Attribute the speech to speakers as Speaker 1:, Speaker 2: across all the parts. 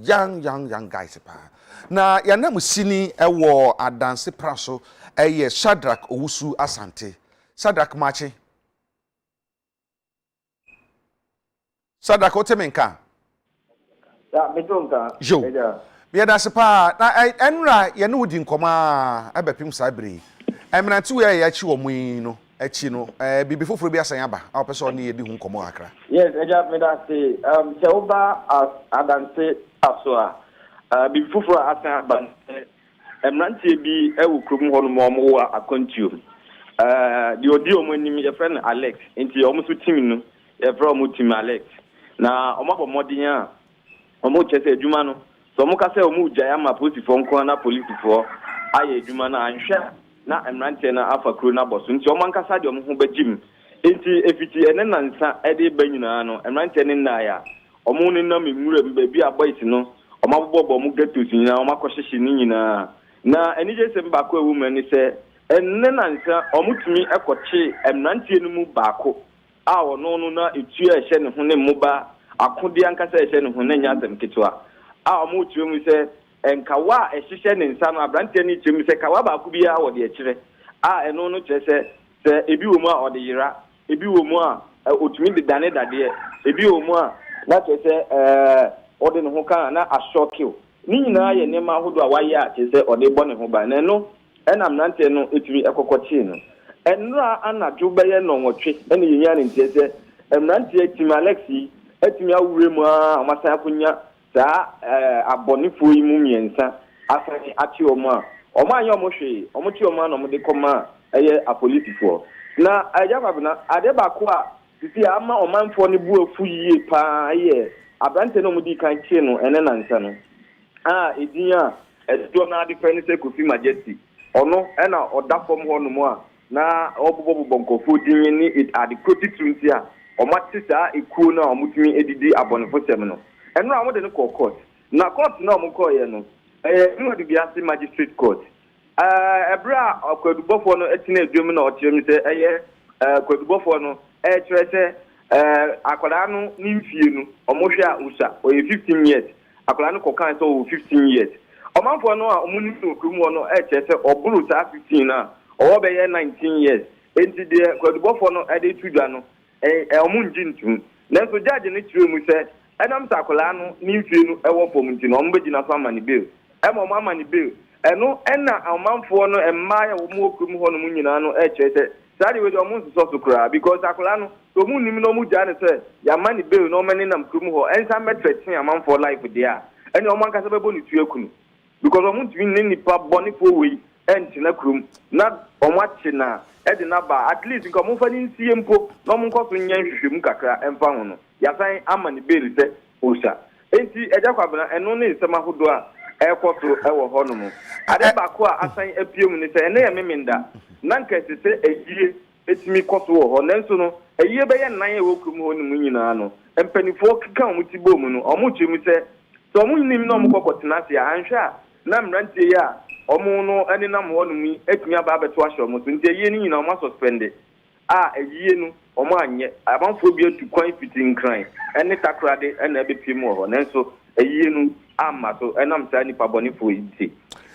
Speaker 1: young guys pa. Na ya na musini ewo adanse praso eye Shadrack Owusu Asante. Shadrack machi. Shadrack otemenka.
Speaker 2: Ya metonka.
Speaker 1: Jo. Bia da sepa na enra ye no wudi nkoma abepim sabri. Emranti we ya chi omu no achi no bibi foforo bi asan aba a opese oni yedi hu nkoma akra.
Speaker 2: Yes, eja me da say se oba as adanse aso a bibi foforo asan aba emranti bi ewu krum ho no mo wa akontuo. The odi omo nim ye friend Alex enti omo so team no ye friend omo team Alex na omo bo modin a omo chese adwuma no so mo ka say omo ugya ma police fo nko na police fo aye adwuma na anhwe na emrante na afa kro na boso nti omo nkasa de omo ho bagim enti efiti ene nansa ede ba nyina no emrante ne na ya omo ne na memura mba bi aboys no omo bobo omo getos nyina omo akohyehe ni nyina na eni je se mba ko ewu mani se enne nansa omo tumi ekoche emrante no mu baako a ono no na etu a hye ne ho ne mmoba akode ankasa hye ne ho na nya asem ketwa a omo tuo mu se enkawa ehihye ne nsa no abrante ne tuo mu se kawa baako bi a wode ekire a eno no kyerɛ se ebi wo mu a ode yira ebi wo mu a otumi de dane dade ebi wo mu a na kyerɛ se ode ne ho kan na ashokill ni nyina ye ne ma hodo a waye a kyerɛ se ode bɔ ne ho ba na no enam nante no etumi ekokochi no enra anadwo bɛyɛ no nwotwe ene yenya ne ntie se emnante etimi Alexi etimi awure mu a amasan akonya saa abonifo yi mu miensa afani ati omo a omo anya omo hwe omo ti omo na omo de koma eye apolitifo na Agya Kwabena ade ba ko a sisi ama omanfo ne bu afu yie pa ye abrante no mudi kan tie no ene nansa no edin a edo na ade fani se Kofi Majesty ono ena odafom ho no mu a na obobobo nkofo din ni it adequate tunti a omati saa ekuo na omutumi edidi abonefo sem no enra amode ne court na court na omko ye no no de biase magistrate court ebra akwadubofo no etina edwom na otiemi se akwadubofo no kyerɛ sɛ akwara no ni mfie no omohwe a usa oye 15 years akwara no kokan so 15 years omanfo no a omuni no krumu no kyerɛ sɛ oburu saa 15 na owo be ye 19 years enti de akwadubofo no ede tudwa no omunji ntum nanso judge ne kyerɛ mu sɛ enam takola no ni mfie no ewo fom nti no ombe gina so amani bill emo amani bill eno ena amanfo no emma ya wo mu okrum ho no mu nyina no kyerɛ sɛ sadi we do mun so kura because takola no to mu nim no mu ja ne sɛ ya mani bill no mani nam krum ho ensa metretin amanfo life dia ene o man ka sɛ bebo ni tuekunu because o mun twi ne nipa boni fo we entina krum na o mwache na edi na ba at least nko mo fa ni nsie mpo no mo nko so nya hwehwem kakra emfa ho no ya san amani bill sɛ osa enti Agya Kwabena eno ne nsɛm ahodo a ekoto ewo ho no mo ade ba ko a asan apiem ne sɛ ene ye memenda na nka sɛ eyie etimi koto wo ho nanso no eyie be ye nan ye wo krum ho no mu nyina no empanifo keka mo ti bom no omo twemi sɛ so mo nim no mo kokotena se anhwe a na mrantie ya omo no ene nam ho no mu etimi aba abeto ahye omo so nti eyie ni nyina omo suspend eyie no omo anye abanfo bi atu kwan fitin kran ene takrade ene ebepiem ho nanso eyie no amma so enam sa nipa bonifo yi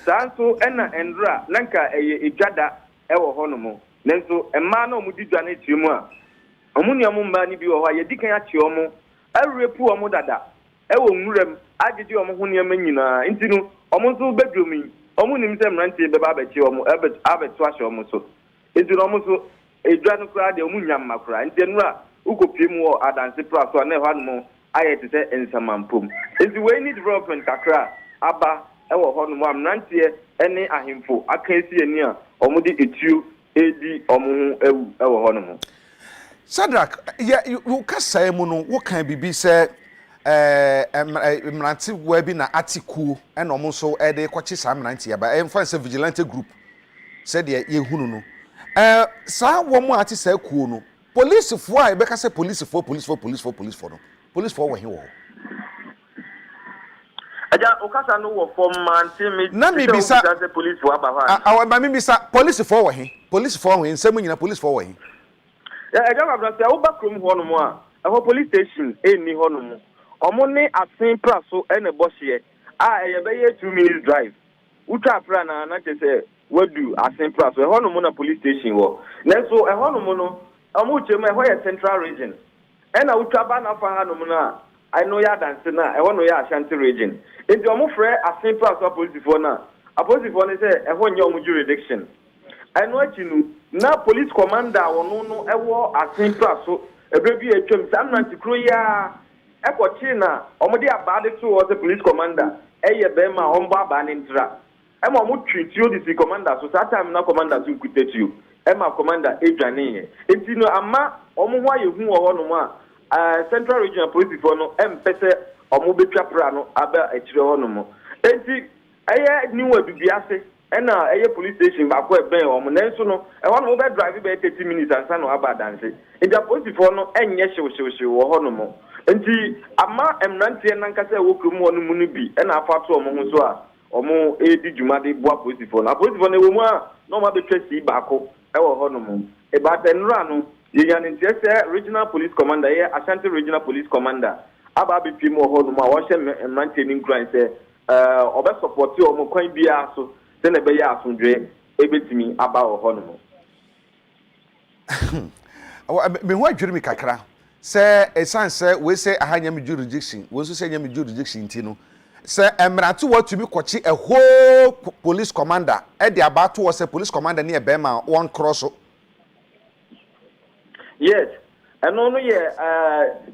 Speaker 2: sanso ena endra nanka eye edwada ewo ho no mo nanso emma na omu didwa na etiemu a omu niamu mba ni bi wo ha ye dikan achi omu arepu omu dada ewo nwuram agidi omu ho niam nyina ntinu omu so bedroom omu nim se mrantie be ba bachi omu abetu ahye omu so ntinu omu so edwa no kra de omu nyam makra ntinu a ukopiem wo adanse praso na ehwa no mo ayete se ensamampom enti we need development kakra aba ewo ho no mo amrantie ene ahemfo akansi ani a omu di etuo edi omu ewo ho no mo
Speaker 1: Shadrack you kasa mu no wo kan bibi se mrantie wa bi na atiku ena omu so ede kwachi sa mrantie ba emfa se vigilante group said ye hunu no sa wo mu ati sa kuo no police fo a be ka se police fo no police for where he was.
Speaker 2: Agya okasa no wo for man me
Speaker 1: na me bisa
Speaker 2: police for aba ha
Speaker 1: ma me bisa police for where he nsem nyina police for where he
Speaker 2: Agya Kwabena say wo ba krom ho no mo a ho police station eni ho no mo Omone asin praso ene bohye e be 2 minutes drive utra pra na say wadu asin praso e hono mo na police station wo nenso e hono mo no omo chema e hoye central region e na utra ba na fa hano mo na I know ya dance na e hono ya Ashanti region enti omo frɛ asin praso police for na police for ne say e honye omo jurisdiction I know chinu na police commander wono no e wo asin praso e be bi atwam sam na tikro ya Eko na omudi abade to was a police commander eye be ma ombo abane ntra e ma omu treat you the commander so that time na commander to quit you e ma commander edwane ye enti no ama omu ho ayehu wo no ma central regional police for no empese omu betwa pra no aba akire ho no mo enti eye niwa bibiase e na eye police station ba ko e ben omu nenso no e ho no be drive be 30 minutes ansa no aba dance enti police for no enye hyew wo ho no mo Enti ama emrantie nankasa e wokrum wonu mu no bi e na afato omo ho so a omo edi dwumade boa posifo na posifo na ewemu a no ma betwa si baako e wo ho no mu e ba tenra no ye yan ntiese regional police commander ye Ashanti regional police commander aba bepim wo ho no mu a wo hye emrantie ni nkran se obe support omo kwan bia so se na be ya asundwe e betimi aba wo ho no mu
Speaker 1: me ho adwiri mi kakra say esan say we say ahanyam jurisdiction we so say nyam jurisdiction tino say emratu what to be kwachi a whole police commander e dey about to was a police commander near Bema one cross.
Speaker 2: Yes, and only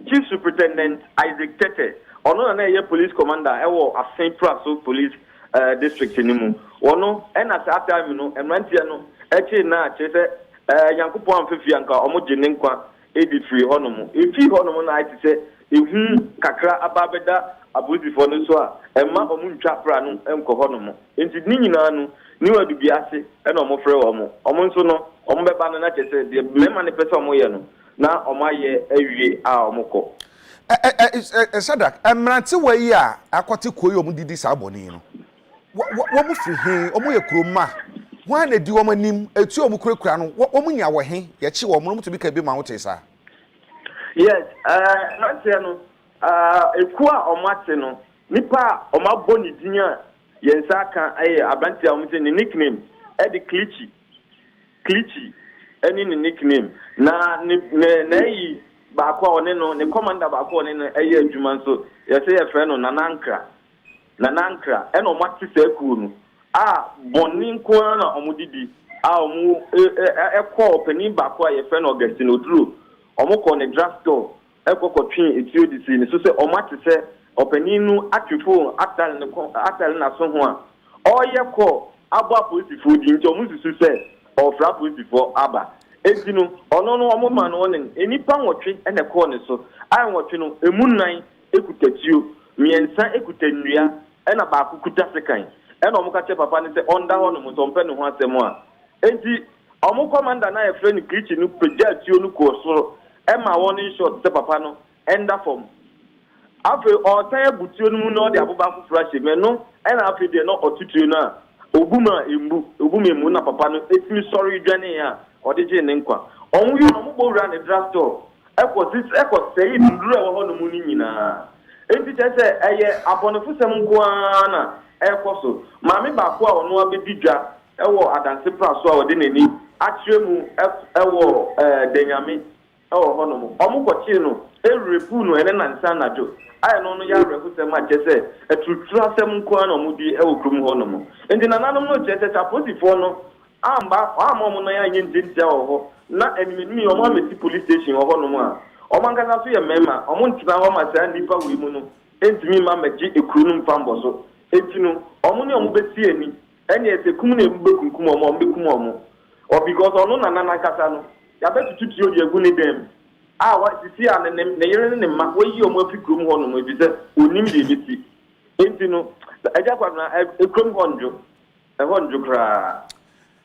Speaker 2: chief superintendent Isaac Tete ono na ye police commander e wo Asen Praso police district nimu ono e na sa time no emrantia no e chi na che say yankopon amfefia nka omo gene nkwa edi free honomo efi honomo na ati se ehu kakra ababeda abuzifo no so a emma omu ntwa pra no enko honomo enti ni nyina no ni wadu biase e na omo frɛ omo nso no omo beba no na chese de mema ne pese omo ye no na omo aye awie a omo kɔ
Speaker 1: Sadak emrante wayi a akote koyi omo didi sa aboni no wo mu firi he omo ye kroma Why na di wo manim etu omu kurakura no wo mu nya wo he ye chi wo mu to bi ka bi ma wo tesa
Speaker 2: Yes not no eku a omate no nipa omabo ni dinya ye nsa kan abanti a omte ni nickname e di Klichi any ni nickname na yi ba kwa one no ne commander ba kwa one no eye adwuma nso ye say ye frɛ no Nanankra e no omate se eku no bonni nko na omudidi omu ekọ opani baako a ye fe na Augustine Oduro omu ko ne draft store ekokotwen etio disi ni so se omate se opani nu atwefo atal na so ho a oye ko abo aposifo di nti omu susu se ofra aposifo aba etinu ono no omu ma no onen enipa nwotwe ene ko ne so ai nwotwe no emunan ekutatio miensa ekutanua ena baako kuta sekan eno omuka che papa ni se onda ho no mo so mpe ne ho asem a enti omu commander na ye friend Klichi no peja tio no ko so e ma warning shot se papa no enda form afi o tan ebutio no mu no de aboba fufura hye me no e na afi de no otutuo no a oguma emu na papa no etimi sorry dwane ya o de je ne nkwa onwu yo no mo bowura ne draft store eko sei nduru e wo ho no mu ni nyina enti che eye abonofusem nko na ekoso mami baako a ono abedidwa ewo adanse praso a ode nani akyeremu ewo denyame ewo hono mo omukɔkye no erepu no ene nansa najo aye no ya refusem a kyese etuturu asem nko na omudi ewo krum hono mo enti nananom no kyese taposifo no ama no ya nyentintia ho na enimi omo ameti police station hono mo a omangasa so ye mema omo ntina ho ma sa ndipa wi mu no entimi ma meji ekuru no mpambo so etinu omu ni omu besi eni eni ese kum na embe kunkum omu bekum omu o because onu na kasa no ya betutu tio di egu ni dem wa sisi a ne yere ne ma we yi omu afikrum ho no mo bi se onim de beti etinu eja kwa na ekrum honjo kra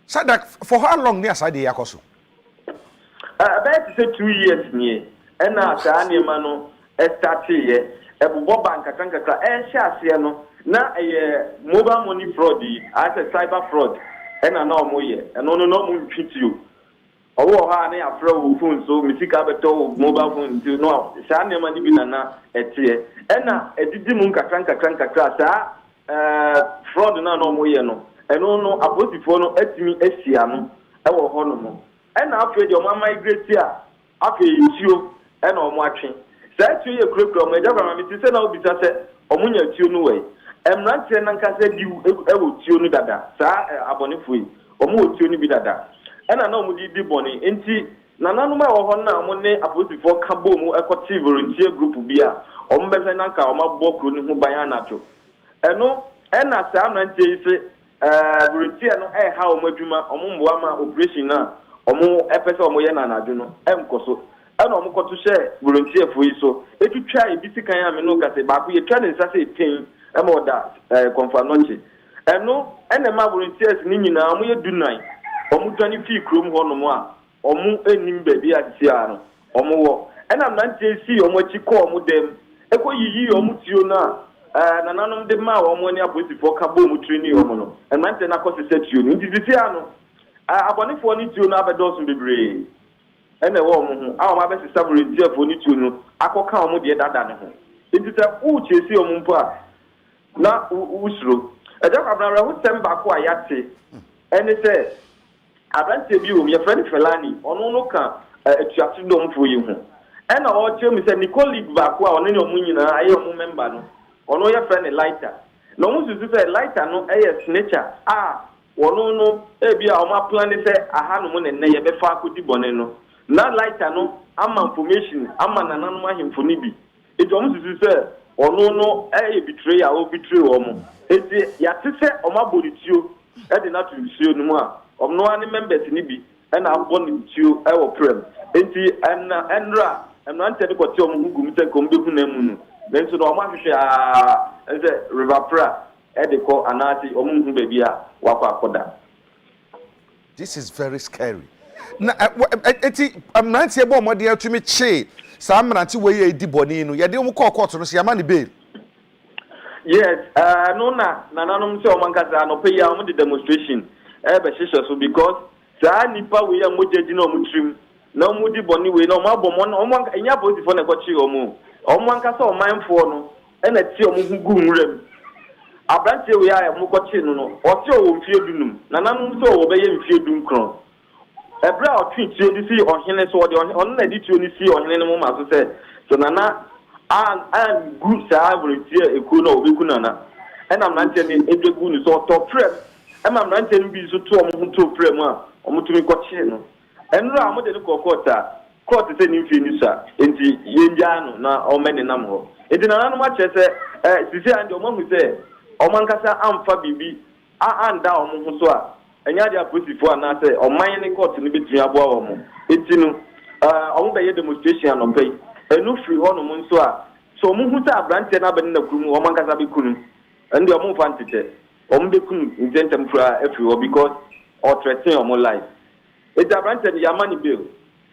Speaker 1: Sadak for how long near side yakoso
Speaker 2: about say 2 years ni ena asa ni ma no start ye ebubo bank kankakra sha ase no na mobile money fraud as a cyber fraud and no more ye and no ntwitio owo ha na afra wo phone so misika beto mobile phone to no saa ne ma ni bi na etie ena edidi mu nkakra saa fraud na no mo ye no eno no aposifo no atimi asia no ewo ho no mo ena afra de o ma migrate a afa yitio ena o mo atwe saa tio ye kurokuro mo eja kwa mi ti se na obi ta se o mo nya tio no we emrante na nkasa di ewo tio no dada saa abonefo yi o mo tio no bi dada ena na omu di boni enti nananuma wo ho na mo ne aposifo ka bo mu ekoti volunteer group bi a o mbese na ka o mabbo kro ni ho ban anato eno ena sa amrante ise volunteer no ha o madwuma o mo mboa ma operation na o mo epese o mo ye na anadwo no emkoso ena o mo koto hye volunteer fo yi so etutwa e bisikan ya me no ka se ba ko ye twa ne nsa se ten e mo da konfanoche eno ena ma volunteers ni nyina mo ye dunan omu tani fi krom ho no mo a omu enim baby atia no omu wo ena nante si omu achi ko omu dem ekoyiyi omu tio na nananom de ma omu ni aposifo ka bo mu training omu no nante na ko se tio ni ndizisia no abonefo ni tio na abedosun bebre ena wo omu ho a omu abesi saburentia fo ni tio no akoka omu de dada ne ho ndita u chesi omu mpo a na usro eja kwabna ho semba ko ayate ene se abante bi o me friend felani ono no ka etuatu dom fo yi ho ena o che mi se ni colleague ba ko a ono ni omu nyina aye omu member no ono ye friend lighter no mu susu se lighter no snitcher ono no bi a o ma plan se aha no mu ne ye be fa akodi bone no na lighter no ama information ama nananu ahemfo ni bi ejo omu susu se ono no betray a o betray o mu eti ya tese o ma bonitio e de na tu sio no mu a omno ani members ni bi na abon tio e wo prem enti enra emrante de kwoti omu gugum te ko mbehu na mu no nenso no omo ahwehwe eze river pra e de ko anati omu hu baby a wakọ akoda.
Speaker 1: This is very scary. Na eti emrante e bo omode atumi che sa emrante we ye di boni no ye de omu call court no se yama ni bail.
Speaker 2: Yes, no na nanom se omankasa no pay ya omu the demonstration ebe shisha so because saa nipa we ya mojeji na omutrim na omudi boni we na omabom na omo enya bosifo na kochi omo ankasa omanfo no na ti omo hugu nwrem abranche we ya mo kochi no oti o mfie dunum na nanom so wo be ye mfie dum kron ebra otwi tie di si ohene so ode on na di tie ni si ohene no ma so se so nana an good sa volunteer eku na obeku nana na mrante ni edwegu ni so top prep ema mrante ni bi so to omo to prep mu a omo tumi kochi no enro a mo de ko court se ni mfie ni sa enti yenja no na omene nam ho enti nana no ma chese sisi ande omo hu se omo ankasa amfa bibi anda omo hu so a enya dia posifo na se oman ni court ni betumi aboa omo enti no omo be ye demonstration no pay enu free ho no mo nso a so omo hu sa brante na be na kunu omo ankasa be kunu ndi omo fa ntete omo be kunu intentem fra every ho because or threaten omo life it brante ni yamani bill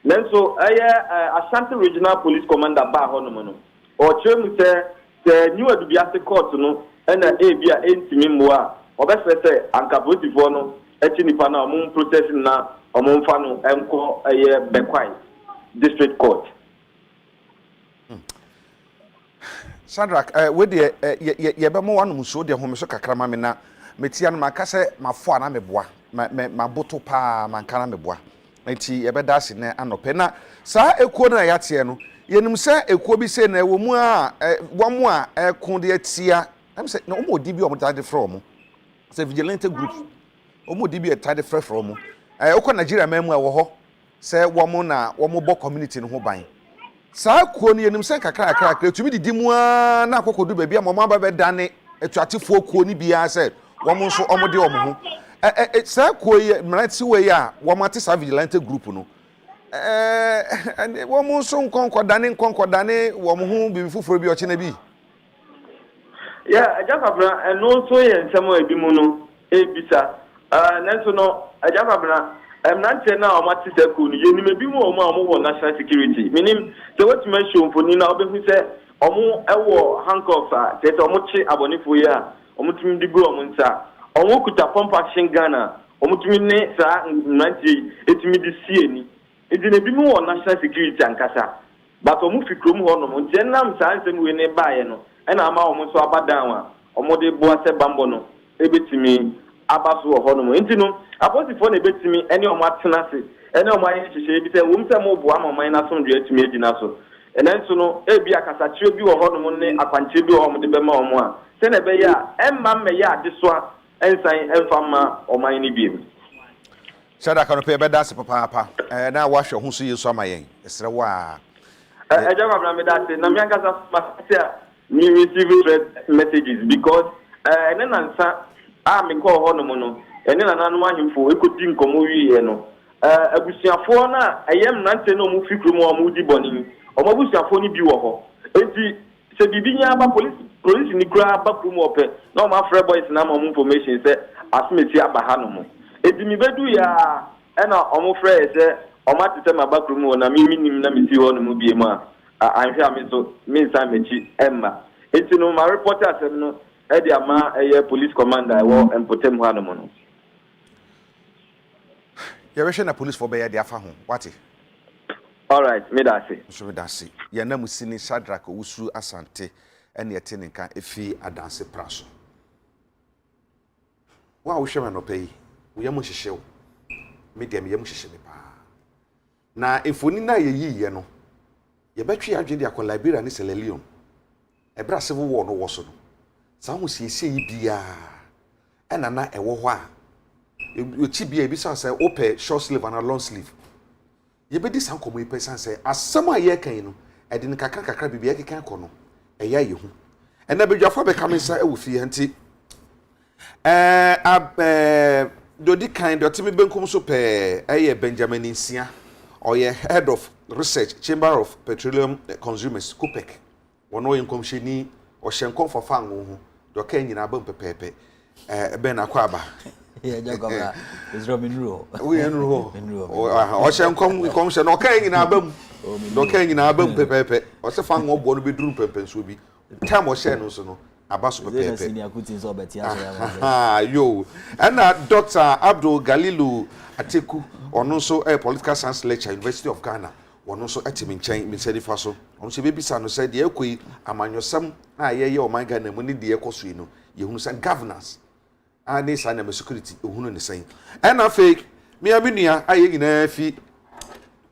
Speaker 2: nenso Ashanti Regional Police Commander ba ho no mo no o chemu se new adubiase court no na bia entimi mo a obese se ankapotifo no echi nipa na omo protest na omo mfa no enko Bekwai District Court.
Speaker 1: Shadrack, we de ye be mo wanu muso de ho me so kakrama me na metia no maka se mafo ana meboa ma boto pa man kana meboa enti ye be dash ne anope na sa ekuo na ya tie no yenim se ekuo bi se na ewo mu a womo a ekon de atia am se na omo di bi omo tade from se vigilante group omo di bi tade from okọ Nigeria memu a wo ho se womo na womo bo community no ho ban sa kuo ni yenim se kakra tumi didi mu a na akokodu ba bia mama ba be dane etuatefo kuo ni bia se womo so omo de omo ho sa kuo ye mrati we ya womo ate sa vigilante group no womo so nkonkodane womo ho bi fufuro bi oche na bi
Speaker 2: yeah ajafabra no so ye nsemo ebi mu no ebisa nanso no ajafabra nante na o mati se ku ni yenim ebi mu o wo national security minim se wetu mention foni na obehu se omo ewo handcuffs a se omo chi abonifo ya omo tumi di go omo nta omo kuta pump action Ghana omo tumi ne sa nante etumi di sie ni It in a bit more national security and Casa. But almost from Honor, Jenam Sans and we ne buy no, and I'm almost so abadawa, or more de Boase Bambono, a bit to me, Abasu or Honor. Intino, I was the phone a bit to me, any of my tenacity, any of my issues, say, whom some more Buama minus on the to me in Naso. And then so no, Abia Casatribu or Honor, a contribute on the Bema or one. Send a beya, and Mamma ya, this one, and sign and Fama or my beam.
Speaker 1: Sada kan pe be dase papa na wa hwe ho so yesu amayen esre wa
Speaker 2: Agya Kwabena me that na me ankasa masia me receive threat messages because ene na nsa me call ho no no ene na nanu ahemfo ekodi nkomo wi no abusuafo na ayem nante no mu fikru mu amu di boni omo abusuafo ni bi wo ho enti se bibi nya ba police ni kura ba kru mu ope na o ma free boys na mo information say asmeti aba ha no mo enti mi bedu ya ena omo free say Oma tete mabakrumu na mimi na misi ho no mu bie mu a anhwe ameso me nsan mechi emma enti no ma reporter asem no e dia ma police commander wo empotem ho anomo no
Speaker 1: ye we na police for be ye dia fa ho wati
Speaker 2: all right me da say
Speaker 1: so me da say ye na musini Shadrack Owusu Asante ene ye teninka efi adanse praso wa wo hwe me no pay wo ye mo hyehyew me dia me ye mo hyehye me pa na efoni na ye yiye no ye betwe adwe dia ko Liberia ni Sierra Leone ebra civil war no wo so no sa ho siesie yi bia ena na ewo ho a yochi bia e bi san say ope short sleeve and long sleeve ye be di san komo ipe san say asem a ye kan no e de kakra bibia kekan ko no eya ye hu ena bedwafo be kamensa e wo fie nti dodi kind of timi benkum so pe eye Benjamin Nsia or head of research Chamber of Petroleum Consumers COPEC wono yenkom sheni o hyenkom for fan ho do ka nyina ba pepepe be na kwaba
Speaker 3: Agya Kwabena is Robinro
Speaker 1: we enro o hyenkom kom hye no ka nyina ba mu do ka nyina ba pepepe o se fan wo bo no be duru pepe so bi time o hye no so no abaso pepepe
Speaker 3: senior kutin so betia so
Speaker 1: ah yo and Dr. Abdul Galilu Ateku ono so political science lecturer University of Ghana wono so atimi nchen mi sedi fa so ono se bebisa no se de ekoi amanyosam na ye o man Ghana mu ni de ekoso no ye hunu se governance and this and security ehunu ne sen and afake me abinua aye nyina fi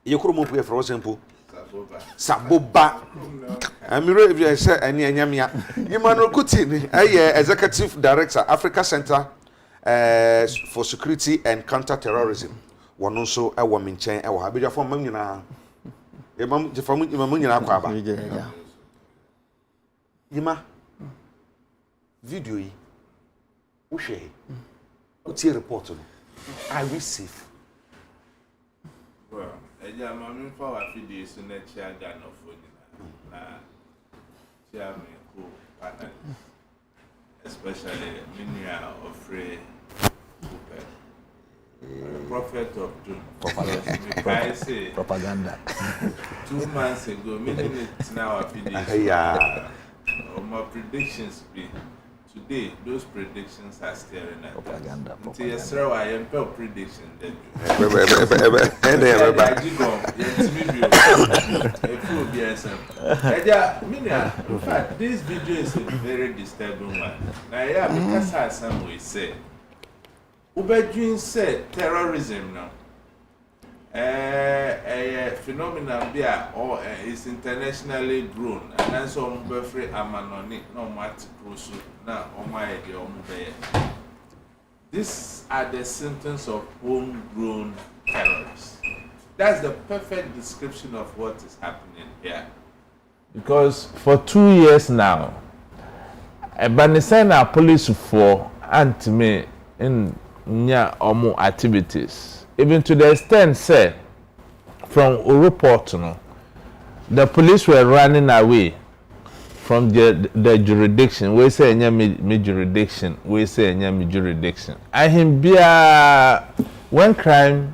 Speaker 1: ye kromo pu e for example Saboba amiro if say eni anyamia Emmanuel Kuti ni executive director Africa Center for Security and Counter-Terrorism wono so e wo menchen e wo ha bedwafo mam nyina imam nyina kwa ba yima video yi wo hwe wo tie report no I receive
Speaker 4: well Agya mami fa wa fidi so na chia Ghana fo na chia me ko partner especially minia ofre prophet of doom
Speaker 3: propaganda
Speaker 4: 2 months ago meaning it's now a fidi
Speaker 1: yeah
Speaker 4: my predictions be today those predictions are staring at
Speaker 3: propaganda
Speaker 4: yes sir I am prediction that in fact this video is a very disturbing one now yeah because I some way say Ubedwin said terrorism now a phenomenon there or is internationally grown and then so free amanoni no matter crucial now on my idea these are the symptoms of homegrown terrorists. That's the perfect description of what is happening here. Because for 2 years now, Banisena police for anti-me in nya omu activities. Even to the extent, say, from a report, the police were running away from the jurisdiction. We say me jurisdiction. We say me jurisdiction. I him be when crime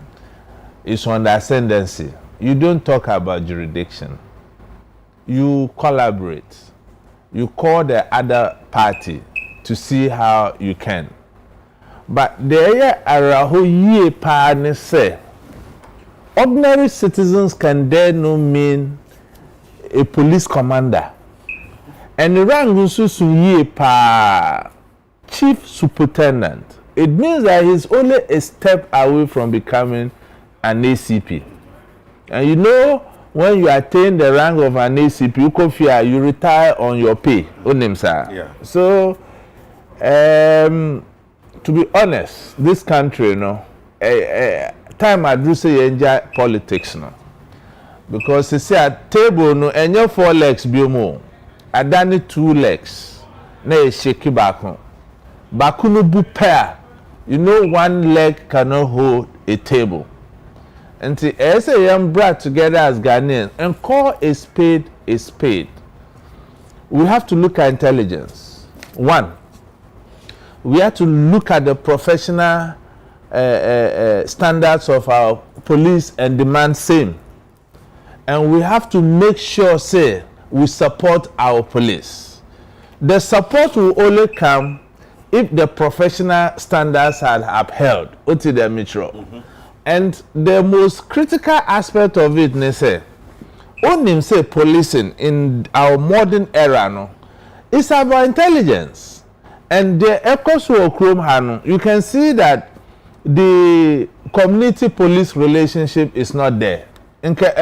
Speaker 4: is on the ascendancy, you don't talk about jurisdiction. You collaborate. You call the other party to see how you can. But there are who ye partner say ordinary citizens can dare no mean a police commander. And the rank is chief superintendent. It means that he's only a step away from becoming an ACP. And you know, when you attain the rank of an ACP, you retire on your pay.
Speaker 1: Yeah.
Speaker 4: So, to be honest, this country, you know, time I do say enjoy politics, no, because you see at table, no, and your 4 legs be more. I done it 2 legs. Na shake back home. Bakuno bu pair. You know 1 leg cannot hold a table. And as a young brought together as Ghanaians and call a spade a spade. We have to look at intelligence. 1, we have to look at the professional standards of our police and demand same. And we have to make sure, say, we support our police. The support will only come if the professional standards are upheld. And the most critical aspect of it, they say, only say policing in our modern era, no, it's about intelligence. And the echoes of Chrome, you can see that the community police relationship is not there. Inka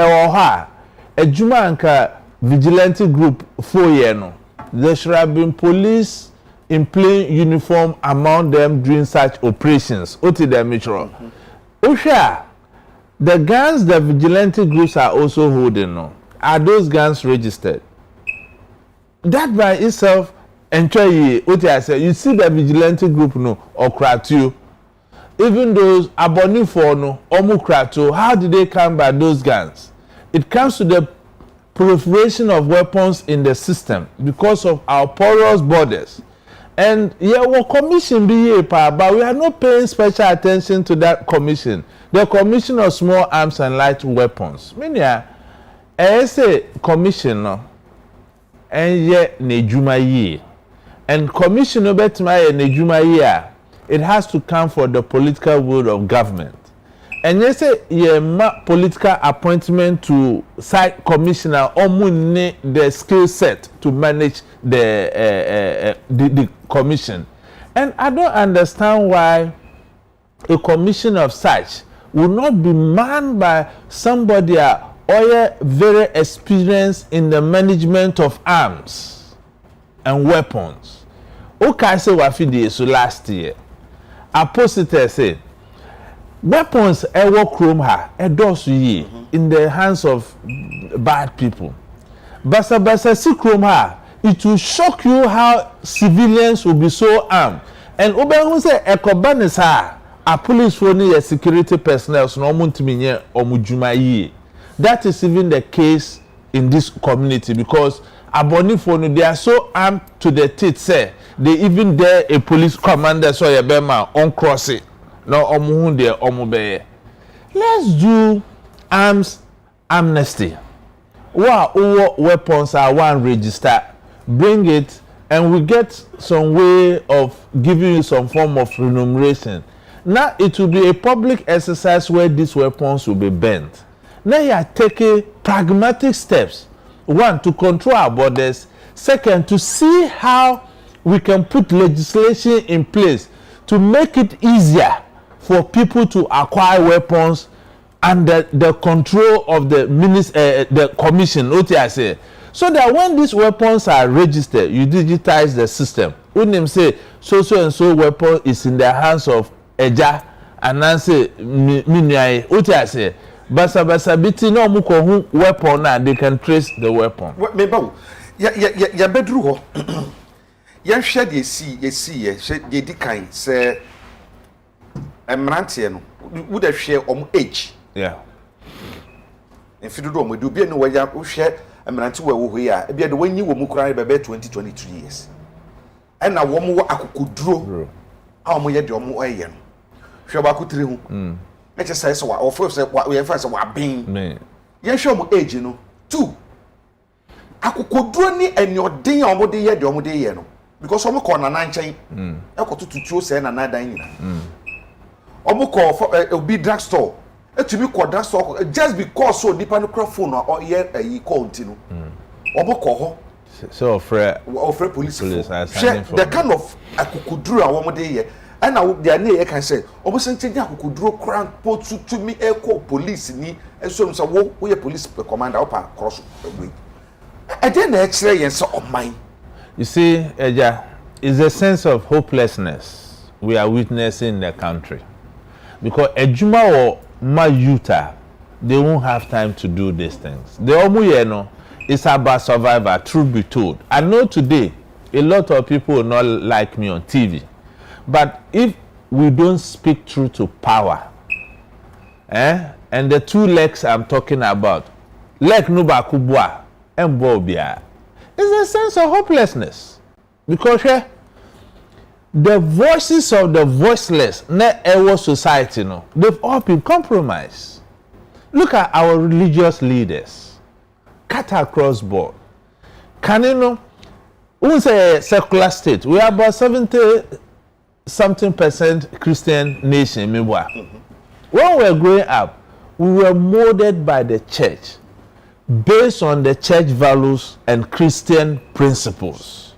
Speaker 4: a Juma anka vigilante group 4 years no. There should have been police in plain uniform among them during such operations. The guns the vigilante groups are also holding no. Are those guns registered? That by itself, enjoy what I say. You see the vigilante group no or kratu. Even those aboni for no omu kratu. How did they come by those guns? It comes to the proliferation of weapons in the system because of our porous borders. And yeah, what commission be here, but we are not paying special attention to that commission. The Commission of Small Arms and Light Weapons. Meaning, as a commission, and yet nejuma ye, and commission obetma nejuma ye, it has to come for the political will of government. And yes, political appointment to site commissioner omune the skill set to manage the commission. And I don't understand why a commission of such will not be manned by somebody or very experienced in the management of arms and weapons. Okay, say wafidi so last year. Apostate say weapons ever chrome her in the hands of bad people. Basa see chrome her. It will shock you how civilians will be so armed. And Oben say Kwabena is a police for a security personnel so no muntiminye omujuma ye. That is even the case in this community because abonifo they are so armed to the teeth say they even dare a police commander so ya bema on cross it. No omuhunde omubeye. Let's do arms amnesty. What weapons are one register? Bring it and we get some way of giving you some form of remuneration. Now it will be a public exercise where these weapons will be banned. Now you are taking pragmatic steps. 1, to control our borders. 2, to see how we can put legislation in place to make it easier for people to acquire weapons under the control of the commission, what I say. So that when these weapons are registered, you digitize the system. When them say so and so weapon is in the hands of Agya, and then say Minyai, what I say. Basa biti no muko weapon na they can trace the weapon.
Speaker 1: Meba ya bedru ho. Ya hwe de si ye di kan say emrante no wo da hwe om age.
Speaker 4: Yeah.
Speaker 1: Enfido do omodu bi no wo ya hwe emrante wo ho ya e bi de wanyi wo mu kura be 20-22 years. And na wo mo akokoduro a wo ye de wo mo oye no. Hwe ba ko tire hu. Let's say so or first we have first wa bin me ye hwe mo age no 2 akokoduro ni enyoden a omode ye de omode ye no because omo ko na nanchen e ko tututuo se na nadan nyina omo ko obi drug store etumi koda so just because so nipa no phone or ye ayi call ntino obokọ ho
Speaker 4: so
Speaker 1: ofre police the kind of akukuduru a wo mo de ye and they are near can say obosan change akukuduru kran pot to me echo police ni eso so wo ye police commander opa cross we and then na kire yen so oman.
Speaker 4: You see, Agya, it's a sense of hopelessness we are witnessing in the country. Because Ejuma or Mayuta, they won't have time to do these things. The Omuyeno is about survival, truth be told. I know today, a lot of people will not like me on TV. But if we don't speak truth to power, and the two legs I'm talking about, leg nuba kubwa, and bobia, it's a sense of hopelessness. Because the voices of the voiceless, not our society, no, they've all been compromised. Look at our religious leaders, cut across board. Can you know, we say a secular state, we are about 70-something% Christian nation. When we were growing up, we were molded by the church, based on the church values and Christian principles.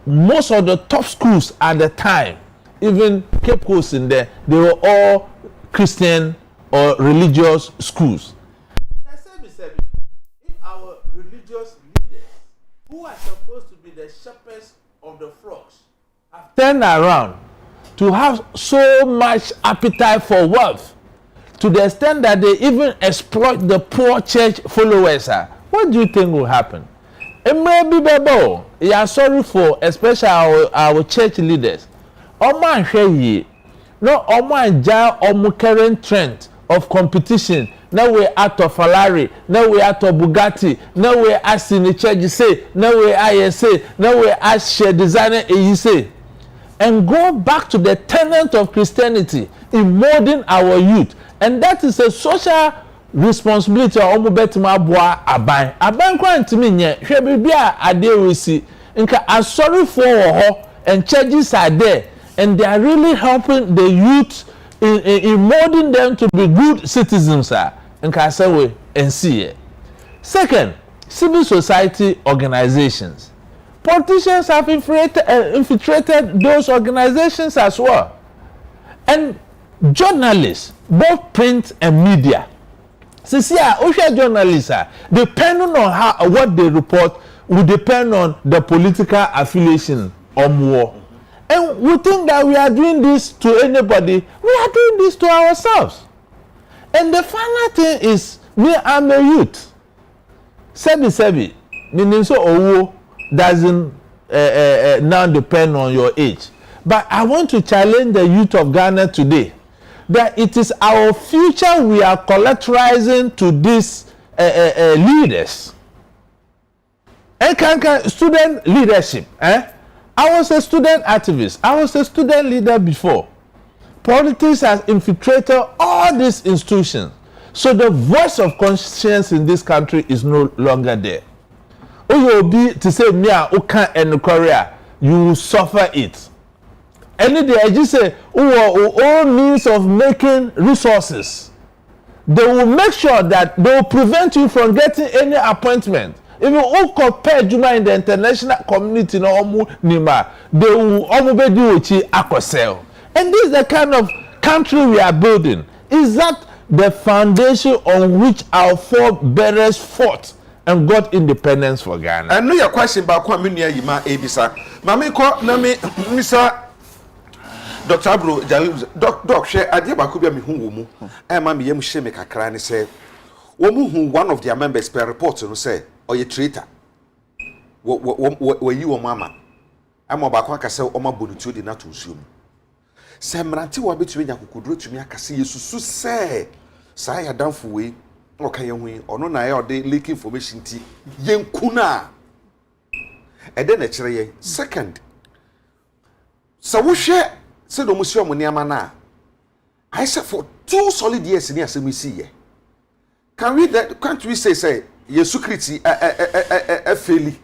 Speaker 4: Most of the top schools at the time, even Cape Coast in there, they were all Christian or religious schools. If our religious leaders, who are supposed to be the shepherds of the flocks, have turned around to have so much appetite for wealth, to the extent that they even exploit the poor church followers, what do you think will happen? It may be bebo. You are sorry for, especially our church leaders. Oman shey no oman ja omu current trend of competition. Now we out of Ferrari, now we out of Bugatti, now we ask in the church say, now we ISA, now we ask share designer say, and go back to the tenet of Christianity in molding our youth. And that is a social responsibility of omubetima boa aban kwa ntimi nye hwe bibia ade wesi nka asori for ho and churches are there and they are really helping the youth in molding them to be good citizens nka say we and see. Second, civil society organizations. Politicians have infiltrated those organizations as well. And journalists, both print and media. See, journalists depending on what they report will depend on the political affiliation or more. And we think that we are doing this to anybody. We are doing this to ourselves. And the final thing is, me, I'm a youth. Sebi, meaning so owo doesn't now depend on your age. But I want to challenge the youth of Ghana today that it is our future we are collateralizing to these leaders. And student leadership. I was a student activist. I was a student leader before. Politics has infiltrated all these institutions. So the voice of conscience in this country is no longer there. You will be to say, Mia, Uka and Korea, you will suffer it. Any day, I just say, all means of making resources. They will make sure that they will prevent you from getting any appointment. Even who compare Juma in the international community, they will almost do akosel. And this is the kind of country we are building. Is that the foundation on which our forebears fought and got independence for Ghana?
Speaker 1: I know your question about Kwabena Yima Ebisa. Mami ko na me Mr. Dr. Abro Jalil Doc share ade ba ko bia me hu wo mu. E ma me yam hye me kakra ne say wo mu hu one of their members per report no say oye traitor. Wo yi wo mama. Ama ba ko akase o ma bonutu di na to nsuo mu. Se mranti wo betumi nya kokoduro tumi akase yesusu say sa ya danfo we oka ye hu ono na ya ode leak information ti yenku na e de na kire ye. Second, so wo hwe se do museum niama na I said for 2 solid years ni asem see ye. Can't we say Yesukriti fairly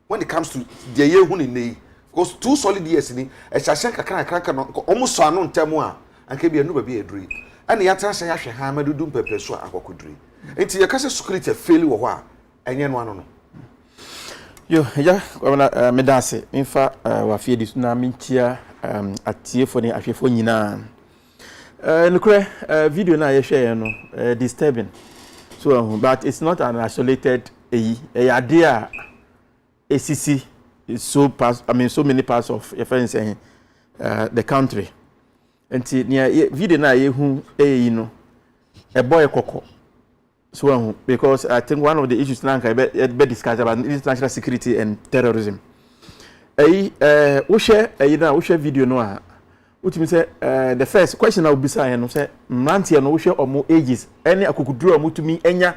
Speaker 1: when it comes to the year hu ni because 2 solid years ni e chashen kakran no almost so anu ntemu a anke bia no ba bia eduri ana yatra sɛ yahwɛ ha madudu mpɛpɛ so akokoduri enti yɛkase security fail wɔ hɔ a ɛnyɛ no ano no
Speaker 5: yo ja Kwabena medase mfa wa fie di na mintia atiefo ne ahwefo nyina nukre video na yɛhwɛ no disturbing so but it's not an isolated ade a ACC is so many parts of the country. And video na yehu no a boy koko. So because I think one of the issues now be discussed about international security and terrorism. We share video no. Which means the first question I will be saying, say Mantia no share or more ages. Any akukudru or to me enya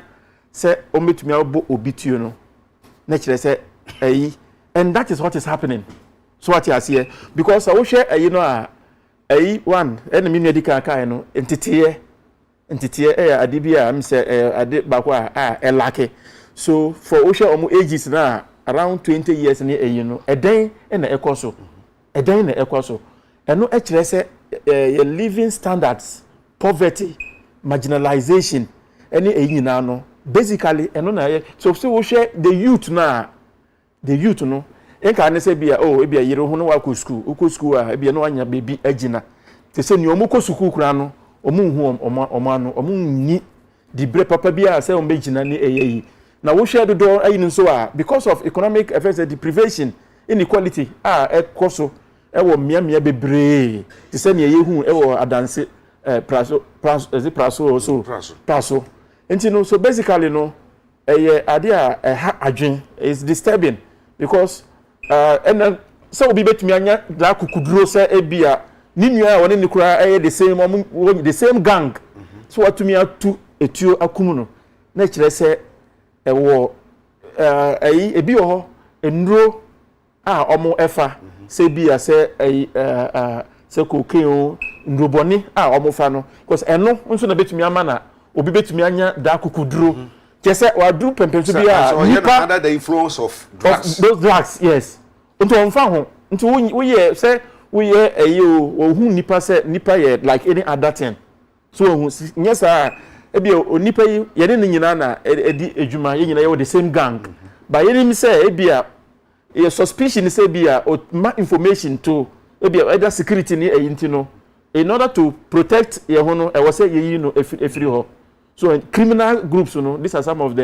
Speaker 5: say omi to me abo obitu no. Naturally say and that is what is happening. So what you see because I will share one enemy medical car no entity adibia am say ade bakwa elake. So for osha omo ages na around 20 years ni no eden na ekoso. Eden na ekoso. Eno actually say living standards, poverty, marginalization any nyina no basically eno na so we share the youth no enka ne say bia bia yire ho no wa ko school uko school a bia no anya baby agina te say ni omo ko school kura no omo hu omo ni di bre papa bia say omo agina ni eyi na we share do ayi so a because of economic effects deprivation inequality ekoso ewo mia bebre te say ni ehu ewo adanse praso enti no so basically no ade a adwen is disturbing because and so obi betumi anya da kukuduro say ebia ni nua woni ni kura the same gang so watumi atu etuo akum no na kire say ewo ebi ho enuro omo efa say bia say say cocaine ndroboni omo fa no because eno nso na betumi ama na obi betumi anya da kukuduro kese wadu pempemso bia
Speaker 1: nipa under the influence of drugs.
Speaker 5: Those drugs yes nto onfa ho nto we say we hu nipa say nipa ye like any other thing so hu yes ebia onipa ye ne nyina na edi adwuma ye nyina ye the same gang but ye nim say ebia ye suspicion say ebia ma information to ebia either security ni eyinti no in order to protect ye ho no e was say ye no efiri ho so criminal groups these are some of the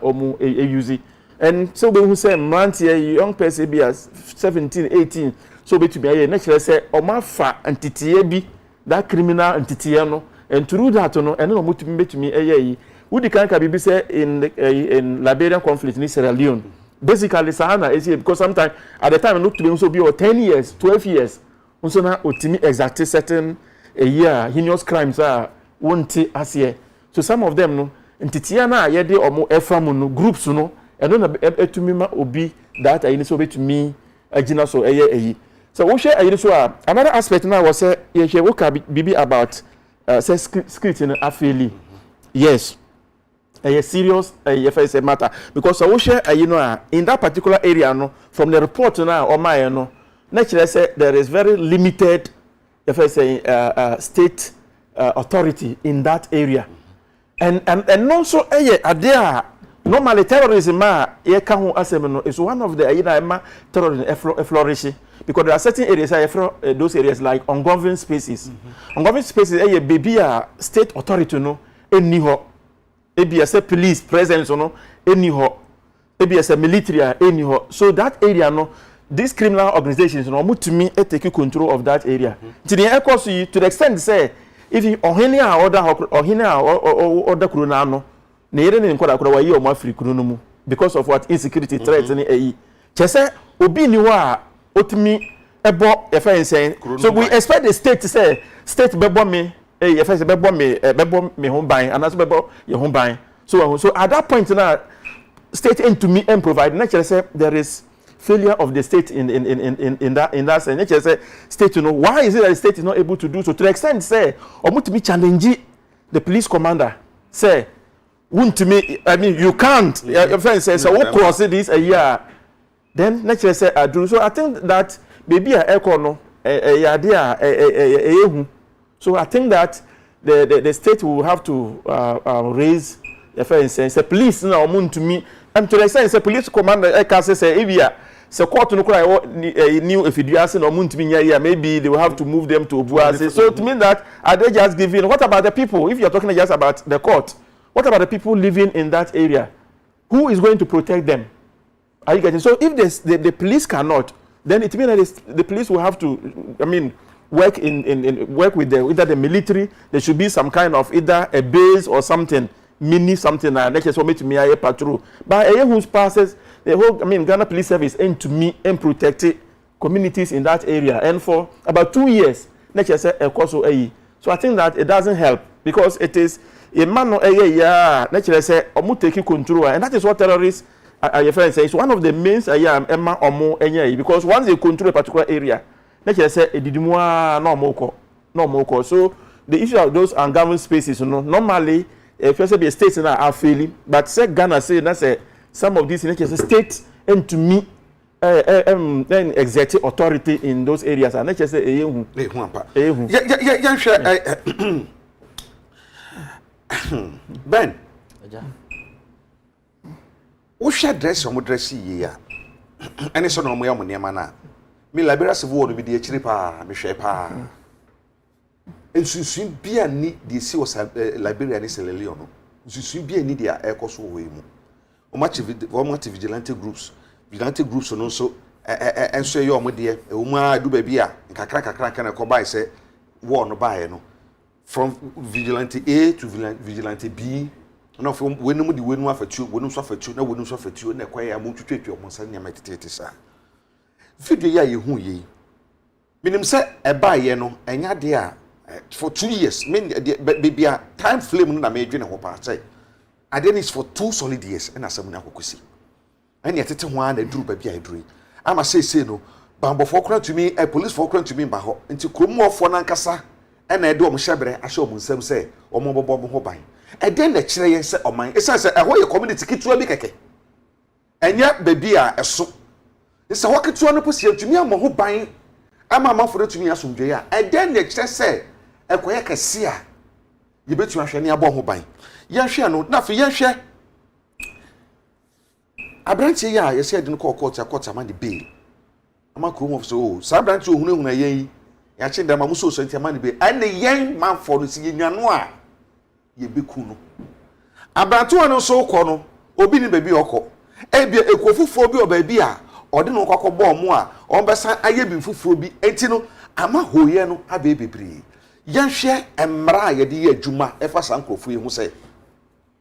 Speaker 5: omu use and so we who say month young person be as 17 18 so be to be naturally say omafa entity bi that criminal entity no and through that no and no mutumi betumi who the kan ka be say in Liberian conflict in Sierra Leone basically sahana is because sometimes at the time look to be so be 10 years 12 years so na otimi exact certain heinous crimes won't as here. So some of them no entitia na ye de omo efam no groups no eno na etumi ma obi that ayi so betumi agina so so we share ayi so another aspect now was say ye share work bibi about say script in afeli yes serious first matter because we share ayi no in that particular area no from the report now o my no naturally say there is very limited state authority in that area. And also ade normally terrorism ye ka ho asem no is one of the terrorism flourishing because there are certain areas those areas like ungoverned spaces. Ungoverned spaces baby state authority no eni ho ebi as police presence no eni ho ebi as military eni ho so that area no these criminal organizations no mutumi take control of that area to the extent say if you ohene a order kuru na no na yere ne nkoda kura wayi o ma afiri kuru no mu because of what insecurity threats ni chese obi ni ho a otimi ebo saying so we expect the state to say state bebo me bebo me home buying and also bebo your home buying so at that point now state into me and provide naturally say there is failure of the state in that sense. Nature say state why is it that the state is not able to do so to the extent say omutimi challenge the police commander say won't me I mean you can't your friend says so what cross this a year then nature say I do so I think that maybe a echo no so I think that the state will have to raise for instance the police na omo to me and to the extent the police commander I can say if ya so court no cry new efiduase na omo to me here maybe they will have to move them to Obuasi. So to mean that are they just giving, what about the people? If you're talking just about the court, what about the people living in that area? Who is going to protect them? Are you getting? So if the police cannot, then it means that the police will have to, I mean, work work with either the military. There should be some kind of either a base or something, mini something. Next year, to me, I patrol. But a who passes the whole, I mean, Ghana Police Service and to me and protect communities in that area. And for about 2 years, next year, so I think that it doesn't help because it is a man no next year say omu taking control, and that is what terrorists. Your friend says one of the main Emma Omo because once they control a particular area, next year say no more. So the issue of those ungoverned spaces, normally if you say the states are failing, but say Ghana say that say some of these states and to me then exert authority in those areas, and let's just say
Speaker 1: Ben wo hwe dress o mo dress yi ya ene so no mo ya mo niam na me Liberia civil war no bi de akiri pa me hwe pa ensusun bia ni de si was Liberia ni Sierra Leone no ensusun bia ni de ekoso wo yi mu o ma vigilante groups no so enso ye o mo de e wo mu a du ba bi a kakra kan ko bai se war no bai no from vigilante A to vigilante B. No, from when we win afatu, when so afatu, na when so afatu, na kwa ya muntu twetwe o monsa nya metete sa. Video ya ye hu ye. Minim se e ba ye no, enya de a for 2 years. Me bibia time flame no na me dwene ho pa say. Ade is for 2 solid years na asem na kokosi. Anya tete ho na duru ba bia eduru. Ama say no, bambo for kran to me, police for kran to me ba ho. Nti kromo ofo na nkasa na ede o mo hyebre ahye o mo nsam say o mo bobo ho ban. E den na kire yen se oman e say e ho ye community kitua bi keke enya baby a eso e say ho kitua no posi atumi am ho ban ama amafo atumi asomdwe a e den na kire se e koye kese a ye betu ahwe ne abo ho ban ye hwe no na fe ye hwe abrantie ya ye say de no court ama de bail ama krom of so sa abrantie ohunu yen ya chi ndama muso so ntia ama de bail ane yen manfo no si yenwano a ye beku no abranto no so kɔ no obi ni baby ɔkɔ ebia ekofufo bi obabi a ɔde no kwakɔ bɔ ɔmo a ɔmbɛsa aye bi fufuo bi enti no ama hoye no abe bebree yɛhwɛ emra ye de ye adwuma ɛfa san krofo ye hu sɛ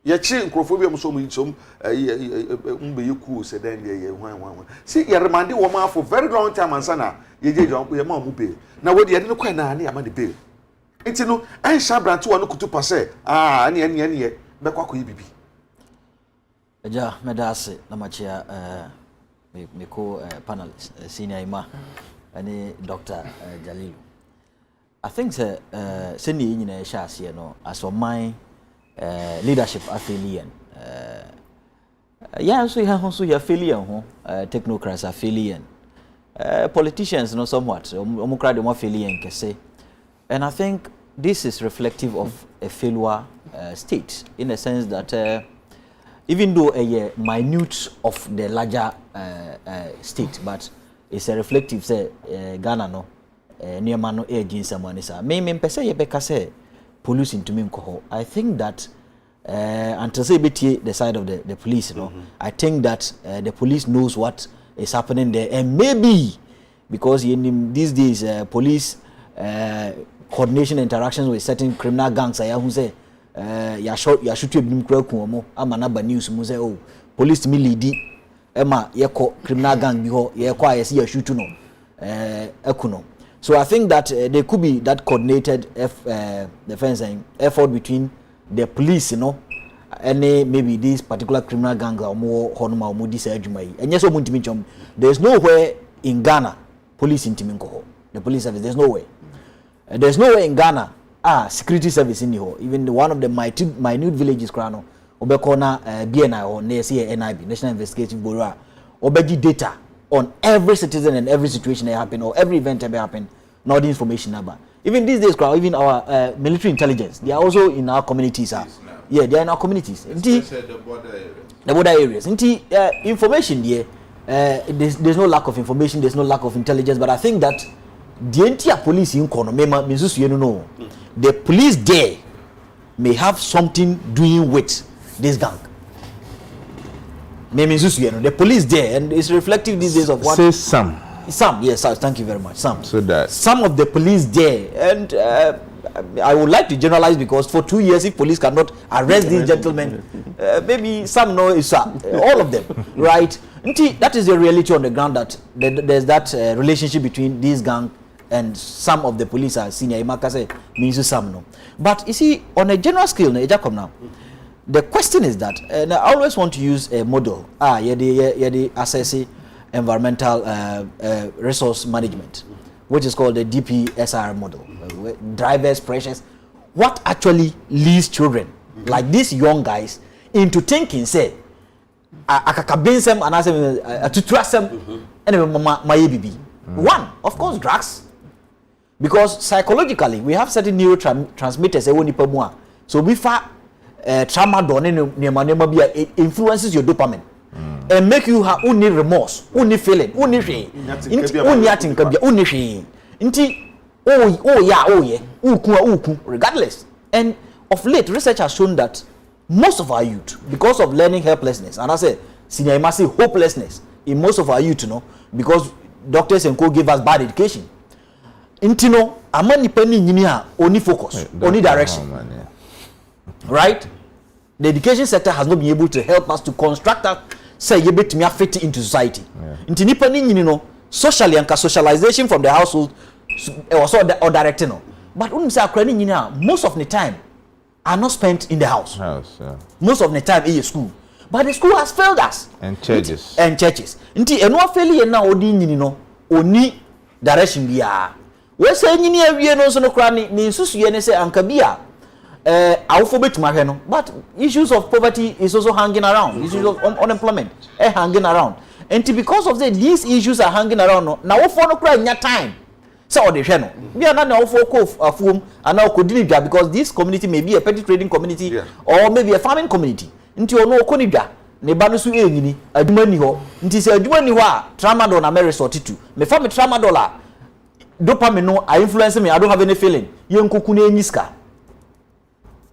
Speaker 1: ye chi nkrofo bi ɔmo so mo yisom mbe yeku sɛ dan de ye hwan si ye remande wo ma for very long time ansa na ye jeje ye ma ɔmo be na wo de ye no kwa na ne ama de be enti no an shabranto wo no kutu pa sɛ ane be kwa ko yibibi
Speaker 3: Agya medase na machia me ko panelist senior ima ani Dr. Jalilu. I think say seni nyina sha ase no aso man leadership affiliate yeah so ya so ya affiliate ho technocrats affiliate politicians no somewhat omukra de mo affiliate kese. And I think this is reflective of a failure state in the sense that even though a minute of the larger state, but it's a reflective say Ghana no near mano aging someone is a me pese ye beka say police into me nko. I think that until say the side of the police, you know, I think that the police knows what is happening there, and maybe because in these days police coordination interactions with certain criminal gangs I who say ya shoot you bim kura kuomo ama na ba news mu say oh police me lead ema ye ko criminal gang bi ho ye ko ayesi ya shoot no ekuno. So I think that there could be that coordinated defense and effort between the police, you know, and maybe these particular criminal gangs or more honoma or more this adjumai. And yes, there's nowhere in Ghana police in Timinko, the police service. There's no way. There's nowhere in Ghana security service in here. Even one of the minute villages, Krano, Obekona BNI or NIB, National Investigative Bureau, Obeji data on every citizen and every situation that happen or every event that happen. Not the information about. Even these days, even our military intelligence, they are also in our communities. Yeah, they are in our communities.
Speaker 4: Especially the border areas.
Speaker 3: The border areas. Information there, there's no lack of information, there's no lack of intelligence, but I think that the entire police in Kono, the police there may have something doing with this gang. The police there, and it's reflective these days of what.
Speaker 4: Say some.
Speaker 3: Some, yes, thank you very much. Some.
Speaker 4: So that
Speaker 3: some of the police there, and I would like to generalize because for 2 years, if police cannot arrest these gentlemen, maybe some know it's all of them, right? That is the reality on the ground, that there's that relationship between this gang and some of the police are senior. Imaka say means some no, but you see on a general scale, now. The question is that, and I always want to use a model. The assessing environmental resource management, which is called the DPSR model. Drivers, pressures. What actually leads children, like these young guys, into thinking, say, I can convince them and ask them to trust them, and my ABB. One, of course, drugs. Because psychologically, we have certain neurotransmitters. So before tramadol influences your dopamine and make you have only remorse, only feeling, only shame, regardless. And of late, research has shown that most of our youth, because of learning helplessness, and I say hopelessness in most of our youth, because doctors and co give us bad education. Intino, amani penny only focus, only direction. Right? The education sector has not been able to help us to construct that, say, you bet me fit into society. Intini, socially and socialization from the household or directing. But when say most of the time are not spent in the house. Most of the time in school. But the school has failed us.
Speaker 4: And churches.
Speaker 3: Inti eno failure na odi oni direction bia. We say nyini awie no so no kra ni nsusu ye ne say ankabia but issues of poverty is also hanging around. Issues of unemployment hanging around. And because of these issues are hanging around, now we no cry in time. So they no. We are not now for and now Kodinibia because this community may be a petty trading community or maybe a farming community. Into no Konibia. Ne banusu enyini aduma ni ho. Nti se aduma ni ho a tramadol na me resort to. Me fa me tramadol a dopamine no influence me. I don't have any feeling. Yenkoku na enyiska.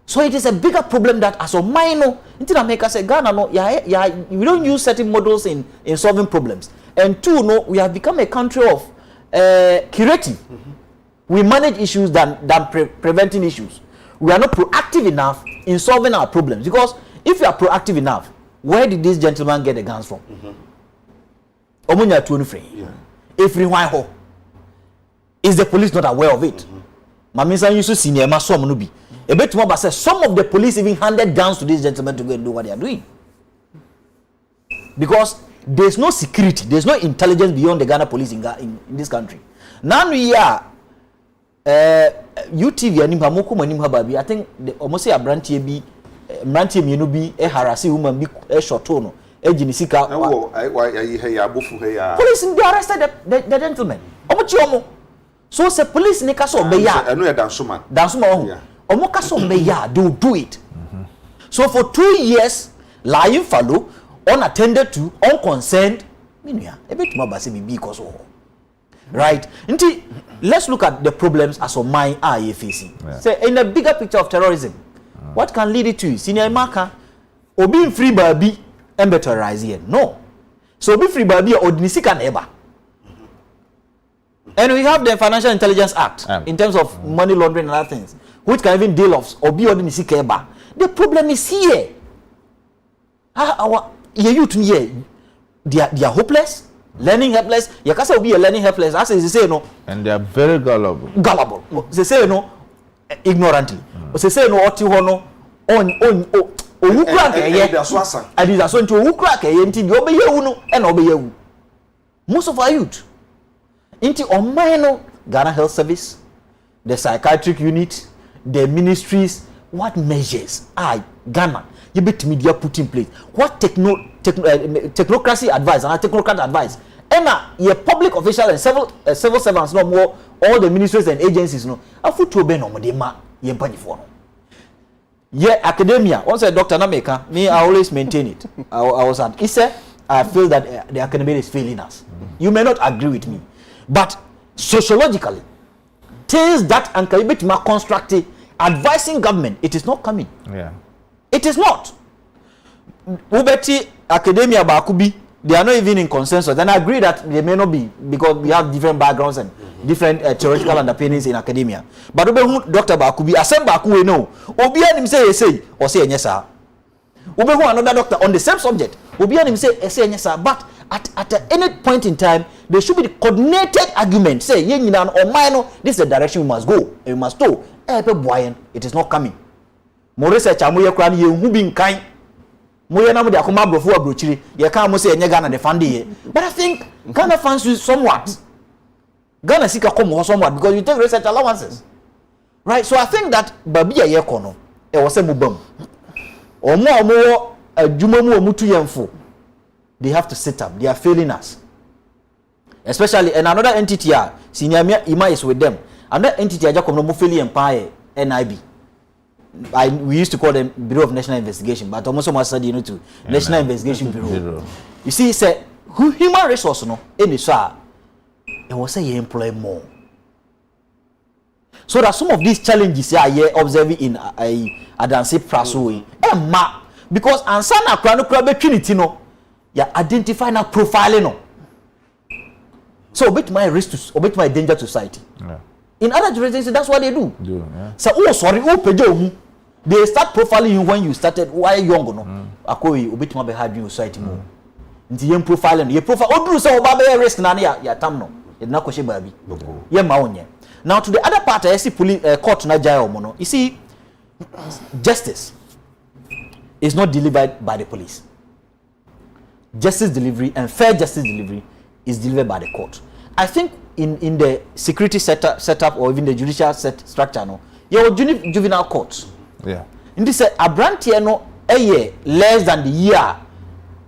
Speaker 3: So it is a bigger problem that as a minor, until I make us say Ghana no, we don't use certain models in solving problems. And two, no, we have become a country of curative. We manage issues than preventing issues. We are not proactive enough in solving our problems. Because if you are proactive enough, where did this gentleman get the guns from? Omunya tuonifre. If ho, is the police not aware of it? Mamisa used to senior maso be. A bit more, but some of the police even handed guns to these gentlemen to go and do what they are doing. Because there's no security, there's no intelligence beyond the Ghana police in this country. Now we are UTV and Babi. I think almost a branch be harassing woman be a short tone. Police they arrested the gentleman. So the police in the castle be ya. Dansuma. They will do it. So for 2 years, lying fallow, unattended to, unconcerned, right? Let's look at the problems as of mine are facing. Say in the bigger picture of terrorism, what can lead it to? Senior marker, or being free baby and terrorize here. No. So be free baby or Nisika neighbor. And we have the Financial Intelligence Act in terms of money laundering and other things, which can even deal of or be ordinary sikeba. The problem is here. Our youth here, they are hopeless, learning helpless. You can't say be a learning helpless. As they say no,
Speaker 4: and they are very gullible.
Speaker 3: They say no, ignorantly. They say no, oti hono on who crack a year. And it is so into who crack a year until you obey you and obey you. Most of our youth. Into Omaino, Ghana Health Service, the psychiatric unit, the ministries, what measures are Ghana you bet media put in place? What technocracy advice and technocrat advice Your public official and civil servants no more all the ministries and agencies no afu to be no mo de ma ye mpanyifo no yeah academia once a doctor na meka me I always maintain it I was at I feel that the academia is failing us. You may not agree with me, but sociologically things that anka bit ma constructive advising government, it is not coming. It is not. Ubeti academia bakubi, they are not even in consensus. And I agree that they may not be because we have different backgrounds and different theoretical underpinnings in academia. But Ubehu Dr. Bakubi, asem Bakuwe no. Obian him say or say yes. Ubehu another doctor on the same subject. Obian him say yes. But at any point in time, there should be the coordinated argument. Say, or minor, this is the direction we must go. And we must go. It is not coming. More research, amuye krani ye who being kind. Moye na mo de akoma brofo abrochiri. Ye kan mo say enye Ghana the fund ye. But I think Ghana funds you somewhat. Ghana sika come somewhat because you take research allowances. Right? So I think that babia ye kono e wo se mubam. Omo adwuma mu omutu yemfo. They have to sit up. They are failing us. Especially and another entity senior Ima is with them. Another entity aja no failing empire NIB. We used to call them Bureau of National Investigation, but almost said to National Investigation Bureau. You see, say human resource no any sir and was say you employ more. So that some of these challenges here observing in a dance praso because ansana krano krabe trinity no ya identify na profile no. So bit my risk to bit my danger to society. In other jurisdictions, that's what they do. So they start profiling you when you started while young no. Akoi bit my hard you society more. Nti yem profiling ye profile odru say oba risk na ya tam no. It na kwhye baabi. Ye ma onye. Now to the other part I see police court na jai omo no. You see justice is not delivered by the police. Justice delivery and fair justice delivery is delivered by the court. I think in the security setup or even the judicial structure no, your juvenile courts.
Speaker 4: Yeah.
Speaker 3: In this abrantie no a year less than the year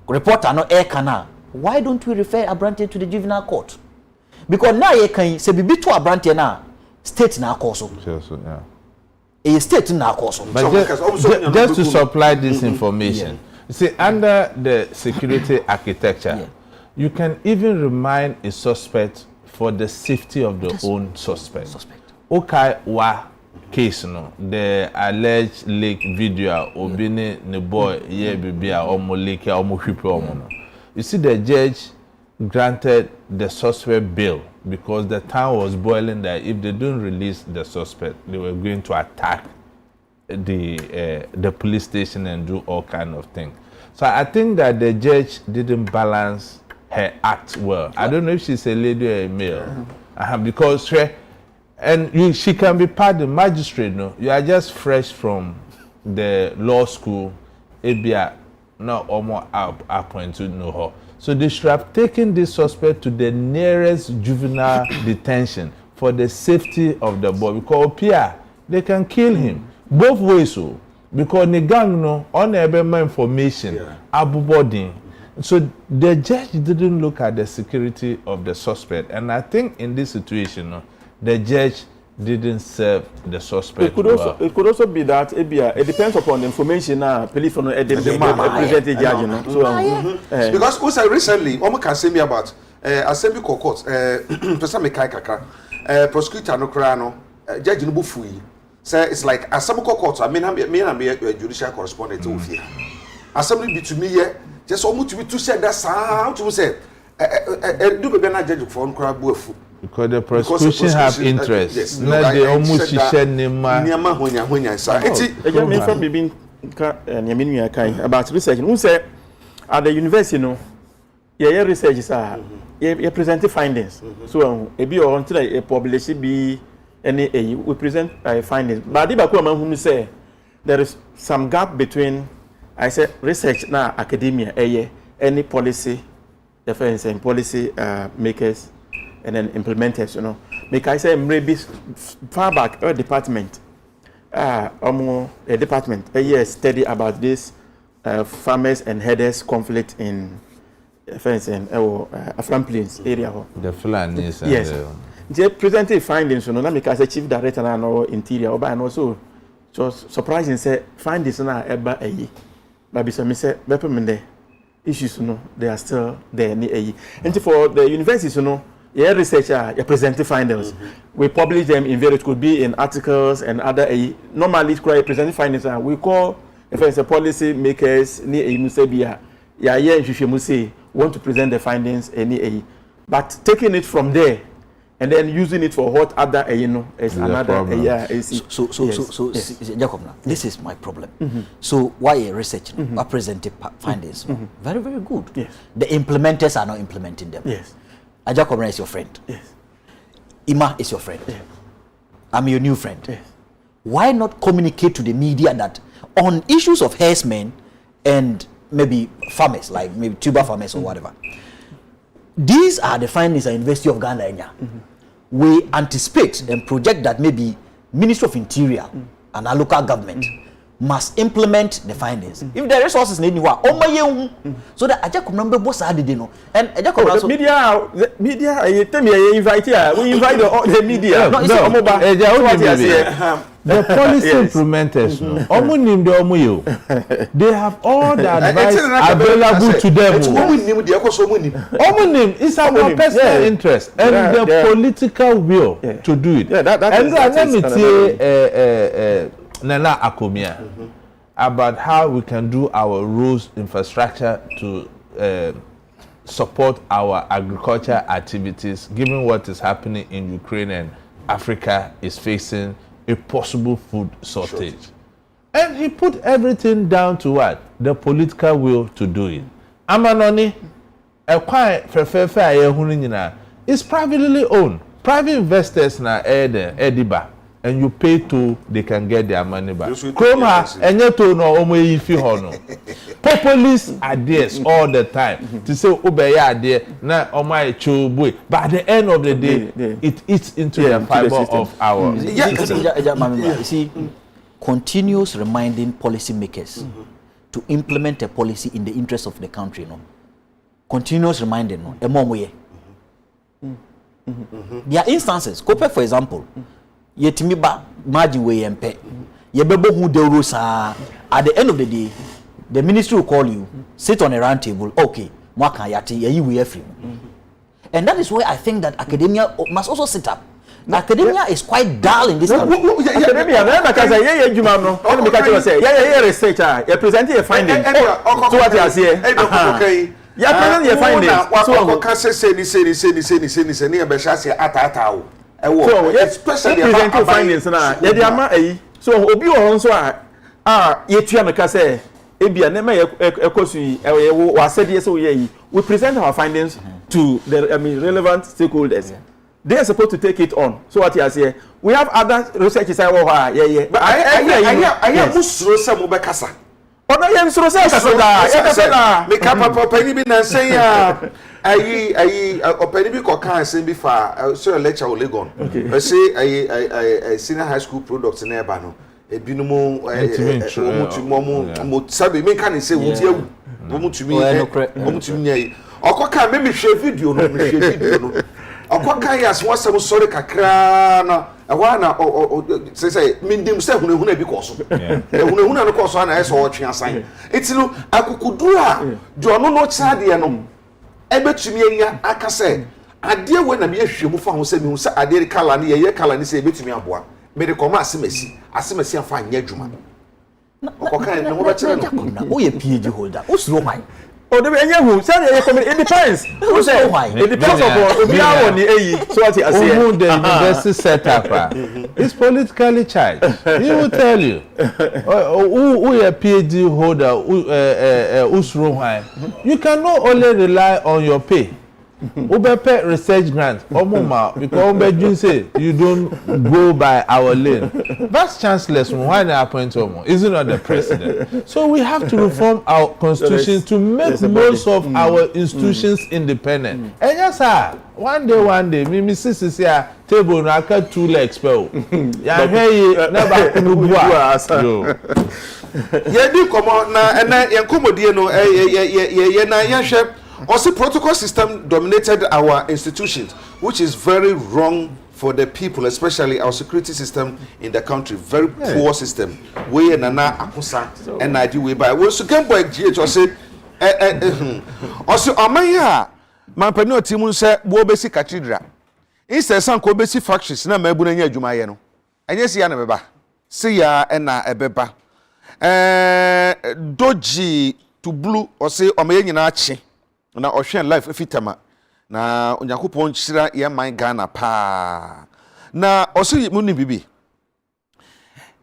Speaker 3: reporter no air kana. Why don't we refer abrantie to the juvenile court? Because now you can say bibi to abrantie na state na course.
Speaker 4: Yeah.
Speaker 3: A state na course.
Speaker 4: But just to supply this information. You see, under the security architecture, you can even remind a suspect for the safety of the own suspect. Okay, case no, the alleged leak video obine ne boy ye bibia omo leak omo hwipe omo no. You see, the judge granted the suspect bail because the town was boiling that if they don't release the suspect, they were going to attack the police station and do all kind of things. So I think that the judge didn't balance her act well. I don't know if she's a lady or a male, because she can be part of the magistrate. No, you are just fresh from the law school. Ebia not almost appointed no her. So they should have taken this suspect to the nearest juvenile detention for the safety of the boy, because Pia they can kill him both ways. So because the gang no on information abuboding. So the judge didn't look at the security of the suspect, and I think in this situation, the judge didn't serve the suspect.
Speaker 5: It could also be that it depends upon the information police from the present judge. So
Speaker 1: because also recently, Omo can say me about assembly court, person me kai kakra, prosecutor no kra no, judge no bufui. Say it's like assembly court. I mean, I'm a judicial correspondent to here. Assembly be to me here. Just almost to be to say that sound to say do be na judge for nkra buafu
Speaker 4: because the prosecution have interest.
Speaker 1: Yes,
Speaker 4: na they almost share
Speaker 1: nema honya sa eti
Speaker 5: eja me from bibin ka nyame nua kai about research who say at the university no yeah research sa you present findings so e be until a publish be any we present findings but the back man who say there is some gap between I said research na academia any policy defense and policy makers and then implementers, you know. Make I say maybe far back a department a department a year study about this farmers and herders conflict in fencing Afram Plains area ho.
Speaker 4: The Fulanis.
Speaker 5: Yes. They presented findings, na me ka say chief director na no interior oba and also just surprising say findings na eba eyi. But be say bepemende issues no they are still there ni eyi. And for the universities yeah, researcher, you present the findings. We publish them in various, could be in articles and other. Normally, present the findings. We call, if it's a policy makers, want to present the findings, but taking it from there and then using it for what other, is another.
Speaker 3: So, Jacob, now this is my problem. So, why a researcher present the findings? Very, very good.
Speaker 5: Yes.
Speaker 3: The implementers are not implementing them.
Speaker 5: Yes.
Speaker 3: Agya Kwabena is your friend.
Speaker 5: Yes.
Speaker 3: Ima is your friend.
Speaker 5: Yes.
Speaker 3: I'm your new friend.
Speaker 5: Yes.
Speaker 3: Why not communicate to the media that on issues of herdsmen and maybe farmers, like maybe tuber farmers or whatever, these are the findings at University of Ghana. We anticipate and project that maybe Ministry of Interior and our local government must implement the findings. If the resources need so that Agya Kwabena boss had no and Agya Kwabena
Speaker 5: media you invite here. We invite the media.
Speaker 4: The policy implementers, they have all the advice available to them. It's our personal interest and the political will to do it. And let me say Nana Akomia about how we can do our roads infrastructure to support our agriculture activities, given what is happening in Ukraine and Africa is facing a possible food shortage. And he put everything down to what? The political will to do it. Amanoni, a quite is privately owned. Private investors na ediba. And you pay to, they can get their money back. Kroma, and you to know if you hono. Populists are there all the time to say, Obeya there, na my chubwe. But at the end of the day, it eats into the fiber of our.
Speaker 3: You see, continuous reminding policymakers to implement a policy in the interest of the country. Continuous reminding. There are instances, Kope for example. Yetimi ba margin we yempe yebebo hu de rosa at the end of the day the ministry will call you, sit on a round table, okay mwaka yati yi we free. And that is why I think that academia must also sit up. Academia is quite dull in this country.
Speaker 5: Academia because juma no let me catch you say researcher you present your findings so what you say ya present your findings
Speaker 1: so ka say ni e be sha say ata
Speaker 5: so especially about findings na ye dey ama eyi so obi o so ye tua meka say ebia na me ekosu yi wa said so ye we present our findings to the relevant stakeholders. They are supposed to take it on. So what you say, we have other researchers but I
Speaker 1: musro se mo be kasa.
Speaker 5: Ono ye musro se kasa da
Speaker 1: me ka papa ni bi na say ya ayi opani bi ko kan say bi fa so lecture o legon I say ayi senior high school products na eba no ebinumu mo sabe me kan say wo ti awu wo mutumi nyai okoka me hwe video no okoka yas wasam sorry kakra na ewa na say mindim say hunahuna bi koso hunahuna no koso na eso otwe asan etinu akukuduru a de ono no chade no ebetumi anya aka say ade we na me hwemu fa ho say me hu say ade kala ne ye kala ne say ebetumi aboa me de koma asemasi afa anya adwuma okoka ne ho be kire no
Speaker 3: o ye PhD holder o suro man
Speaker 5: oh the anya hu say it depends
Speaker 3: o say why
Speaker 5: it depends upon obi awon ni eyi so what you say
Speaker 4: who the university setup is politically charged. He will tell you who a PhD holder usro why you cannot only rely on your pay. Ubepe research grant omuma because Ubejun say you don't go by our lane. Vice chancellors why they appoint omo isn't not the president. So we have to reform our constitution to make most of our institutions independent. And yes sir, one day me sisi here table na aka 2 legs pel. Ya hwe never kunubua yo.
Speaker 1: Ye di komo na yenkomodie no ye na ye hwe Also, protocol system dominated our institutions, which is very wrong for the people, especially our security system in the country. Very poor system. We and Nana Akusa and I do we buy. We so can boy GH or say, also, Amaya, my penny Timun said, Wobesi Cathedral. Instead, some Kobesi factories, na Mabuna Jumayeno. And yes, Yana Beba. See ya and na Ebeba. Doji to blue or say, Omayan Achi. Na Ocean life fitama. Na Onyankopon chira ye man Ghana pa. Na osi muni bibi.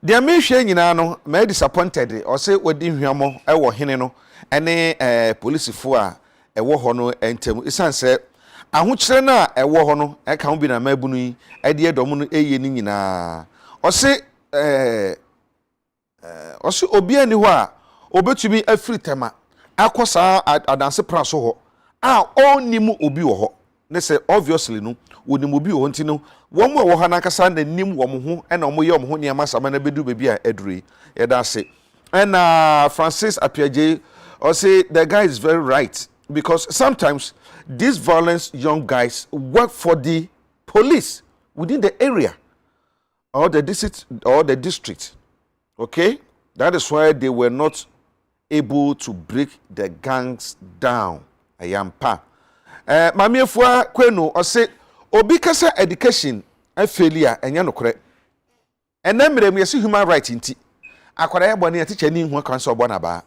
Speaker 1: Dia me hwe nyina no me disappointed o se wadi hwamo e wo hene no ene policefo a e wo ho no entem isan se ahokyere na e wo ho no e ka ho bi na mabunu yi e de edom no eye ni nyina o se obi ani ho a obetumi afiri tema akosa adanse praso ho a onimu obi wo ho ne se obviously no wonimu obi wo nti no wo mo wo ha na kasa na nim wo mo ho na mo ye wo ho niam asama na bedu bebi a eduri ye da se and Francis Apiaje or say the guy is very right because sometimes these violent young guys work for the police within the area or the district. Okay, that is why they were not able to break the gangs down. Ayampa. Mami efua kwenu or say obi kasa education and failure enya no kore. Ena mmerem yesi human right nti. Akwara ya bone teacher ni hu kan so bona ba.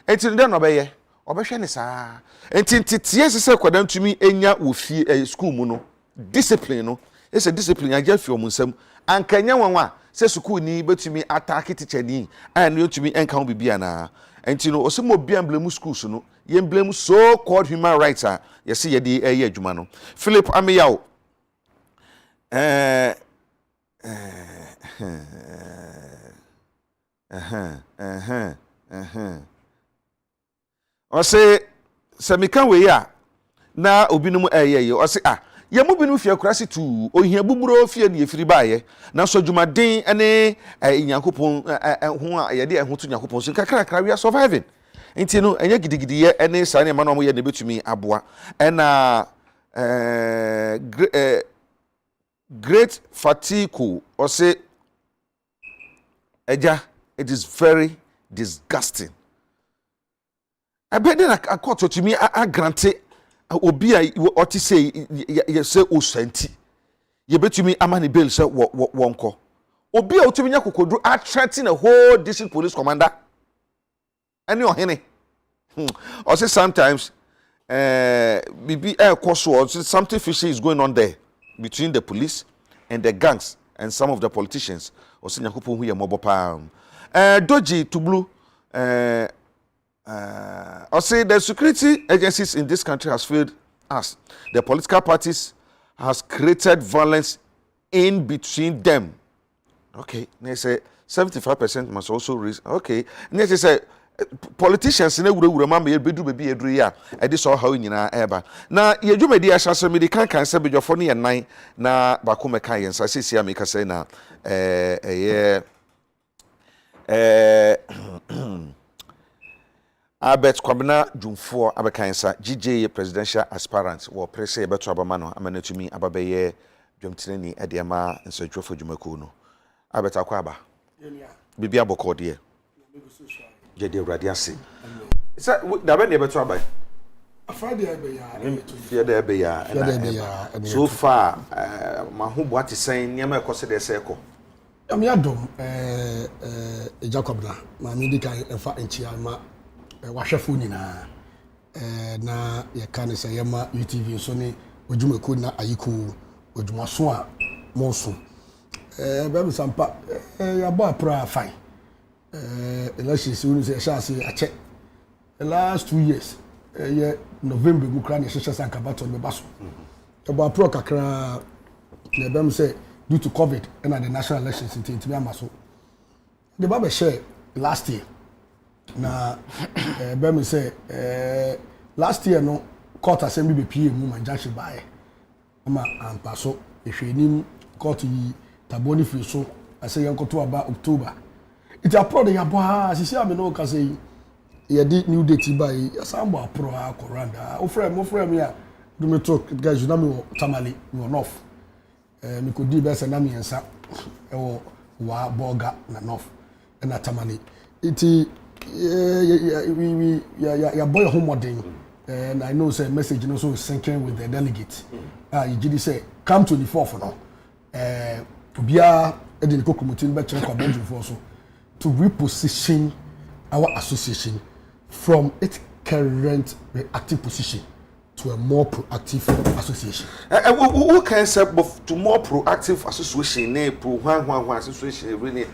Speaker 1: Enti nde no be ye. Obehwe ne saa. Enti tie sese kwada ntumi enya wo fie school mu no. Discipline no. Ese discipline agya fi omunsam. Ankanya wanwa se school ni betumi attack teacher ni. An no tumi enka ho bibia na. Enti no osemo bia blame schools no. Ye blame so called human rights a yesi ye di eye adwuma no. Philip Ameyaw o say semika we ya na obinum eye o say ye mu binu fie kurase tu ohia buburo fie ne efiri baaye na so dwumaden ene nyankopon ho a ye de ho to nyankopon so kakra we are surviving nti no enye gidigidi ye ene sa ne ma no mo ye ne betumi aboa ena great fatigue or say Agya, it is very disgusting. I bet then I caught to me I granted obi a what to say you say o senti you bet to me amani bail say wonko obi a otumi nya kokodu a threaten a whole district police commander any ohene or say sometimes maybe something fishy is going on there between the police and the gangs and some of the politicians or say nyakopo hu ye mobo pa doji to blue or say the security agencies in this country has failed us. The political parties has created violence in between them. Okay, they say 75% must also raise. Okay, and they say politicians ne wura ma me bedu bebi eduru ya e de so hawo nyina eba na ye dwumadi ahyaso me de kan se bedwofo ne ye nan na bako meka ye nsa sisi ya meka say na Albert Kwabena Jumfo abekansa GJ presidential aspirant wo pressure beto abama no amanatumi ababeye dwamtireni ediama nsodwofo dwumako no Albert akwaba bibi aboko de Jedi awrade ase isa da be ne beto abai
Speaker 6: afade ebe ya
Speaker 1: fiade ebe ya so far mahubo atisen niam ekose de se eko
Speaker 6: am ya dom Jacobna ma mi dikan efa enchia ma wahwefo nyina na ye kan se yema UTV so ne odwumako na ayiko odwumaso a monso be bi sampa ya bo apra fine elections we say shasi ache the last 2 years November mu kra ne hyehyɛ sankabato me baso e bo apro kakra na bem say due to COVID and the national elections in Tintimi Amaso. The Baba share last year. Na Bemi say last year no court assembly be PA mu manjashi bae. Ama ampaso ehwenim court yi taboni free so I say yanko to aba October. It approach the yabo sisi ame no ka say yɛde new date ba yi yɛsan pro ha koranda ofrɛ me a do me talk guys na me wɔ tamale me wɔ north me ko di bɛsɛ na me nsa ɛwɔ wa boga na north na tamale iti ya boy home modern and I know say message no so sinking with the delegate you did say come 24th no obia e dey ko committee be check Kwabena for so to reposition our association from its current reactive position to a more proactive association.
Speaker 1: Who can say to more proactive association, pro association really?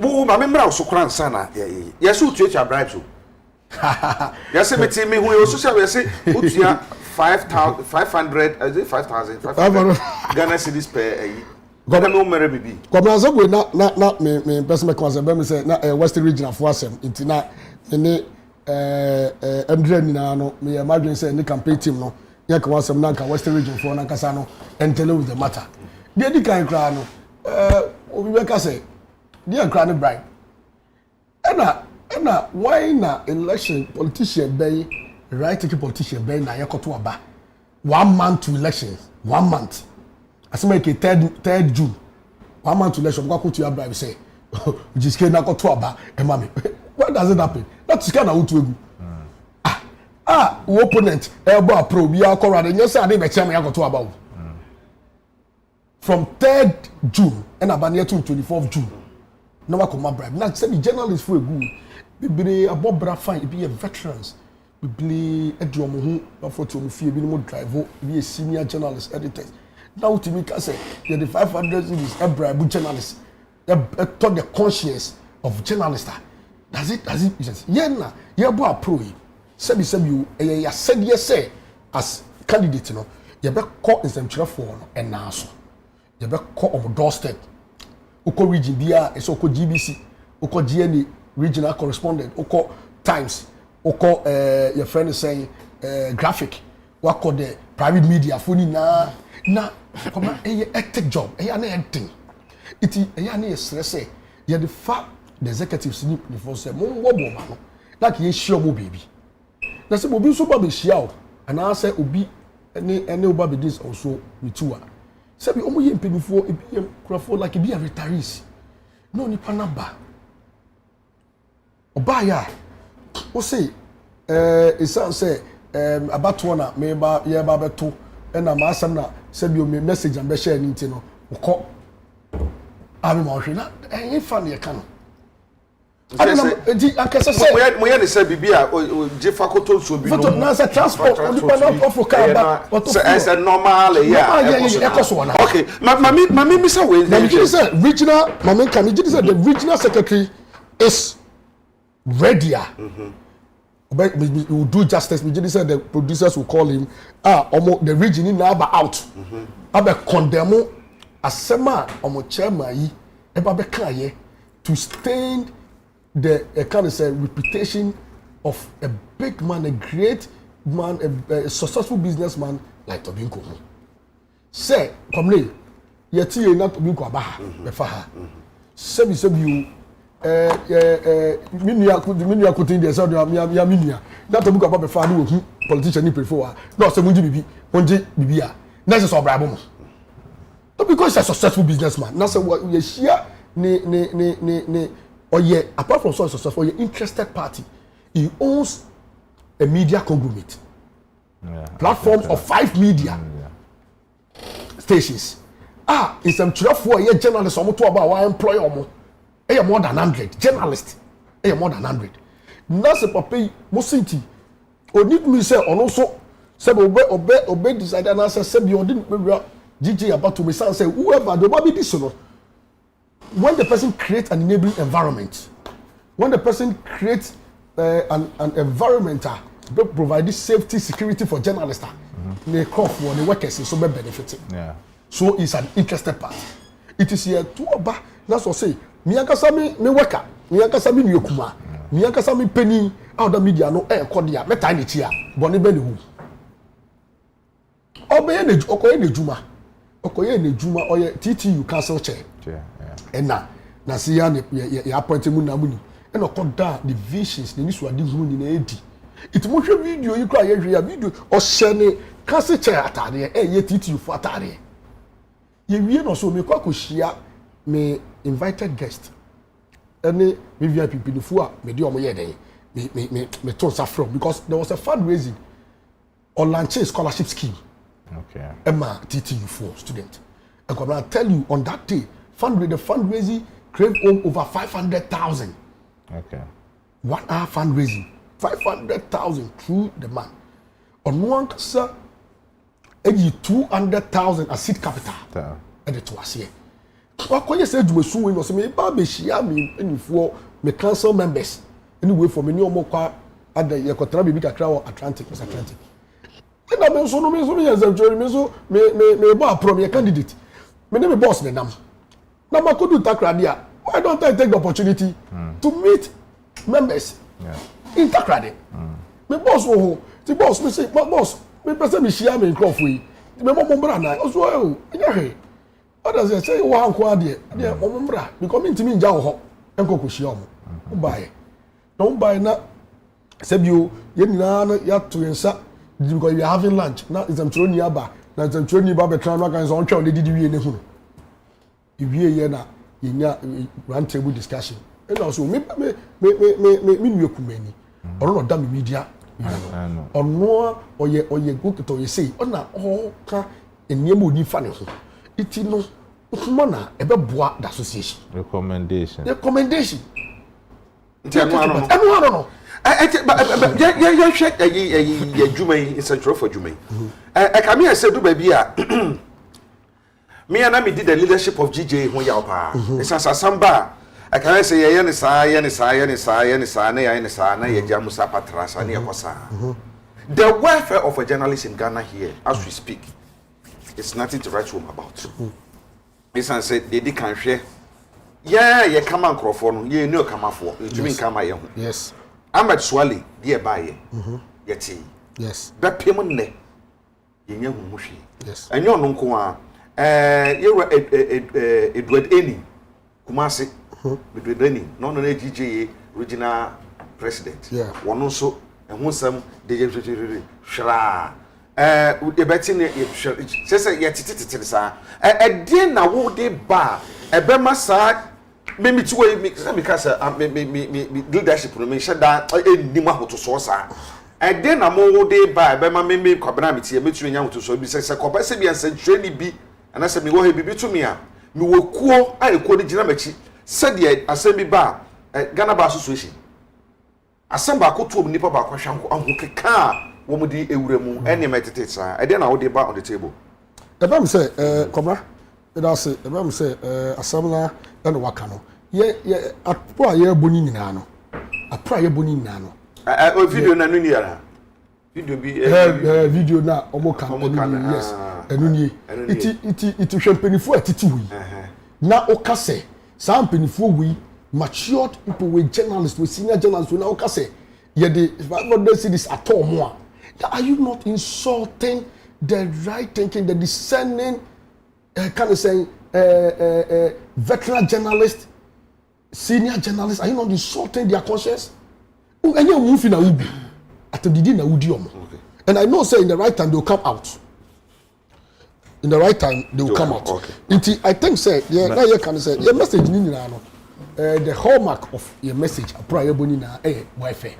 Speaker 1: Who my member also cran sana. Yes, who treat your bribes? Yes, me team me who also say who 5,500 is it 5,000 Ghana cedis per Ghana no mere bibi.
Speaker 6: Kwabena so na me person me concern be me say na Western region for asem nti na ne Andrea Nina no me imagine say ne campaign team no ya ka wasem na ka Western region for na kasa no entele with the matter. Dey di kan kra no obi be ka say dey kra ne bribe. Na why na election politician be right to politician be na yakoto aba 1 month to elections 1 month as make 3rd June 1 month to election go to your bribe say just na yakoto aba e ma me why does it happen that is kind of utu egu opponent e bo apro bi akora de nyese ade be chem yakoto aba from 3rd June and abania to 24th June na wa come bribe na say the journalist for egu bibire abobra fine be veterans bibili eduomo hu na photo mu fie bi no drive be a senior journalist editors now to me can say the 500 is a bribe journalist to the conscience of journalist does it yes na ye bo approach sabi ya said yes as candidate no ye be call nsɛmtwerɛfoɔ no ɛna so ye be call on doorstep uko region bia eso uko GBC uko GNA regional correspondent uko Times uko your friend is saying graphic wako the private media phone na come ethic job na anything iti na stress ye the fact the executives need before say mo wo bo ma no like ye share mo baby na say obi so ba be share o ana say obi any oba be this also with two say be omo ye mpemifo ebi ye krafo like be a retirees no ni panaba oba ya o say isan say abato na me ba ye ba beto na ma asam na say be o me message am be share ni nti no ukọ abi ma ohwe na enye fa na ye ka no di akese say
Speaker 1: mo ye ne say bibia je fakoto so bi no
Speaker 6: na say transport on the panel of car ba
Speaker 1: it's a normal okay mami mi say we
Speaker 6: say regional mami can you say the regional secretary is ready we will do justice we say the producers will call him the region now out aba condemn asema omo chairman yi e ba be kan ye to stain the kind of say reputation of a big man, a great man, a successful businessman like Tobinko. Say, come here, yeti ye not Tobinko abaha, befaha. Sebi you, minya kutin de so ya minya. That Tobinko abaha befaha no politician ni prefer. No se munji bibi a. Na se so brabo mo. Tobinko is a successful businessman. Na se we share ne or yeah, apart from so successful, your interested party, he owns a media conglomerate, platforms of 5 media stations. It's some 4 journalists almost about why employ more than 100 journalists, more than 100. That's a papi mosinti. Or need me say on also say obey decided and answer say you didn't GG about to me say whoever the baby this no. When the person creates an enabling environment, when the person creates an environment that provides safety, security for journalists, the crop for the workers is so benefiting. So it's an interested party. It is here to about that's what say. Miyakasa me worker, miyakasa me nyokuma, miyakasa me penny out the media no kodia meta ni tia boni be ni hu. Okoye ne juma oye TTU council chair. And na see ya appointed mu na mu ni and okoda the visions the nisu ade hunu ni na edi it mo hwe video yi kra ye hwe ya video o shene kase che atare ye titi fu atare ye wie no so me kwa kohia me invited guest any me VIP people fu a me de omo ye den me ton sa from because there was a fundraising on launching scholarship scheme.
Speaker 4: Okay.
Speaker 6: Emma TTU4 student. And I tell you on that day, the fundraising craved home over 500,000.
Speaker 4: Okay.
Speaker 6: 1 hour fundraising, 500,000 through the man. On one sir, 200,000 as seed capital. And it was here. What you said you so was me baby share me any for me council members. Anyway for me no more at the Yakotra Bibi Kakra Atlantic. And I mean, so me from your candidate. My name is boss me nam. Now I could do Takradia. Why don't I take the opportunity to meet members in Takradi? My boss will the boss me say, boss, me person me share me in Crawford. Me mom brana also oh, yeah. Others say one kwade, there omombra because me ntimi nja wo ho. Enko ko share omo. Wo buy. No buy na sebio ye nyina na ya to yensa because we are having lunch. Now is am troni aba. Na is am troni ba be tran no kan so on twa on didi wie ne hu. Iwie ye na yenya round table discussion. And also me nwe kumani. Oro no da me media. Ono oye go to ye say ona o ka eniem oni fa ne ho. Iti no kuma na ebe boa the association. Recommendation. Anu no.
Speaker 1: You check a Jumay in Central for Jumay. I come here and say, do baby, me and I did the leadership of GJ Hoyapa. It's a samba. I can say, the welfare of a journalist in Ghana here, as we speak, it's nothing to write home about. It's and said, they can't share. Yeah, you come on, Crawford, you know, come for you mean come my own.
Speaker 6: Yes.
Speaker 1: Ahmed Swali, dear buyer, yet
Speaker 6: yes.
Speaker 1: That payment ne, you mushi.
Speaker 6: Yes.
Speaker 1: And your nunqua, you were Edward Eni, Kumasi, Edward Eni, non GJA regional president.
Speaker 6: Yeah.
Speaker 1: One also, and one some, the Shra. Would the betting says yet, a dinner would they bar a bema side. Maybe two way because leadership remain shut down Nima to source. And then I'm all day by Bema maybe Kwabena here, between young to so be says a Kwabena and said Jenny B. And I said, me go be to me. Me will call I called the Jinamachi, said yet, Assembly bar, Ghana Bar Association. Assemble could to Nipa Bakwashanko and who car, woman de Euremu, any meditates. I then I would debate on the table.
Speaker 6: The Bam say, Cobra, that's it. The Bam say, Assembler and Wakano. Yeah, a prior bonin nano. A prior bonin nano.
Speaker 1: Video na nunia. Video be
Speaker 6: video na omoka. Yes. Enuni. It champagne for attitude. Na okase. Some penifo we matured people with journalists, with senior journalists, we now okase. Yeah, they see this at all more. Are you not insulting the right thinking, the discerning, kind of saying, veteran journalists, senior journalists? Are you not insulting their conscience? And you're moving a ubi at the dinner udium. And I know, say, in the right time, they'll come out. In the right time, they will come out. Okay. I think, say, yeah, now you can say, your message, the hallmark of your message, a prior bonina, welfare.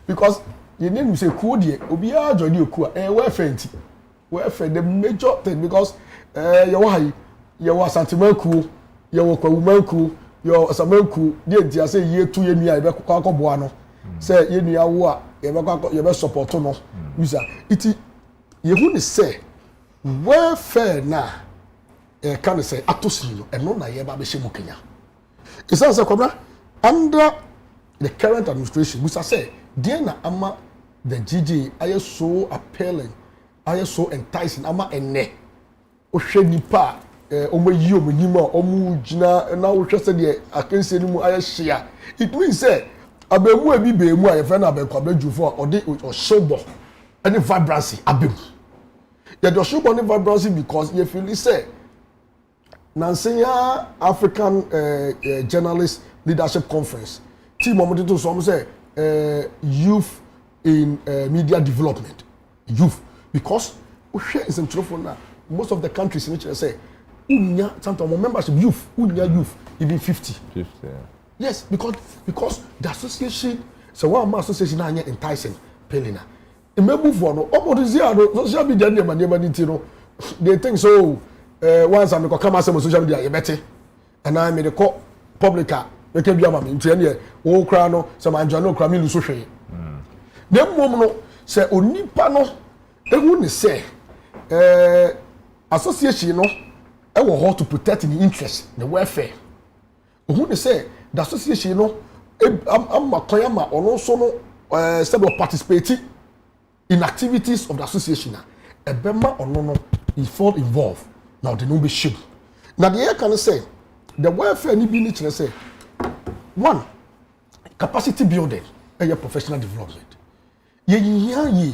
Speaker 6: Because you need to say, Kudia, Obia, join you, welfare, the major thing, because you were sentimental, you were woman, you were some cool, dear, say, year 2 years, I be Coco Buano. Say, you know, you best support no. User, it you wouldn't say, welfare na, can say, Atosino, and no, I ever be Shimokina. It sounds like under the current administration, which I say, Diana Ama, the GG, I am so appealing, I am so enticing, Ama and ne. Oshenipa, Omo Yu, Minima, Omu Jina, and now we just said, I can say, I share. It means, say, Abemu ebi be mu a friend abe kwabeju for or showbo any vibrancy abem. Yeah, the showbo any vibrancy because you feel say Nansenya African Journalist Leadership Conference team omo to so say youth in media development youth because we share in some na most of the countries in which they say unya sometimes membership youth even 50
Speaker 4: yeah.
Speaker 6: yes because the association so one association na enticing pelina e move for no social media dey man no they think so once am come as social media you better and I made the call publica we can be am nti ne wo kra no so man no kra me lu so hwe dem mom no say onipa no ehu ne say association no e wo how to protect the interest the welfare who ne say the association no am makoyama ono so no instead of participating in activities of the association ebema ono no he fall involved now they no be shame now the air can say the welfare ni bi ni kire say one capacity building and your professional development ye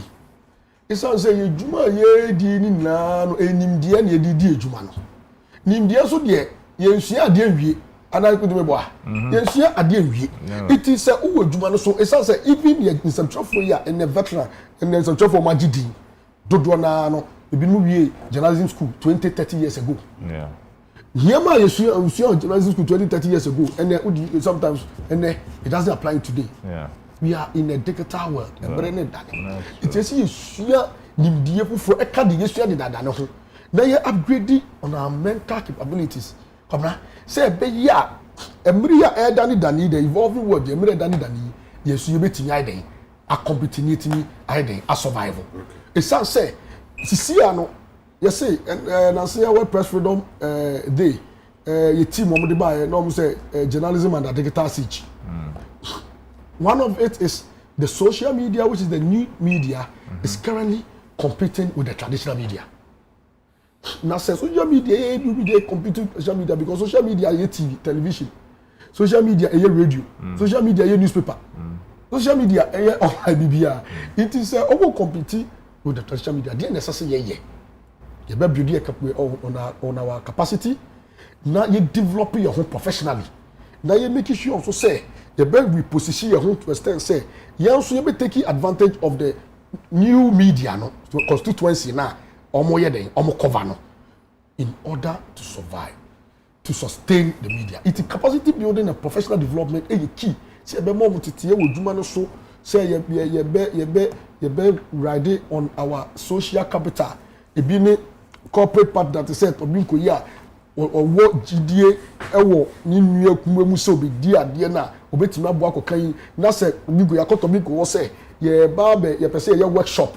Speaker 6: isa say ye juma ye di ni na no enimdie na ye di ejuma no nimdie so de ye nsua ade awie ana ko de mebo a ye nsua ade awie it is say wo ejuma no so isa say even ye nsɛmtwerɛfo ya and a veteran and nsɛmtwerɛfo magidi dodo na no ebi no wie journalism school 20-30 years ago
Speaker 4: yeah
Speaker 6: here ma ye sua journalism school 20-30 years ago and sometimes and it doesn't apply today
Speaker 4: yeah
Speaker 6: we are in a digital world it is you sua nimdie fufuro e ka de ye sua de dada ne ho na ye upgrade on our mental capabilities come na say be ya emri ya e dani the evolving world emri dani ye sua betimi ai den a competitive ai den a survival it sounds say sisia no you say na say our press freedom day ye team mo de ba no mo say journalism and digital siege. One of it is the social media, which is the new media, is currently competing with the traditional media. Now, say social media, competing with social media because social media is TV, television, social media is radio, social media is newspaper, social media is IBBR. It is all competing with the traditional media. They necessarily you better build on our capacity. Now you develop your home professionally. Now you make sure also say. The best we position your home to extend say you also be taking advantage of the new media no constituency na omo ye den omo cover no in order to survive to sustain the media it is capacity building and professional development e key say be more mutete wo dwuma no so say ye be ride on our social capital e bi ne corporate part that is set obi ko ya owo gidie ewo ni nua kuma mu so be di ade na obetimi abo akokan na se bigo yakoto bigo wo se ye ba be ye pese ye workshop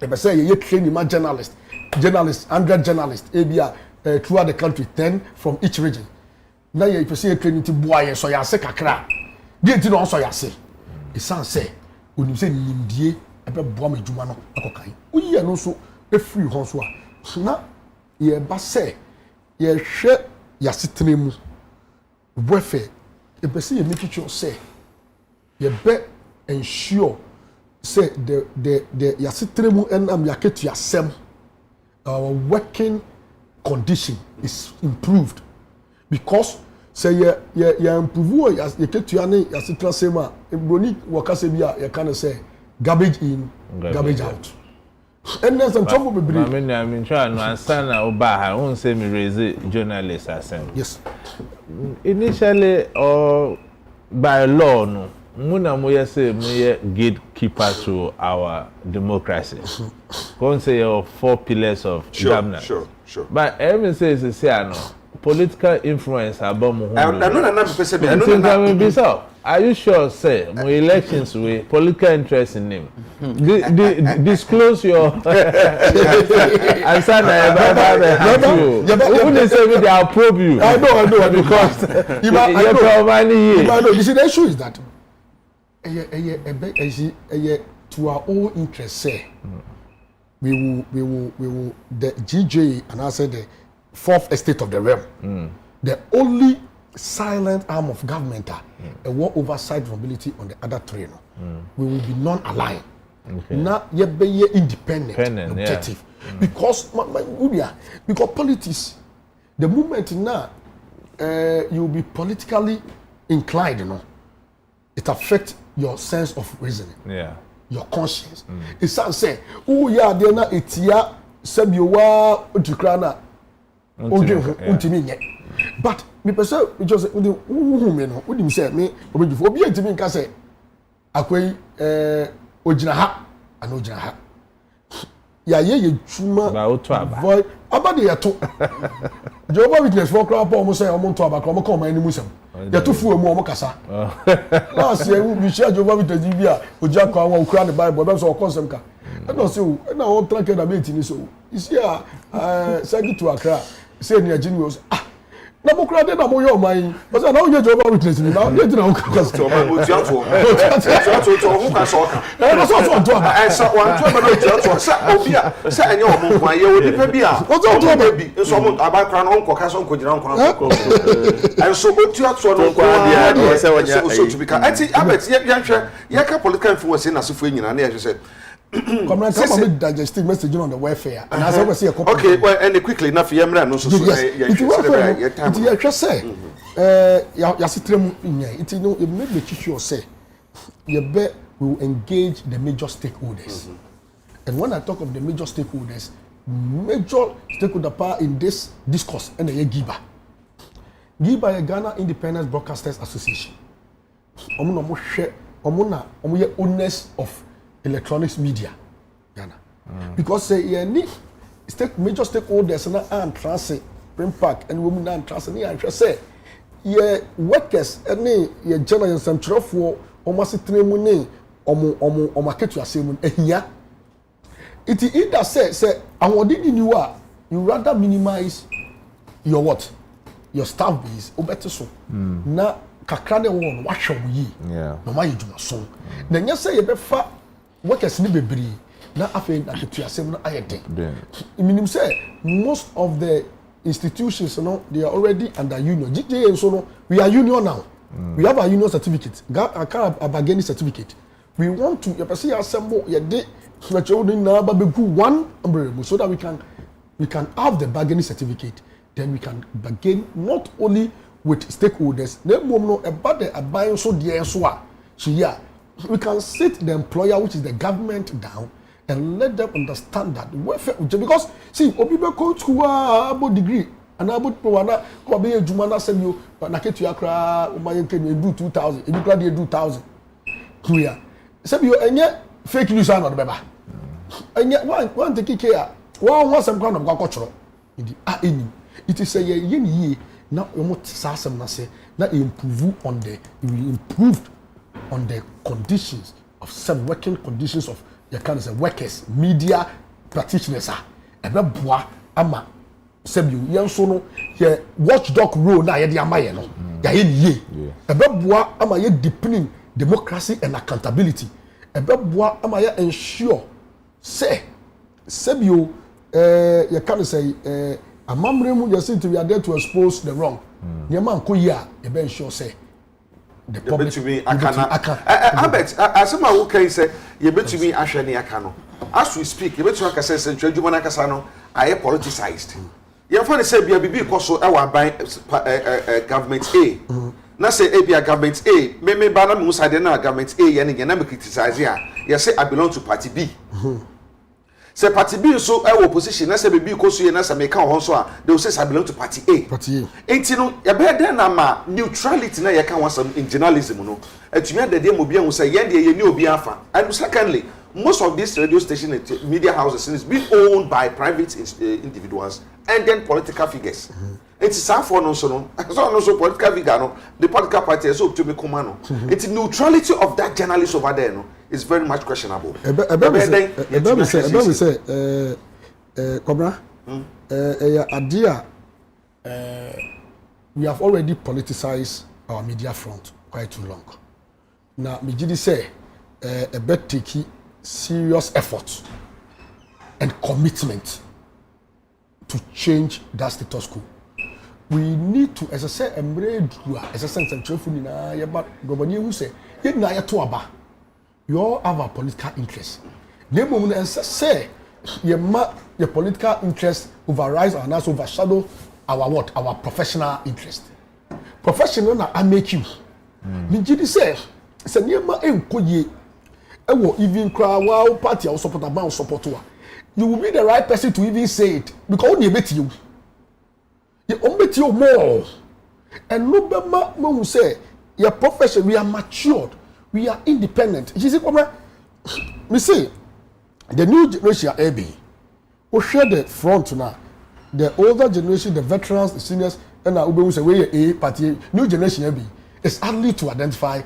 Speaker 6: ye pese ye training ma journalist 100 journalists ebia throughout the country 10 from each region na ye pese ye training ti boa ye so ya se kakra die ti no so ya se e san se onim se nimdie ebe boa ma djuma no akokan uyi no so e free ho so a na ye ba se ye hwe ya sitremu boefe e be say you make sure say you be ensure say the ya sitremu enam ya ketu asem our working condition is improved because say ya improve ya ketu ane ya sitra sema broni wakase bia ya can say garbage in garbage out. And there's some trouble with
Speaker 4: I mean, trying to understand Obaha. I won't say me raise journalists as
Speaker 6: yes.
Speaker 4: Initially, or by law, no. Muna moye say moye gatekeeper to our democracy. Can't say your 4 pillars of governance.
Speaker 1: Sure.
Speaker 4: But everyone says no. Political influence about mo. Are you sure, say, my elections with political interest in him? Disclose your answer. Who say they will probe you?
Speaker 6: I know
Speaker 4: because
Speaker 6: you see, the issue is that to our own interest, say we will the GJ and I said the 4th estate of the realm, the only silent arm of government, a war oversight vulnerability on the other 3. We will be non-aligned. Okay. Now, you be independent, objective. Yeah. Because because politics, the movement now, you will be politically inclined, it affects your sense of reasoning.
Speaker 4: Yeah.
Speaker 6: Your conscience. It sounds say, oh yeah, they're not etia sebiowa utikrana untimi. But me person just me no wodim say me obedifo obi antimi nka say akwai ojina ha ana ojina ha. Ya ye chuma
Speaker 4: ba oto aba.
Speaker 6: Boy aba de yato. Jehovah Witness for crowd pa omo say omo to aba ko omo come man ni musam. Yato fu emu omo kasa. Na say we share Jehovah Witness bia oja kwa wa ukra the Bible be so okonsem ka. And no say na on track na mate ni so. You see Sagi to Accra say ni agini was na mo kra de na mo yo man. But na onye Jehovah Witness ni na dey na ukra
Speaker 1: to ma mo tia to ho ka so ka
Speaker 6: na so to aba
Speaker 1: so wan to ma no tia to sa obi a sa enye o mo kwa ye odi pa bi a
Speaker 6: o to aba
Speaker 1: bi so mo aba kra no nko ka so nko gina nko na and so o tia to no kwa dia so to be ka ati abet ye hwe ye ka political influence na so fu nyina na ye hwe
Speaker 6: Come on, digestive message on the welfare. And as I was say,
Speaker 1: okay, well, and quickly enough, you know, so
Speaker 6: it just say, Yasitrem, it made me sure say, you bet we will engage the major stakeholders. And when I talk of the major stakeholder part in this discourse, and the GIBA, Ghana Independent Broadcasters Association. Owners of electronics media, Ghana, because any major stakeholders na and transit, print pack, and women and transit. I just say, workers, any general some for almost 3 money, market you are saying, here. It either say, I want you rather minimize your what, your staff base, or better so. Na kakrade won wash yi.
Speaker 4: Yeah.
Speaker 6: No ma yeduma so. Then you say you be fa workers ni bebree na afei na ketuasem na ayede. Minim say most of the institutions they are already under union. GJA so no we are union now. We have a union certificate. A bargaining certificate. We want to assemble your day one umbrella so that we can have the bargaining certificate. Then we can bargain not only with stakeholders, about the buying so dear so we can sit the employer, which is the government, down and let them understand that welfare. Because see, people go to about degree and about prowana ko be adwuma na sem yo na ketu akra o maye can do 2000 if you can do 2000 clear sem yo enye fake news na do beba enye one take care one sem kwa na kwa choro eni it is say ye ni na omo tsasem na say na improve on the improved on the conditions of some working conditions of your kind of workers media practitioners boa ama sebi yen so no ye watchdog role na ye de amaye no ya ye niye boa ama ye deepening democracy and accountability boa ama ye ensure say sebi you can say amamre mu just to we are there to expose the wrong niam anko ye a ye be ensure say the public
Speaker 1: to me I bet asema wo kai say ye betumi ahwe ne aka no as we speak ye betumi aka say central jumana kasa no aye politicized ye fa ne say bia bibi koso e wa ban government A na say e bia government A me ba na mu side na government A ye ne na me criticize ya ye say I belong to party B say party B so e opposition na say bibi koso ye na say me ka ho so a they will say I belong to party A enti no ye be den na ma neutrality na ye ka wasam in journalism no atumi adade mo bia hu say ye de ye ni obi afa and secondly most of these radio station media houses is being owned by private individuals and then political figures it's for no so political figure no the political party so to be command no it's neutrality of that journalist over there no is very much questionable.
Speaker 6: Kwabena, Agya, we have already politicized our media front quite too long. Now, me say a bet take serious effort and commitment to change that status quo. We need to, as I say, as I say, you all have a political interest. Say your political interest overrides and also overshadow our what? Our professional interest. Professional na I make you. Mijidi say se niema enkoye ewo even cry wow party or support about support you will be the right person to even say it because only bet you bet you more and no bema mo say your profession we are matured we are independent you see me say the new generation AB we share the front now the older generation the veterans the seniors and now we say we a party new generation AB is hardly to identify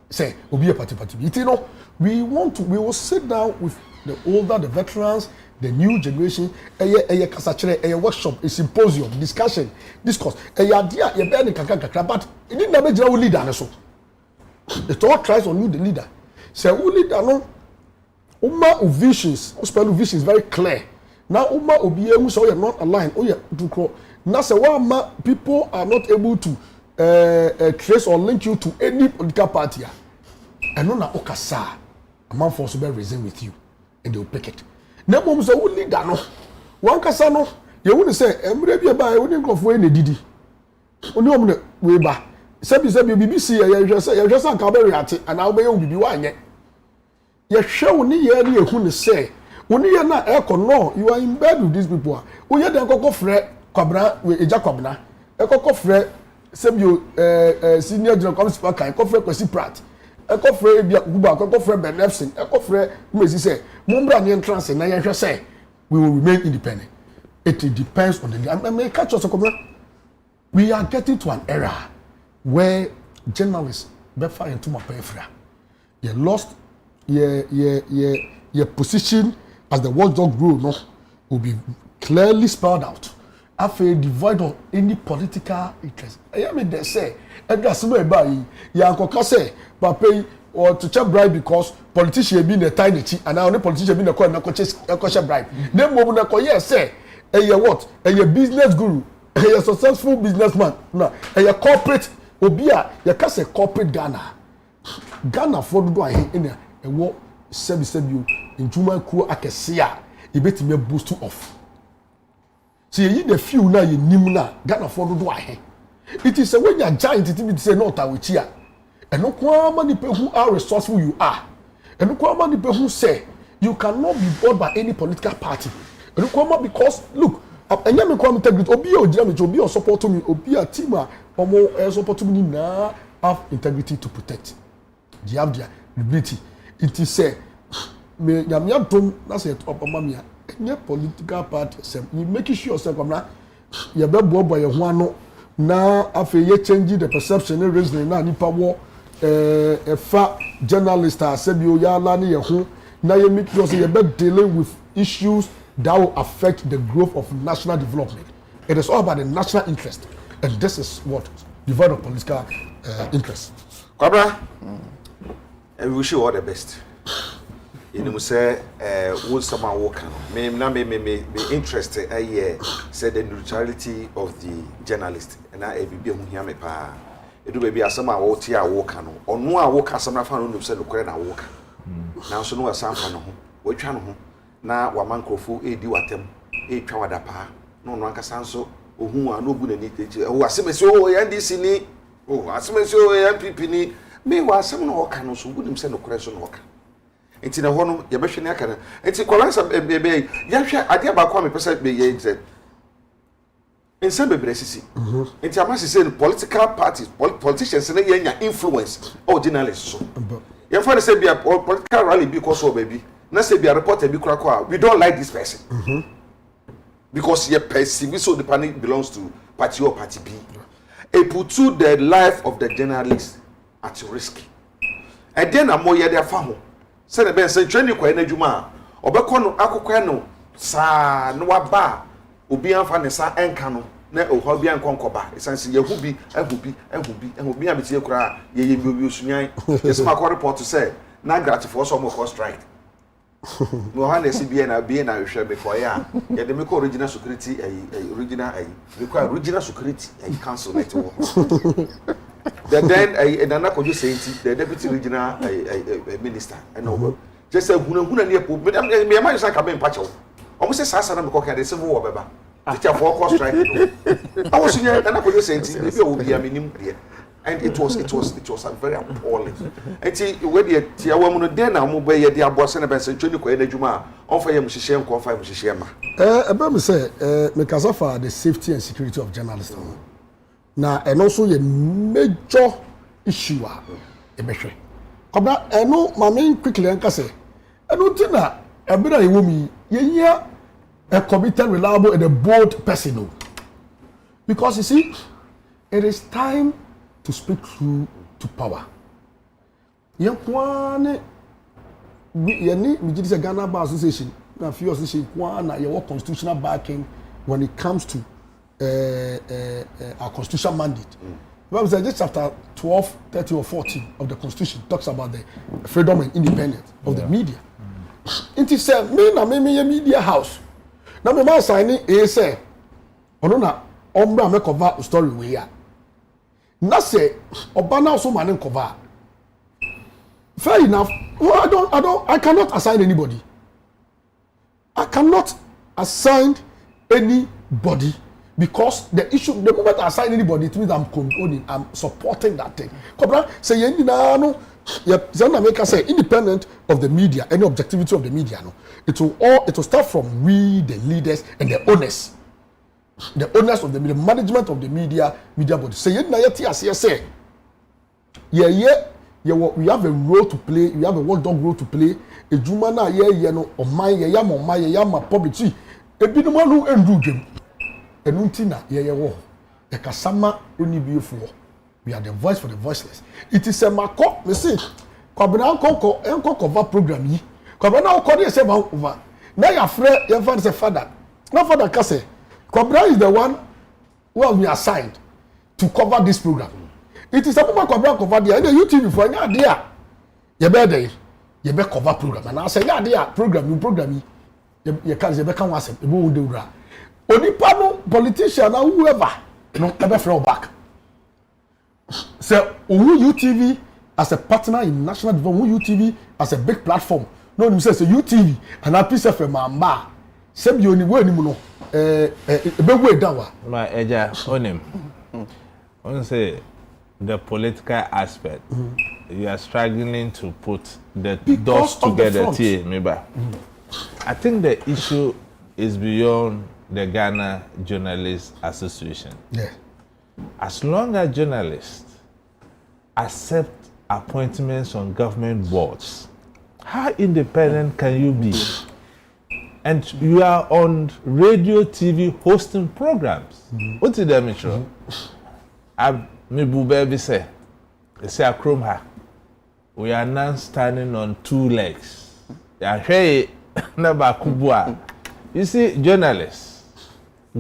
Speaker 6: say obi a party you know we will sit down with the older the veterans the new generation a kasachere a workshop a symposium discussion discourse a idea ye be ni kakaka but it didn't never general leader na so it all tries on you the leader say who leader no umma visions spell visions very clear now umma obi ehun so you not aligned oh yeah to now say why people are not able to trace or link you to any political party and no na okasa a man for so be reason with you and they will pick it na mom say who leader no one kasa no ye woni say emre bia ba ye woni nkofo e na didi oni omne we ba sebi BBC ye hwe say ka be reate ana wo be ye bibi wa anye ye hwe woni ye na ehun ne say woni ye na no you are in bed with these people o ye den kokko frɛ Kwabena we Agya Kwabena kokko frɛ sebi senior general committee kan kokko frɛ Kwasi Pratt ekofre bia guba ekofre benefsin ekofre mezi say mumbra ni entrance na yehwe say we will remain independent it depends on the I may catch us we are getting to an era where journalists befa into my peripheral you lost your position as the watchdog role no will be clearly spelled out after devoid of any political interest. I mean they say Edgar Simo Ebayi ya ankoka say pay or to check bribe because politician be the tiny chi and now the politician be the call na check bribe. Then mo na ko yes say what? A business guru, a successful businessman. Na a corporate obia ya ka say corporate Ghana for do ahe in a wo sebi njuma ku akesia e betime boost off. See you the few na you nim na Ghana for do ahe. It is a when you giant it say not awechia. And no many people who are resourceful you are. And no many people who say you cannot be bought by any political party. And no because look, and you me integrity obi o jira me obi o support me obi a team a omo support me na have integrity to protect. They have their ability. It is say me nyamya dom na say opama me any political party say you make sure say kwamna ye be bobo ye ho ano na afi ye change the perception and reasoning na nipa wo fa journalist asebi o ya la ne ye ho na ye make sure say ye be dealing with issues that will affect the growth of national development. It is all about the national interest, and this is what devoid of political interest.
Speaker 1: Kwabena, we wish you all the best. You know, say, what someone walk me interested. I said the neutrality of the journalist, and I be hear me pa. It do be as some walk here walk or no walk as some fan who said the corner walk. Now so no a sample no, we try no. Na waman krofu edi watem twa wadapa no no anka sanso ohun a no bu na ni techi o asemesi o NDC ni o asemesi o MPP ni me wa asem no oka no so bunim se no kore so no oka enti na ho no ye behwe ne aka na enti kwalansa be ya hwe ade ba kwa me pesa be ye ze ensem bebre sisi enti amasi say political parties politicians na ye nya influence o journalists so ye for say be political rally because of baby na say be a reporter be kura we don't like this person because you perceive so the panic belongs to party or party B. It put to the life of the journalist at risk. And then I'm more their farm. Say the best training kwa na juma obekọ no akokọ no sa no waba obi anfa ne sa enka no na oho bi ankonkoba esanse yehu bi abetie kura ye bi osunyan yesma ko report to say na gratify so mo strike. No hande CBN na be na hwe be for ya ye de me ko original security original security council network then nana ko just say the deputy regional minister and no just say huna ne po me ma yusa ka be mpacho omo say sasa na me ko ka de civil war beba teacher for cause strike no I was in nana ko just say be obi am nim de and it was a very appalling. Enti we dey tia wa mu no den na mo be ye dey abo se na be se twani ko na dwuma on fa ye mhihye nko fa mhihye ma.
Speaker 6: Ebe me say me kasa for the safety and security of journalists. Na and also a major issue a ebehwe. Kwabena eno ma me quickly anka say eno tina ebe na yewo mi ye a committed, reliable and a bold person. Because you see, it is time to speak through to power. Yankwane yani we say Ghana Bar Association, na few association na your constitutional backing when it comes to our constitutional mandate. Well, just chapter 12, 30 or 14 of the Constitution talks about the freedom and independence of the media. It is said, me na me media house. Now me man signing say, ono na ombra me cover story we ya. Na say oba na so man cover. Fair enough. Well, I cannot assign anybody. I cannot assign anybody because the issue, the moment I assign anybody, it means I'm condoning, I'm supporting that thing. Kobra say you know, Zana Maker say independent of the media, any objectivity of the media, no. It will start from we, the leaders and the owners. The owners of the media, management of the media body. Say you know, say, we have a role to play, we have a watchdog role to play. A jumana no or my public see. A bit of one who game. A nuntina wo. A kasama only beautiful. We are the voice for the voiceless. It is a mako, me see. Kwabena enko cover program yi. Kwabena ko dey say over. Now your friend, your father say father. No father can say. Kwabena is the one who has been assigned to cover this program. It is a proper cover there. And the YouTube for any idea. You better you be cover program. And I say yeah there program you can say be can was e bo do ra. Onipa no politician or whoever no ever fall back. So UTV as a partner in national development, UTV as a big platform. No, you say UTV and a piece of a mamba. Same you only way ni no. Be way down.
Speaker 4: My Agya onim. On say the political aspect. You are struggling to put the dots together. I think the issue is beyond the Ghana Journalists Association.
Speaker 6: Yeah.
Speaker 4: As long as journalists accept appointments on government boards, how independent can you be? And you are on radio, TV hosting programs. What did I mention? Say, we are now standing on two legs. You see, journalists,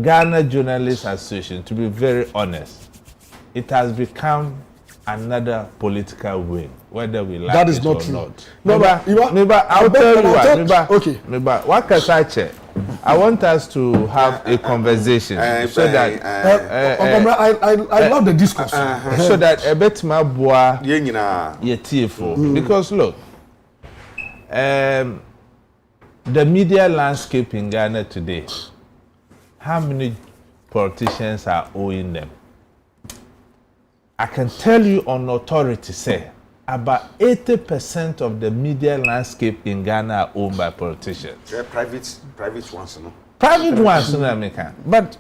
Speaker 4: Ghana Journalists Association, to be very honest, it has become another political wing, whether we like
Speaker 6: that is
Speaker 4: it
Speaker 6: not
Speaker 4: or
Speaker 6: true.
Speaker 4: not.
Speaker 6: Maybe
Speaker 4: I'll tell you what.
Speaker 6: Okay.
Speaker 4: What can I check? I want us to have a conversation so that
Speaker 6: I love the discourse.
Speaker 4: So that a bit my boy ye because look, the media landscape in Ghana today, how many politicians are owing them? I can tell you on authority, say, about 80% of the media landscape in Ghana are owned by politicians.
Speaker 1: Yeah, private ones, no.
Speaker 4: Private ones, no, American. But,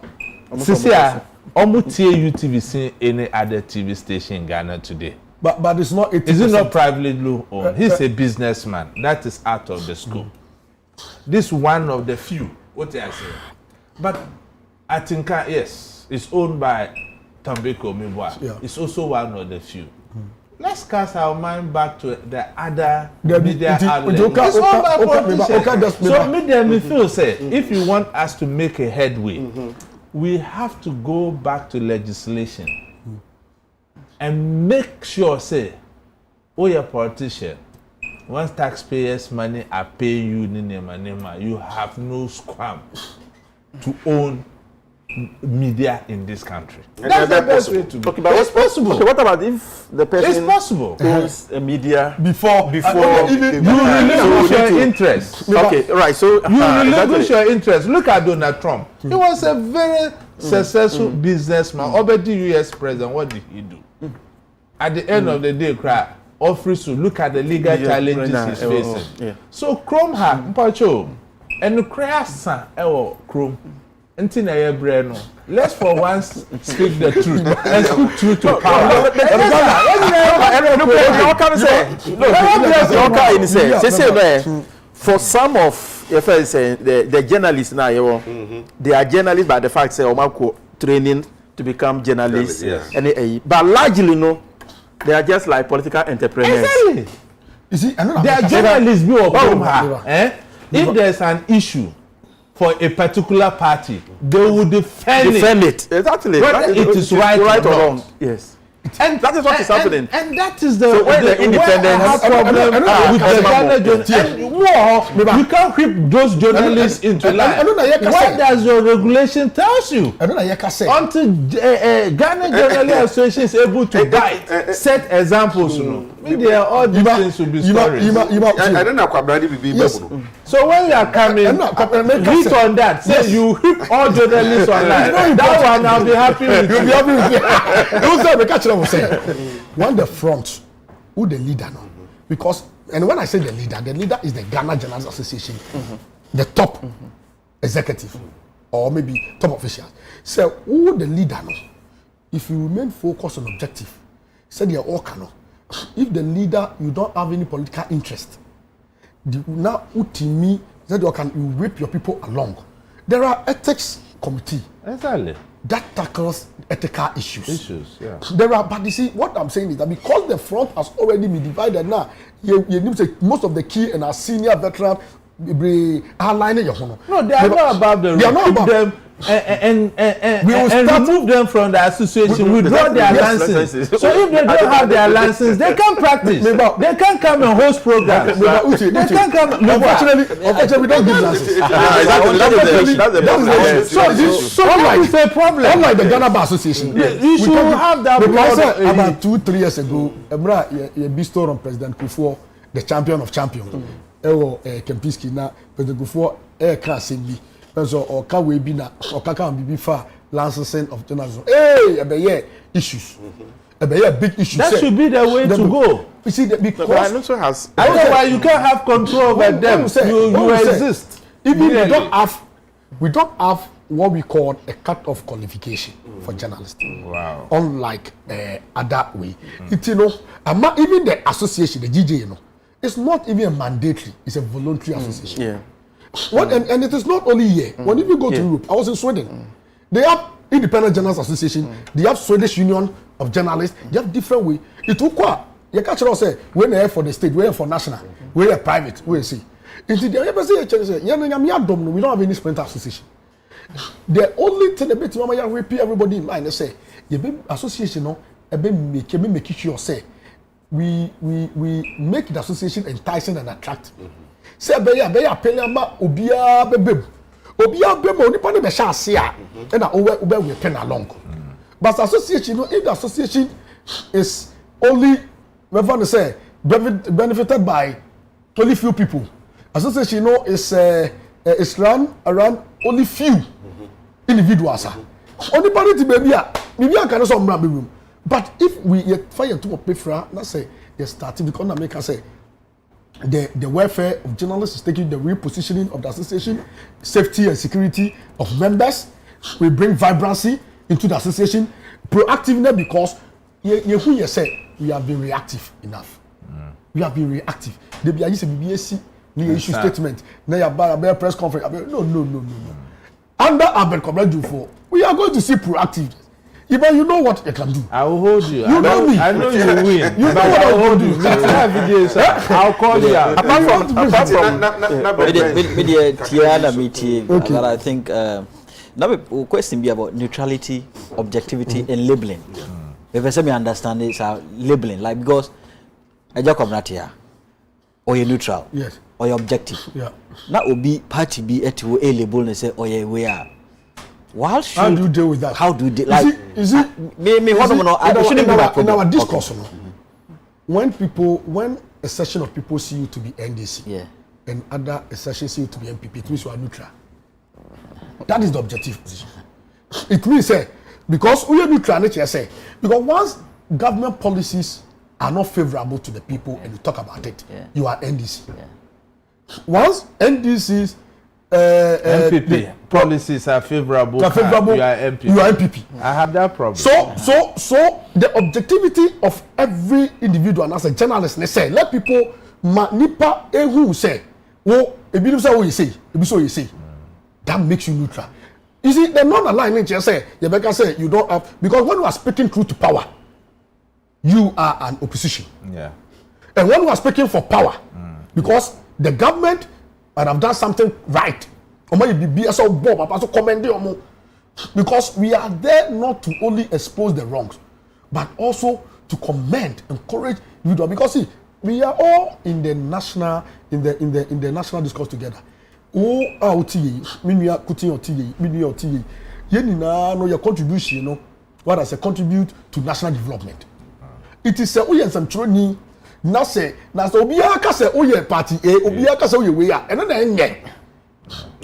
Speaker 4: Cecilia, almost UTV see any other TV station in Ghana today.
Speaker 6: But it's not 80%.
Speaker 4: Is it not privately owned? He's a businessman. That is out of the scope. This one of the few. What I say? But I think yes, it's owned by Tambeko Mibwa.
Speaker 6: Yeah.
Speaker 4: It's also one of the few. Let's cast our mind back to the other media outlets. It's owned by politicians. So me feel say, if you want us to make a headway, we have to go back to legislation and make sure say, oh, you're a politician. Once taxpayers' money are paying you, you have no squam to own media in this country. That's the best way to be.
Speaker 5: Okay, but
Speaker 4: it's possible.
Speaker 5: Okay, what about if the person
Speaker 4: it's possible
Speaker 5: owns a media
Speaker 6: before
Speaker 4: you relinquish your interest?
Speaker 5: Okay, right. So
Speaker 4: you relinquish your interest. Look at Donald Trump. He was a very successful businessman. Already U.S. president. What did he do? at the end of the day, offers to look at the legal challenges he's facing.
Speaker 5: Yeah.
Speaker 4: So Chrome ha mpacho and cry san Chrome. Until I brand let's for once speak the truth and speak truth to power.
Speaker 5: For some of the journalists now, they are journalists by the fact say training to become journalists, but largely no, they are just like political entrepreneurs.
Speaker 4: Exactly.
Speaker 6: You see,
Speaker 4: they are journalists. If there's an issue for a particular party, they will defend it.
Speaker 5: Exactly.
Speaker 4: Whether it is right or wrong.
Speaker 5: Yes.
Speaker 4: And
Speaker 5: that is what is happening.
Speaker 4: And that is the
Speaker 5: when the independence
Speaker 4: problem with the Ghana journalists. And you can't whip those journalists into line. What does your regulation tells you? Until Ghana Journalists Association is able to guide, set examples, all these things will be stories.
Speaker 1: I don't know Kwabena.
Speaker 4: So when you are coming, read on that. Say you whip all journalists online. That one I'll be happy with.
Speaker 6: You'll be happy with it. When the front, who the leader now? Because, and when I say the leader is the Ghana Journalists Association, the top executive, or maybe top officials. So who the leader now? If you remain focused on objective, say they are all cannot. If the leader, you don't have any political interest, now ultimately that you whip your people along. There are ethics committee.
Speaker 4: Exactly.
Speaker 6: That tackles ethical issues.
Speaker 4: Yeah.
Speaker 6: There are, but you see, what I'm saying is that because the front has already been divided now, you need to say most of the key and our senior veteran are lining your honor.
Speaker 4: No, they are not above the rule.
Speaker 6: They are not above
Speaker 4: them and remove them from the association. Withdraw their licenses. So if they don't have their license, they can't practice. They can't come and host programs. They can't come.
Speaker 6: Unfortunately, we don't give licenses.
Speaker 4: So that is a problem.
Speaker 6: Unlike the Ghana Bar Association,
Speaker 4: you should have that.
Speaker 6: About 2-3 years ago, you bestowed on President Kufuor the champion of champions. Kempinski na President Kufuor class B. So or can we be na or can be for licensing of journalism. Hey, issues. Big issues.
Speaker 4: That should be the way to go.
Speaker 6: You see, because
Speaker 5: also has.
Speaker 4: Otherwise, you can't have control over them. You exist.
Speaker 6: Even we don't have what we call a cut-off qualification for journalists.
Speaker 4: Wow.
Speaker 6: Unlike other way, even the association, the GJ, it's not even a mandatory. It's a voluntary association.
Speaker 5: Yeah.
Speaker 6: And it is not only here. When you go to Europe, I was in Sweden. They have Independent Journalists Association. They have Swedish Union of Journalists. They have different way. It took what? You catch us say we're there for the state, we're here for national, we're here private. We see. We don't have any splinter association. The only thing about Mama repeat everybody in mind. They say the association no, make sure say we make the association enticing and attractive. Say be appeal ama obia bebem onipa ne be sha ase a na we pen along. But association, if the association is only we say benefited by only few people, association is run around only few individuals. Only party baby can so mra. But if we fire to pay for na say they starting because na make us say the welfare of journalists is taking the repositioning of the association, safety and security of members. We bring vibrancy into the association, proactiveness because you say we have been reactive enough. We have been reactive. They be used to BBSC, the issue statement, now press conference. No. Under Abel Komraju, we are going to see proactive. Even you know what you can do.
Speaker 4: I will hold you.
Speaker 6: You know me.
Speaker 4: I know you will win.
Speaker 6: You know what I will hold you.
Speaker 4: I'll call you out.
Speaker 5: Apart from
Speaker 3: I think now the question be about neutrality, objectivity, and labeling. If I understand it's labeling, like because Agya Kwabena here, or you're neutral,
Speaker 6: yes,
Speaker 3: or you're objective.
Speaker 6: Yeah.
Speaker 3: Now will be party be at a label and say, oh yeah, we are.
Speaker 6: How do you deal with that?
Speaker 3: How do you deal? Like,
Speaker 6: is it in our discourse, when a section of people see you to be NDC,
Speaker 3: yeah,
Speaker 6: and other section see you to be MPP, it means you are neutral. That is the objective position. It means because we are neutral, nature say because once government policies are not favorable to the people and you talk about it, you are NDC. Once NDC's
Speaker 4: MPP policies are favorable, you are MPP.
Speaker 6: You are MPP.
Speaker 4: I have that problem.
Speaker 6: So the objectivity of every individual and as a journalist, they say, let people nipa who say, oh, ebi say what you say, ebi so you say. That makes you neutral. You see, the non-alignment just say, Rebecca say you don't have, because when you are speaking truth to power, you are an opposition.
Speaker 4: Yeah.
Speaker 6: And when you are speaking for power, because the government might have done something right, because we are there not to only expose the wrongs, but also to commend, encourage individual. Because see, we are all in the national, in the national discourse together. Oh, OTA, Minia Kuti OTA, Minia OTA. Yenina no your contribution, you know, what does it contribute to national development? It is a oyen some training. Now say, now so Obiaka say oye party A, Obiaka say oye we are, and then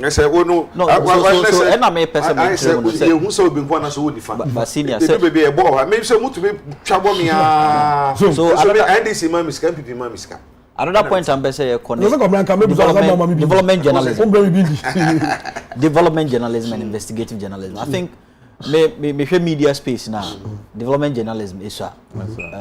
Speaker 1: I say, oh no,
Speaker 3: so and I may person
Speaker 1: I say, who so been one as would defend.
Speaker 3: But senior
Speaker 1: said, be a boy, maybe so to be trouble me. So I this Mamis can be Mamiska.
Speaker 3: Another point I'm say development journalism. Development journalism and investigative journalism. I think me media space now. Development journalism is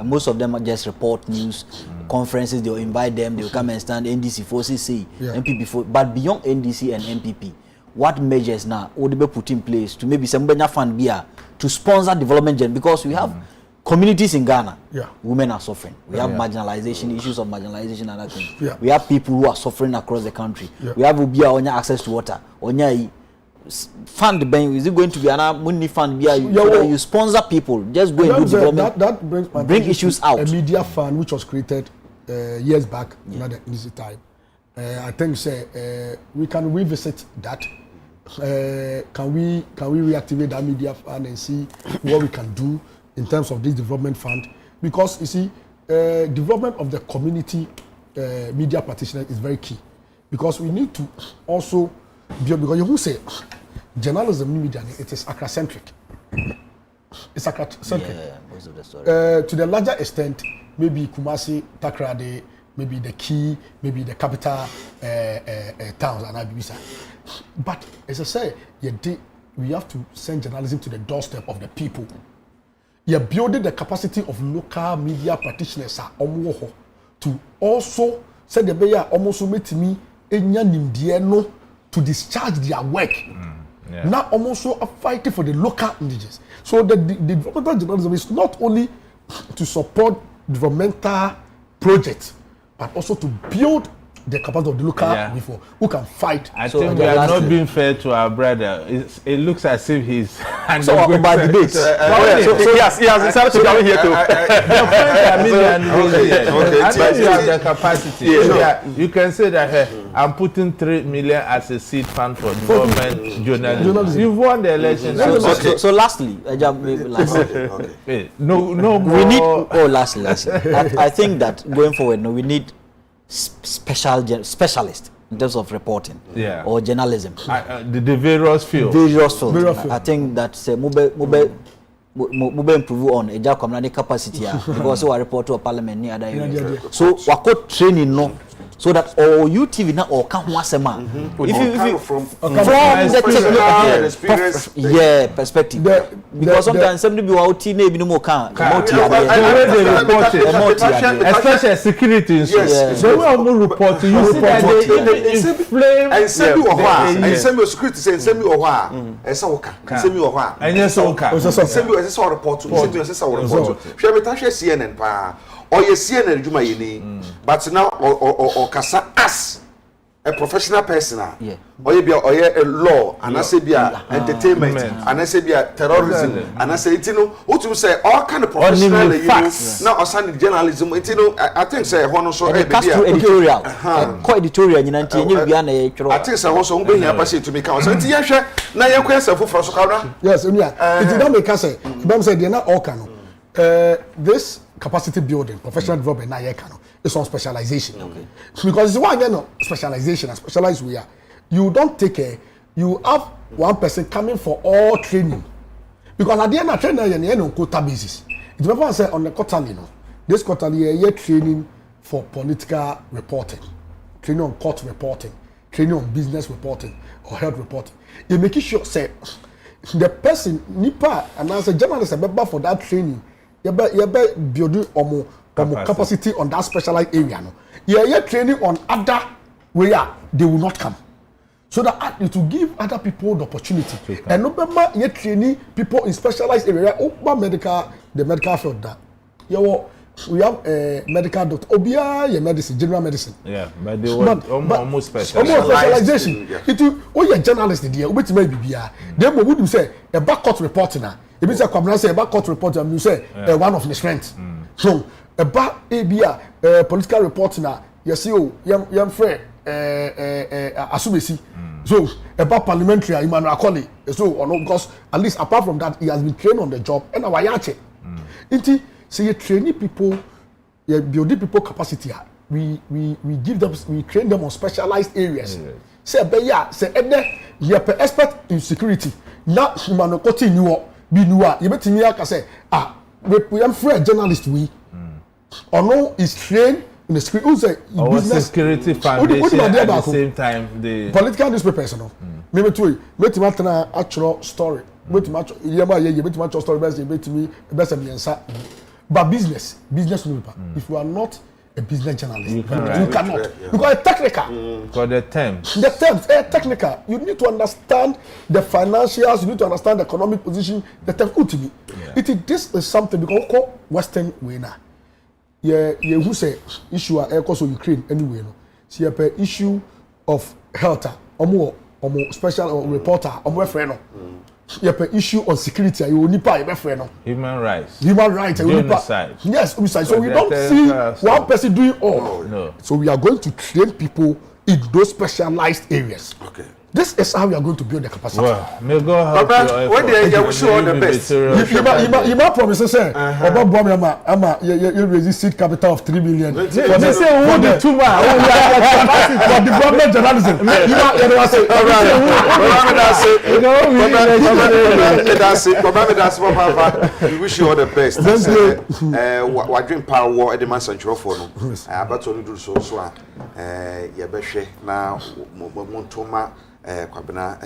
Speaker 3: most of them are just report news, conferences, they'll invite them, they'll come and stand NDC for CC, MPP for, but beyond NDC and MPP, what measures now would be put in place to maybe somebody fund beer to sponsor development journalism, because we have communities in Ghana, women are suffering. We have marginalization, issues of marginalization and other things. We have people who are suffering across the country. We have Ubia on access to water. Onya fund bank, is it going to be an money fund? You sponsor people, just go and do development.
Speaker 6: That brings my
Speaker 3: bring issues out.
Speaker 6: A media fund which was created years back, not at this time. I think we can revisit that. Can we reactivate that media fund and see what we can do in terms of this development fund? Because you see, development of the community media practitioners is very key, because we need to also build, because you say journalism in media, it is Accra-centric. It's Accra-centric.
Speaker 3: Most of the story.
Speaker 6: To the larger extent, maybe Kumasi, Takrade, maybe the key, maybe the capital towns and Abibisa. But as I say, we have to send journalism to the doorstep of the people. You're building the capacity of local media practitioners to also say the bear almost met me to discharge their work. Now almost fighting for the local indigenous. So the developmental journalism is not only to support developmental projects, but also to build the capacity of the local before who can fight.
Speaker 4: I think we are not being fair to our brother. It looks as if he's
Speaker 3: so about debate.
Speaker 5: He has decided to come here to.
Speaker 4: I think you have the capacity. You can say that I'm putting 3 million as a seed fund for development journalism. You've won the election.
Speaker 3: So lastly,
Speaker 4: no more.
Speaker 3: We need. Lastly, I think that going forward, we need specialist in terms of reporting or journalism.
Speaker 4: The various fields.
Speaker 3: I think that mobile improve on a community capacity because we report to a parliament near other areas. So we could training no. So that all UTV now or can once a man. If you from the technical perspective, because sometimes somebody be out in maybe no more can
Speaker 4: especially security. So we are more reporting. You see that inflame
Speaker 1: and send you a while and send me security say send me a while and so can send me a while
Speaker 4: and yes so can
Speaker 1: send me a report to send me a report. Share me touch CNN pa. Or you see an Juma but now or Kasa as a professional person, or you be a law, and I say be entertainment, and I say be terrorism, and I say you know what to say all kind of professional now or send journalism. You know I think say one also
Speaker 3: editorial, co-editorial. You know
Speaker 1: I think say also we here pass to me count. So you share now you question for so
Speaker 6: yes, it don't make us say. Don't say they not all can. This capacity building, professional development, it's on specialization. Because it's one specialization and specialized we are. You don't take you have one person coming for all training. Because at the end of training, you're on quota basis. It remember I said on the quarterly, no. This quarterly, a year training for political reporting, training on court reporting, training on business reporting or health reporting. You make sure say the person nipa and as a journalist a for that training, you be building capacity on that specialized area. No, you training on other where they will not come. So that it will give other people the opportunity. And no you training people in specialized area. The medical field that we have medical doctor. Obia, your medicine, general medicine.
Speaker 4: Yeah, but they were almost specialized.
Speaker 6: Almost specialization. It will. Oh, you're journalist there. Obeti may be here. Then what would you say? A back court reporter now. If it's a Kwabena say a back court reporter, you say one of his friends. So a back ABA political reporter now. You see, young friend Asubesi. So about parliamentary Emmanuel Akoli. So because at least apart from that, he has been trained on the job. And our yache. Inti. So you training people, you building people capacity. We give them, we train them on specialized areas. Say you are expert in security. Now you man koti niwo bi niwa. You bet me aka say we am free journalist we. Or no is trained in the security. Who say
Speaker 4: business security foundation at the same time the
Speaker 6: political newspapers no. Me too. Me matana actual story. Me match yema ye me match story best me best me answer. But business newspaper. If you are not a business journalist, you cannot. Because it's technical.
Speaker 4: For the terms.
Speaker 6: The terms are technical. You need to understand the financials. You need to understand the economic position. The terms. This is something because called Western way now. Who say issue are also Ukraine anyway. No. See a issue of health. Or special reporter. Friend. You have an issue on security. You will nipa your friend.
Speaker 4: Human rights.
Speaker 6: Genocide. Yes, homicide. So we don't see one person doing all.
Speaker 4: No.
Speaker 6: So we are going to train people in those specialized areas.
Speaker 1: Okay.
Speaker 6: This is how we are going to build the capacity.
Speaker 4: Well, may God help you.
Speaker 1: When they wish you all the best.
Speaker 6: You might promise to say, about Boma, you raise seed capital of 3 million.
Speaker 4: They say, who the two man?
Speaker 6: For development journalism.
Speaker 1: We wish you all the best. What dream power war at the man central for no. But only do so. Yabeshe now, Montoma. Kwabena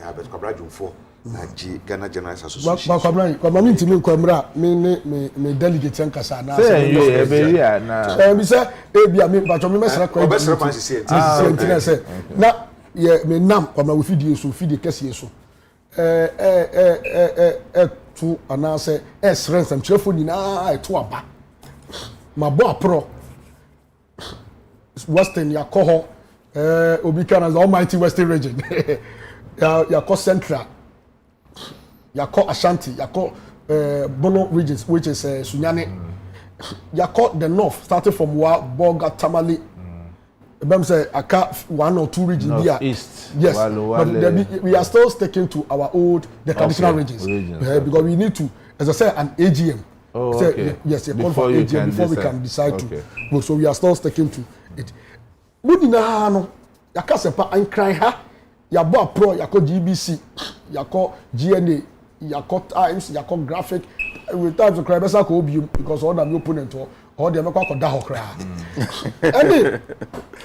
Speaker 1: Albert Kwabena Jumfo na G Ghana Journalists Association.
Speaker 6: Kwabena minti mi kwamra me delegate yan kasa na.
Speaker 4: Say you e be here na.
Speaker 6: Me say e bia me ba cho me mesra kwa.
Speaker 1: Obesra man sisi
Speaker 6: enti say na ye me nam kwamra we fidie kese so. To anase strength am chefo nyina to aba. Mabo apro Western yakoho Obikan as the almighty Western region. You call Central, you call Ashanti, you call Bono regions, which is Sunyane. You call the north, starting from Boga, Tamale. Say I got 1 or 2 regions here.
Speaker 4: East.
Speaker 6: Yes, but we are still sticking to our traditional regions. Because we need to, as I said, an AGM.
Speaker 4: Oh, okay.
Speaker 6: Yes, a call for AGM before we can decide to. So we are still sticking to it. Budina no yakasepa ankran ha yabo pro yako GBC yako GNA yako Times yako Graphic with Times of Crime ko obium because all them opponent or dem ko da hokra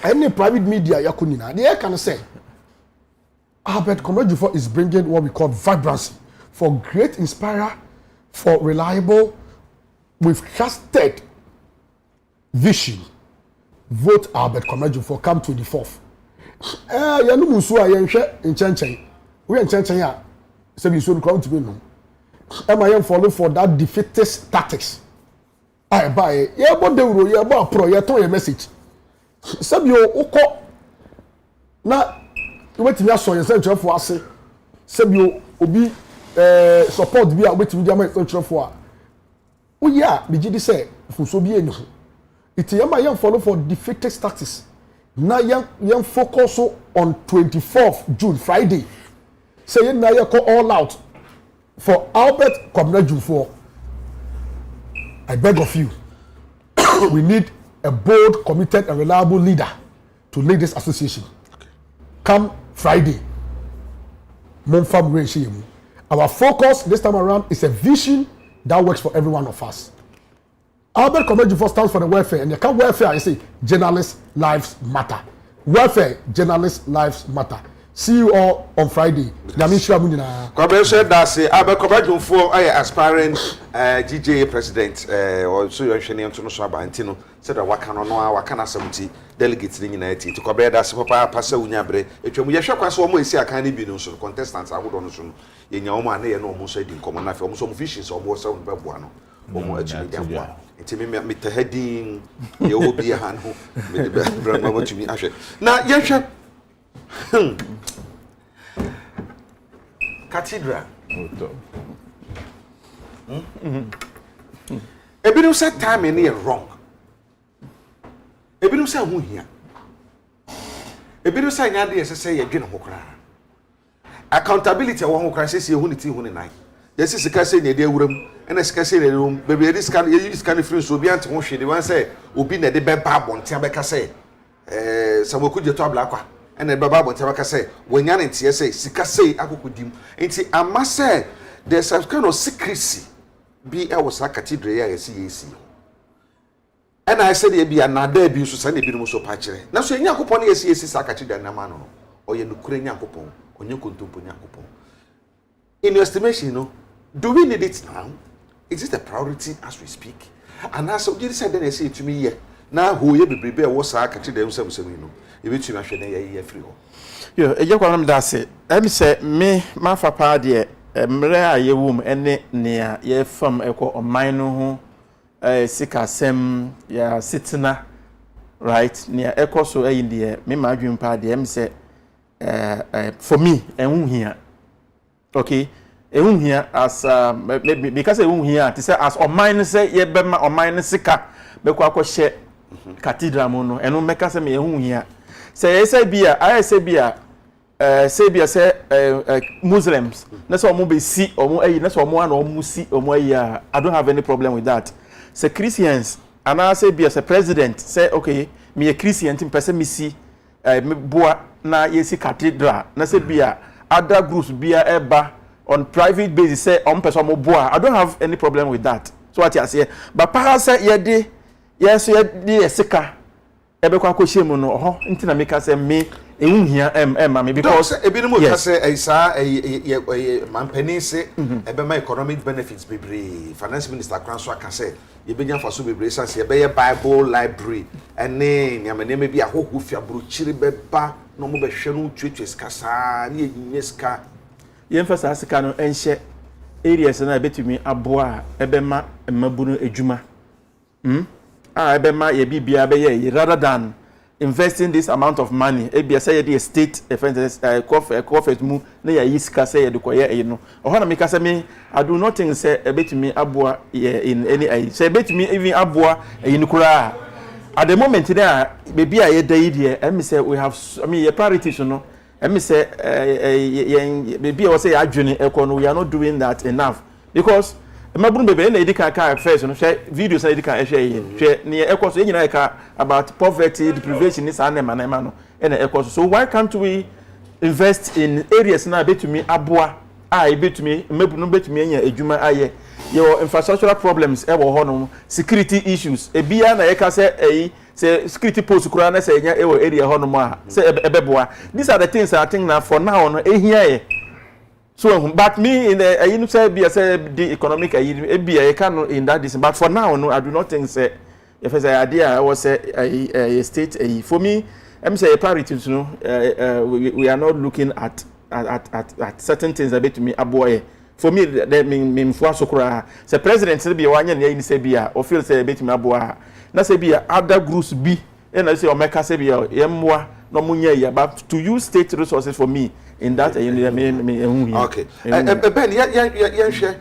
Speaker 6: any private media yako nina they can say Albert Komejufo is bringing what we call vibrancy for great inspirer for reliable with trusted vision. Vote Albert Komejufo come 24th. Ya no musu a yenhwe enchenchen. We enchenchen ya say we so come to be no. Am I follow for that defeatist tactics. I buy ye bo dewro ye bo pro ye ton ye message. Sabi o ukọ na wetimi aso ye say for ase. Sabi obi support bi a wetimi dia ma for a. O ya bi gidi say fuso bi eni ho. It yam follow for defeated tactics. Now yam focus on 24th June Friday. Say now you call all out for Albert Komejufo. I beg of you. We need a bold, committed, and reliable leader to lead this association. Come Friday. Our focus this time around is a vision that works for every one of us. Albert Comedy stands for the welfare, and you can welfare, I say, journalist lives matter. Welfare, journalist lives matter. See you all on Friday.
Speaker 1: Kwabena said that say Albert Comedy for aspiring GJA president or so you're showing to no so abantino said that wakano no wakana 70 delegates in United to Kwabena that papa passa unyabre etwemu ye hwekwa so mo esi aka ne bi no so contestants awodo no so no ye nya omo ane ye no omo so di komo na fe omo so mo fishes omo so no beboa no omo atumi dia boa enti me tahadin ye obi ha no me de bra ma watumi ahwe na ye hwe Cathedral. Ebinu say time in here wrong. Ebinu say who here. Ebinu say nyade say ye dwene ho kra. Accountability wo ho kra say hu ni ti hu ni nan. Yes sika say ne de awuram ena sika say ne room baby e sika ye sika free so obi ante ho hwe de wan say obi na de be ba bonte abeka say samoku je to ablakwa ena be ba bonte abeka say wonya ne tie say sika say akokodim enti ama say there's some kind of secrecy be e was a cathedral ya yesi ena I said e bia na da bi so sa na bi no so pa kire na so enya kopon yesi sa cathedral na ma no oye nukure nya kopon onye kontompo nya kopon. In your estimation, you know, do we need it now? Is it a priority as we speak? And as you said, then I say to me, yeah, now who you be prepared was I catch them some, you know, if it's not a free.
Speaker 5: Yo, a young that say, let me say, me, my papa, dear, a ye womb, and near ye from echo or mine who sick as sem, ya sitina, right, near echo so in the me, my dream party, say, for me, and here. Okay, here as because here to say as or mine say ye bema or mine sika be kwa share cathedral mono eno meka say me here say bia I say bia say Muslims na so mo be see omo ayi na so omo an omo see omo ayi I don't have any problem with that. Say Christians and I say bia say president say okay me a Christian tin person me see me boa na ye see cathedral na say bia other groups be eba on private basis say on person mo boa. I don't have any problem with that. So what you say, but perhaps say ye dey yes ye dey sika ebe kwa kwehye mu no ho ntina make say me ehun hia me because
Speaker 1: ebi no mo ka say isa mampani say ebe my economic benefits bebre finance minister kran so aka say ye benya faso bebre say ye be Bible library ene nyamane bi ahohu fia brochiri beba no mo be hwe no twetwe skasa na yenye ska
Speaker 5: ye mfasa sika no enhye areas na betumi aboa ebema mabunu ejuma ebema ye bibia be ye rather than investing this amount of money ebia say the state coffers mu na ya yiska say ye de koye no ohana me ka say me I do not think say ebetumi aboa in any say ebetumi even aboa yin kura at the moment there baby I dey there me say we have I mean your priorities no me say baby I say adwene ekon we are not doing that enough because mabunu bebe na edika ka first no share videos na edika share here ne ekon so nyina eka about poverty deprivation is anema na no na ekon so why can't we invest in areas na betumi aboa betumi mabunu betumi anya edwuma aye your infrastructural problems e wo ho no security issues ebia na eka say say security post kura na say nya e wo area ho no ma say ebeboa. These are the things I think now for now no ehia so but me in the you say be say the economic be can in that this but for now no I do not think say if say idea I was a state for me I'm say priorities no we are not looking at certain things that to me aboy for me that mean for sokura say president say be wanya na yin say bia o feel say bet me aboa na say bia other groups be and I say o meka say bia yemwa no munya ya but to use state resources for me in that me
Speaker 1: okay ben ya share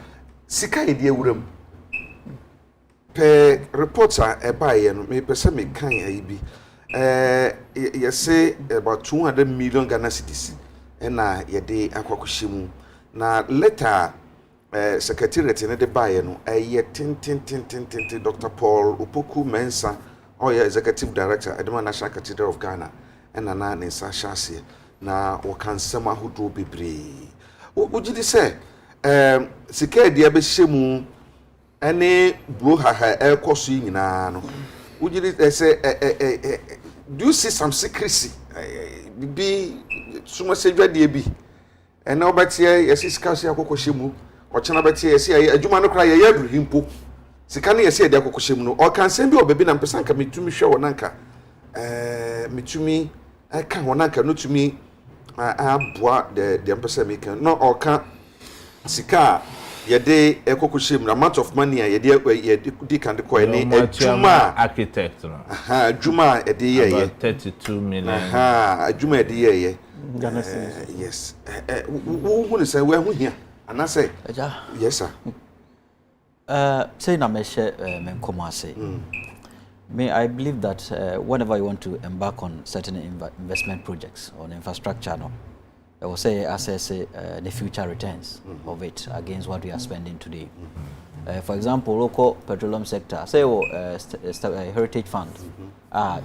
Speaker 1: sika e die wuram pe reports e ba ye no me pese me kan ayi bi you say about 200 million Ghana cedis na ye de akwakohye na later secretariat ne de baye no tin Dr. Paul Opoku Mensa executive director Edema National Cathedral of Ghana na ne sa hyase na wakansema hodo bebre ugidi say sika dia be hyemu ene bro ha ekoso nyina no wugiri say do you see some secrecy bi suma sedwade bi ene obatie yesi skasi akokoshe mu ochena batie yesi adwuma no kra ye adurhimpo sika ne yesi ade akokoshe mu no o kan sem bi obabi na mpesa nka metumi hwe wonanka metumi aka wonanka no tumi aboa de mpesa meka no o kan sika yede ekokoshe mu amount of money yede di kan de ko ene adwuma
Speaker 4: architect no
Speaker 1: adwuma ede ye
Speaker 4: 32 million
Speaker 1: adwuma ede ye
Speaker 5: Ghana cedis.
Speaker 1: yes who say we hu hia ana say yes sir
Speaker 3: say na me share me nkoma say me I believe that whenever you want to embark on certain investment projects on infrastructure no I will say assess the future returns of it against what we are spending today. For example, local petroleum sector, say heritage fund.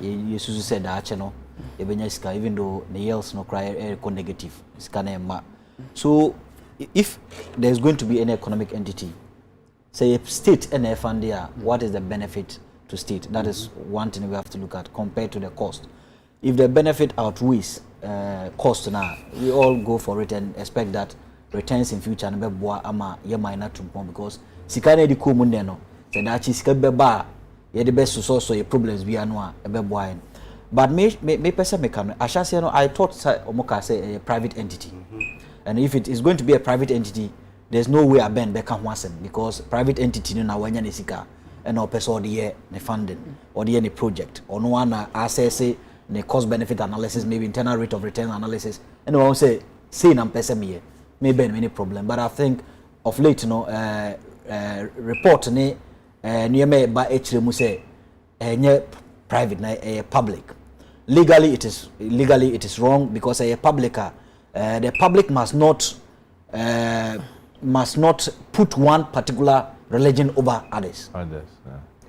Speaker 3: You said that even though the yields no cry negative, it's kind of so if there's going to be any economic entity, say a state and fund there, what is the benefit to state? That is one thing we have to look at compared to the cost. If the benefit outweighs cost now, we all go for it and expect that returns in future and be boa ama ye minor tumpon because sikane di ko munde no se na chi sika be ba ye the best so ye problems bi anu a be boa. But me person me can ashase no I thought omoka say a private entity. And if it is going to be a private entity, there's no way a ben be kan ho asem because private entity no na wanya ne sika and no person the year ne funding or the any project or no one assess the cost benefit analysis, maybe internal rate of return analysis, and we won't say na pesa me maybe any problem. But I think of late, you know, report ne near me by HM say private na public. Legally it is wrong because the public must not put one particular religion over others.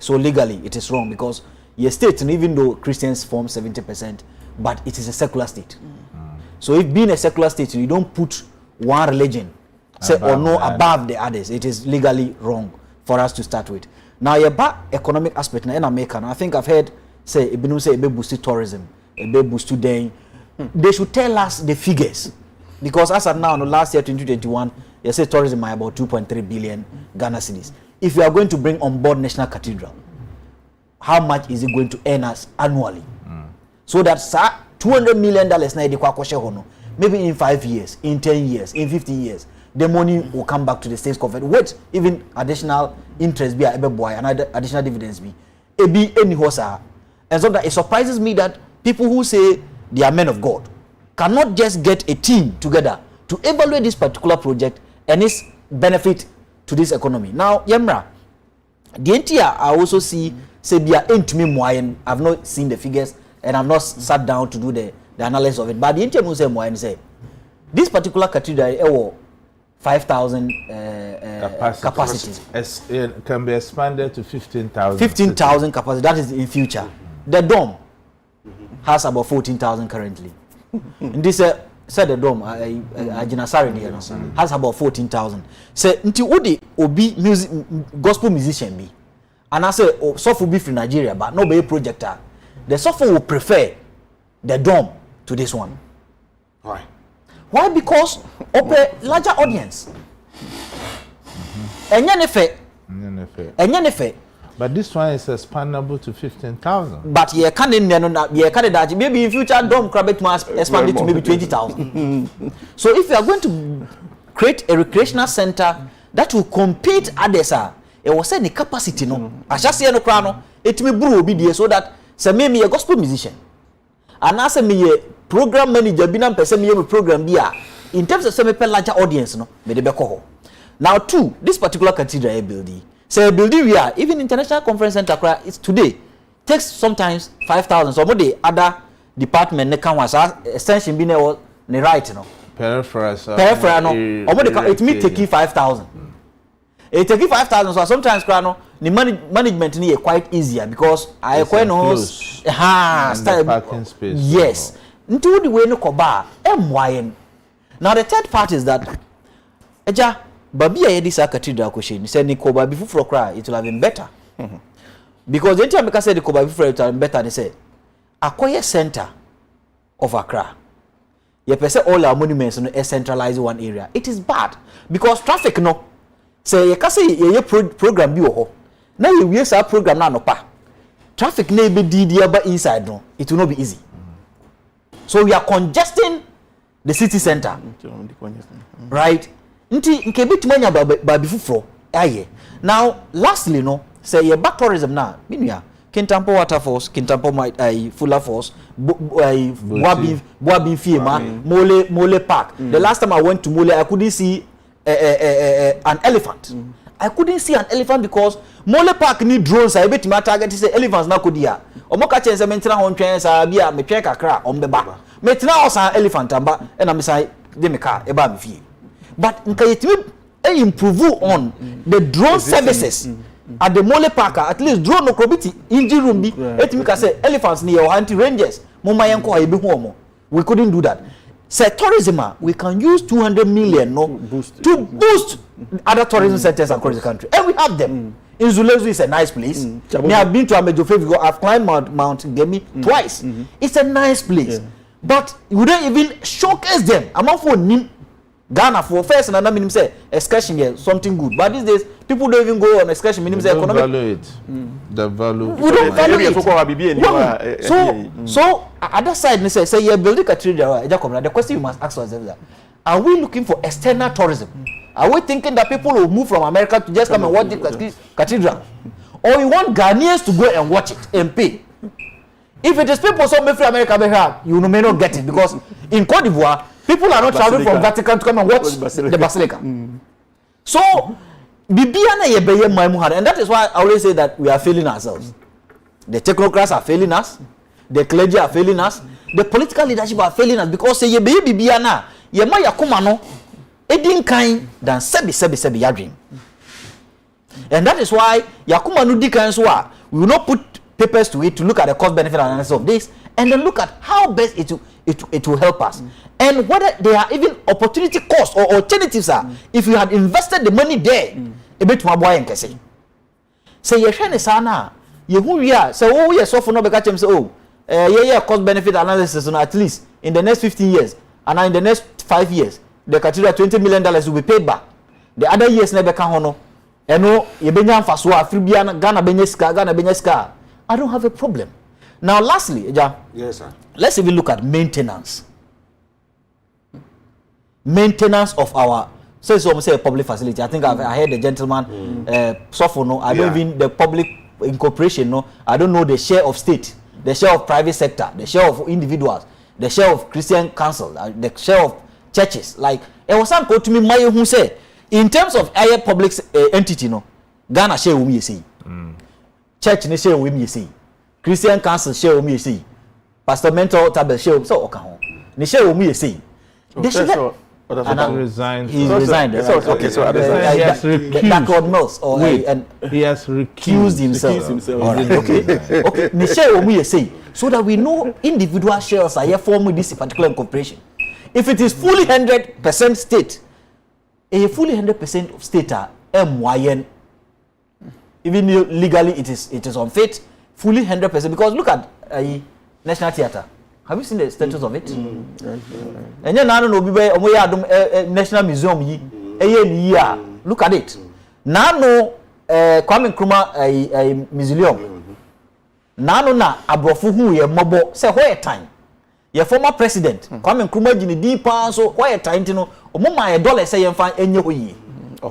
Speaker 3: So legally it is wrong because your state, and even though Christians form 70%, but it is a secular state. So if being a secular state, you don't put one religion above the others, it is legally wrong for us to start with. Now, your economic aspect, I think I've heard say it boost tourism, it boost day. They should tell us the figures because as of now, last year 2021, you say tourism is about 2.3 billion Ghana cedis. If you are going to bring on board National Cathedral, how much is it going to earn us annually? So that $200 million na maybe in 5 years, in 10 years, in 15 years, the money will come back to the state's coffers with even additional interest be and additional dividends be. And so that it surprises me that people who say they are men of God cannot just get a team together to evaluate this particular project and its benefit to this economy. Now, Yemra, the entire I also see say be into me moyen. I've not seen the figures and I've not sat down to do the analysis of it. But the entire say moyen say this particular cathedral 5,000 capacity.
Speaker 4: It can be expanded to 15,000.
Speaker 3: 15,000 capacity. That is in future. The dome has about 14,000 currently. And this said the dome, Ajinasari has about 14,000. Say until Udi Obi music gospel musician be. And I say, software be from Nigeria, but no be a projector. The software will prefer the dome to this one.
Speaker 1: Why?
Speaker 3: Why? Because of a larger audience.
Speaker 4: But this one is expandable to 15,000.
Speaker 3: But you can't maybe in future dome crab must expand it to maybe 20,000. So if you are going to create a recreational center that will compete others, it was said the capacity no. I just say no crano. It may brew be so that say me a gospel musician, and I say me a program manager. Be na person me a program there. In terms of some larger audience, no, me de beko. Now, two, this particular cathedral building, say building we are even international conference center. It's today takes sometimes 5,000. So what the other department ne can was extension be ne right no.
Speaker 4: Peripheral
Speaker 3: no. It may take 5,000. It take 5,000. So sometimes the management is quite easier because I quite know
Speaker 4: parking space.
Speaker 3: Yes. Into the way no koba MYN. Now the third part is that Babi a yedi sa cathedral question say ni ko babi fufuro kra it will have been better. Because the time I said the ko babi fufuro it will have been better they say Akoye center of Accra. You say all our monuments no centralized one area. It is bad because traffic no say you can say ye program bi wo ho. Na you we say program na no pa. Traffic na be di aba inside no. It will not be easy. So we are congesting the city center. Right? Nti nke bitumanya babi fufuro aye. Now lastly no say ye back tourism na binua Kintampo Waterfalls, Kintampo Fuller Falls, Boabi Fiema, Mole Park. The last time I went to Mole, I couldn't see an elephant. I couldn't see an elephant because Mole Park need drones. I bet my target is elephants na kudia. Omoka chense mentina hon twen sa bia me twen kakra ombeba. Metina osan elephant amba and I'm say de me car eba me fie. But nka yetimi improve on the drone services. At the Mole Park, at least drone no probiti inji room bi etimi ka say elephants near anti rangers mumma yanko ayebi homo. We couldn't do that. Say tourism we can use 200 million to boost other tourism centers across the country, and we have them. In Zulezu is a nice place. Me have been to Amejofe because I've climbed Mount Gemi twice. It's a nice place, but we don't even showcase them. I'm not for Ghana for first and another say excursion here something good, but these days people don't even go on excursion. Minimum say economic.
Speaker 4: Value it. The value.
Speaker 3: We don't value it. So other side they say you build a cathedral. The question you must ask yourself is that are we looking for external tourism? Are we thinking that people will move from America to just come and watch the cathedral, or we want Ghanaians to go and watch it and pay? If it is people from America, you may not get it because in Cote d'Ivoire. People are not traveling from Vatican to come and watch the Basilica. So, Bibiana yebeye maimuhara, and that is why I always say that we are failing ourselves. The technocrats are failing us, the clergy are failing us, the political leadership are failing us because say yebeye Bibiana, yema yakuma no, edin kind than sebi yadrim. And that is why yakuma no di kind so we will not put papers to it to look at the cost benefit analysis of this and then look at how best it will help us. And whether there are even opportunity costs or alternatives are if you had invested the money there a bit more boy and say you shine sana you who we are so oh yes so for no be catch him say oh cost benefit analysis at least in the next 15 years and in the next 5 years the cathedral $20 million will be paid back. The other years never can hono eno ye benya mfaso afri bia Ghana benya ska. I don't have a problem. Now lastly,
Speaker 1: yes sir,
Speaker 3: let's even look at maintenance of our say public facility. I think I heard the gentleman Sofono. I don't even the public incorporation no. I don't know the share of state, the share of private sector, the share of individuals, the share of Christian council, the share of churches. Like it was some go to me my who say in terms of higher public entity no Ghana share we say. Church ne share we say. Christian council share we say. Pastor mentor table share so okay. Ne share we say. They should
Speaker 4: resigned.
Speaker 3: He's resigned.
Speaker 5: Okay, so
Speaker 4: he has recused.
Speaker 3: Mills or and
Speaker 4: He has recused
Speaker 3: himself.
Speaker 5: All
Speaker 3: right. Okay. Ne share we say so that we know individual shares are here forming this particular incorporation. If it is fully 100% state, a fully 100% of state are MYN. Even legally it is unfit. Fully 100% because look at National Theatre. Have you seen the status of it? And then I don't know National Museum look at it. Now no Kwame Nkrumah Museum. Now no na abrofu hu ye mobo say where time. Your former president Kwame Nkrumah jini di pa so where time tino omoma $1 say yemfa enye hoyi.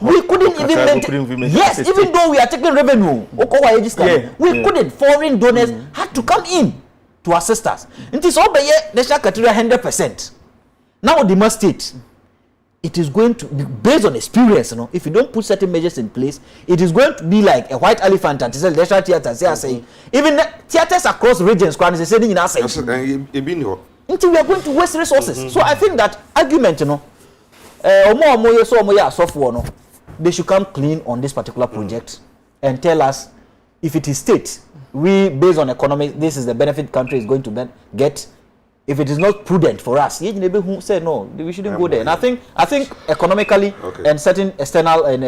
Speaker 3: We couldn't even maintain. Yes, even though we are taking revenue, we couldn't. Foreign donors had to come in to assist us. It is all by National Cathedral 100%. Now the state, it is going to be based on experience. You know, if you don't put certain measures in place, it is going to be like a white elephant at the National Theatre. Saying even theatres across regions, they say in our until we are going to waste resources. So I think that argument, you know. They should come clean on this particular project and tell us if it is state, we based on economics, this is the benefit country is going to get. if it is not prudent for us, who say no, we shouldn't go there. And I think economically and certain external and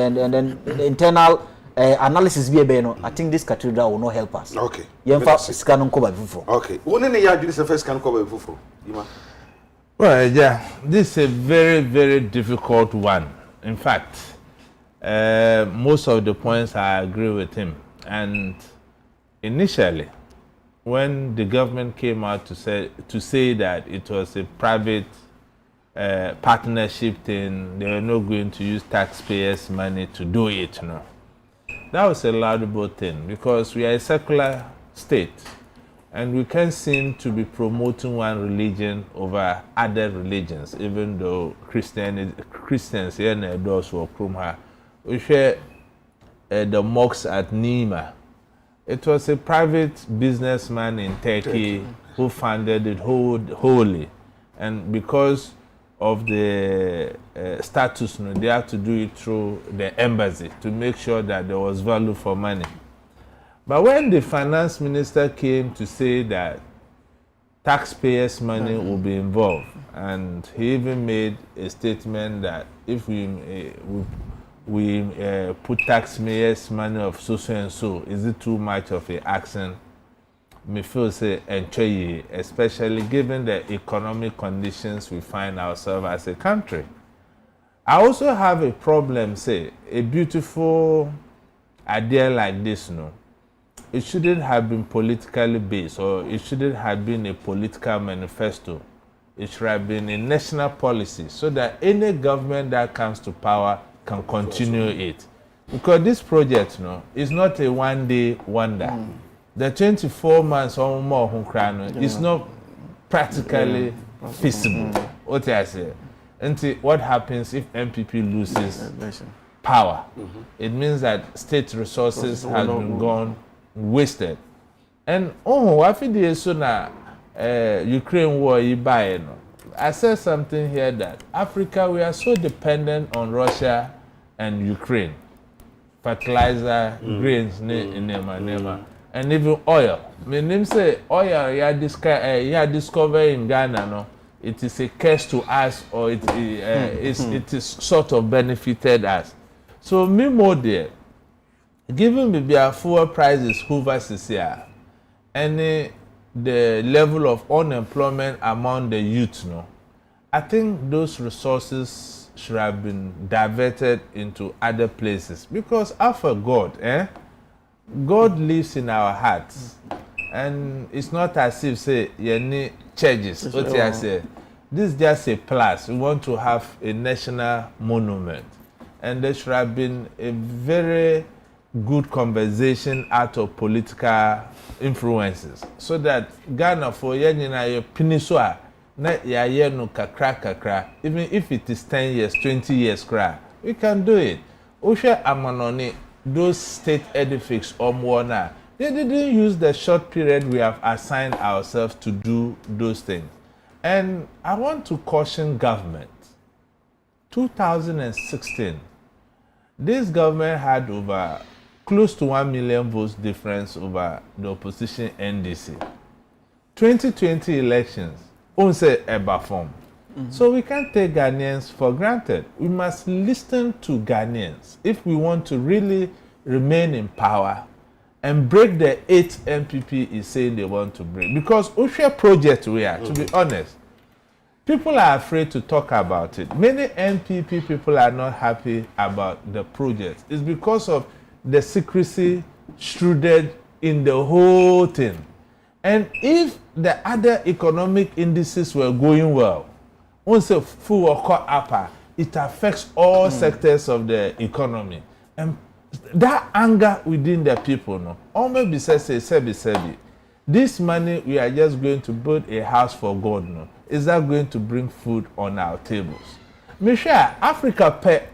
Speaker 3: internal analysis I think this cathedral will not help us.
Speaker 1: Okay.
Speaker 3: Okay.
Speaker 4: Well, yeah, this is a very, very difficult one. In fact, most of the points I agree with him. And initially, when the government came out to say that it was a private partnership thing, they were not going to use taxpayers' money to do it, that was a laudable thing because we are a secular state and we can't seem to be promoting one religion over other religions, even though Christians here in those who are we share the mosques at Nima. It was a private businessman in Turkey who funded it wholly. And because of the status, they had to do it through the embassy to make sure that there was value for money. But when the finance minister came to say that taxpayers' money will be involved, and he even made a statement that if we put taxpayers' money of so and so, is it too much of an action? Me feel say enjoy, especially given the economic conditions we find ourselves as a country. I also have a problem, say, a beautiful idea like this, it shouldn't have been politically based, or it shouldn't have been a political manifesto. It should have been a national policy so that any government that comes to power can continue it. Because this project, is not a one-day wonder. The 24 months or more is not practically feasible. What I say. And what happens if MPP loses power? It means that state resources have been gone wasted. And I feel so now Ukraine war I said something here that Africa, we are so dependent on Russia and Ukraine. Fertilizer, grains, and even oil. My name say oil you discover in Ghana, it is a curse to us, or it is sort of benefited us. So me more there, given maybe a fuel prices over this year, and the level of unemployment among the youth, I think those resources should have been diverted into other places, because after God, God lives in our hearts, and it's not as if say you need churches. What I say, this is just a plus. We want to have a national monument, and there should have been a very good conversation out of political influences, so that Ghana for yenina peninsula na ya no kakra, even if it is 10 years, 20 years cry, we can do it. Osha amanoni. Those state edifices or more now, they didn't use the short period we have assigned ourselves to do those things. And I want to caution government. 2016, this government had over close to 1 million votes difference over the opposition NDC. 2020 elections, on say eba form. So we can't take Ghanaians for granted. We must listen to Ghanaians if we want to really remain in power and break the 8 MPP is saying they want to break. Because Osha project we are, to be honest, people are afraid to talk about it. Many MPP people are not happy about the project. It's because of the secrecy shrouded in the whole thing. And if the other economic indices were going well, once a full worker upper, it affects all sectors of the economy. And that anger within the people, or maybe say, this money we are just going to build a house for God, is that going to bring food on our tables? Me sure Africa pay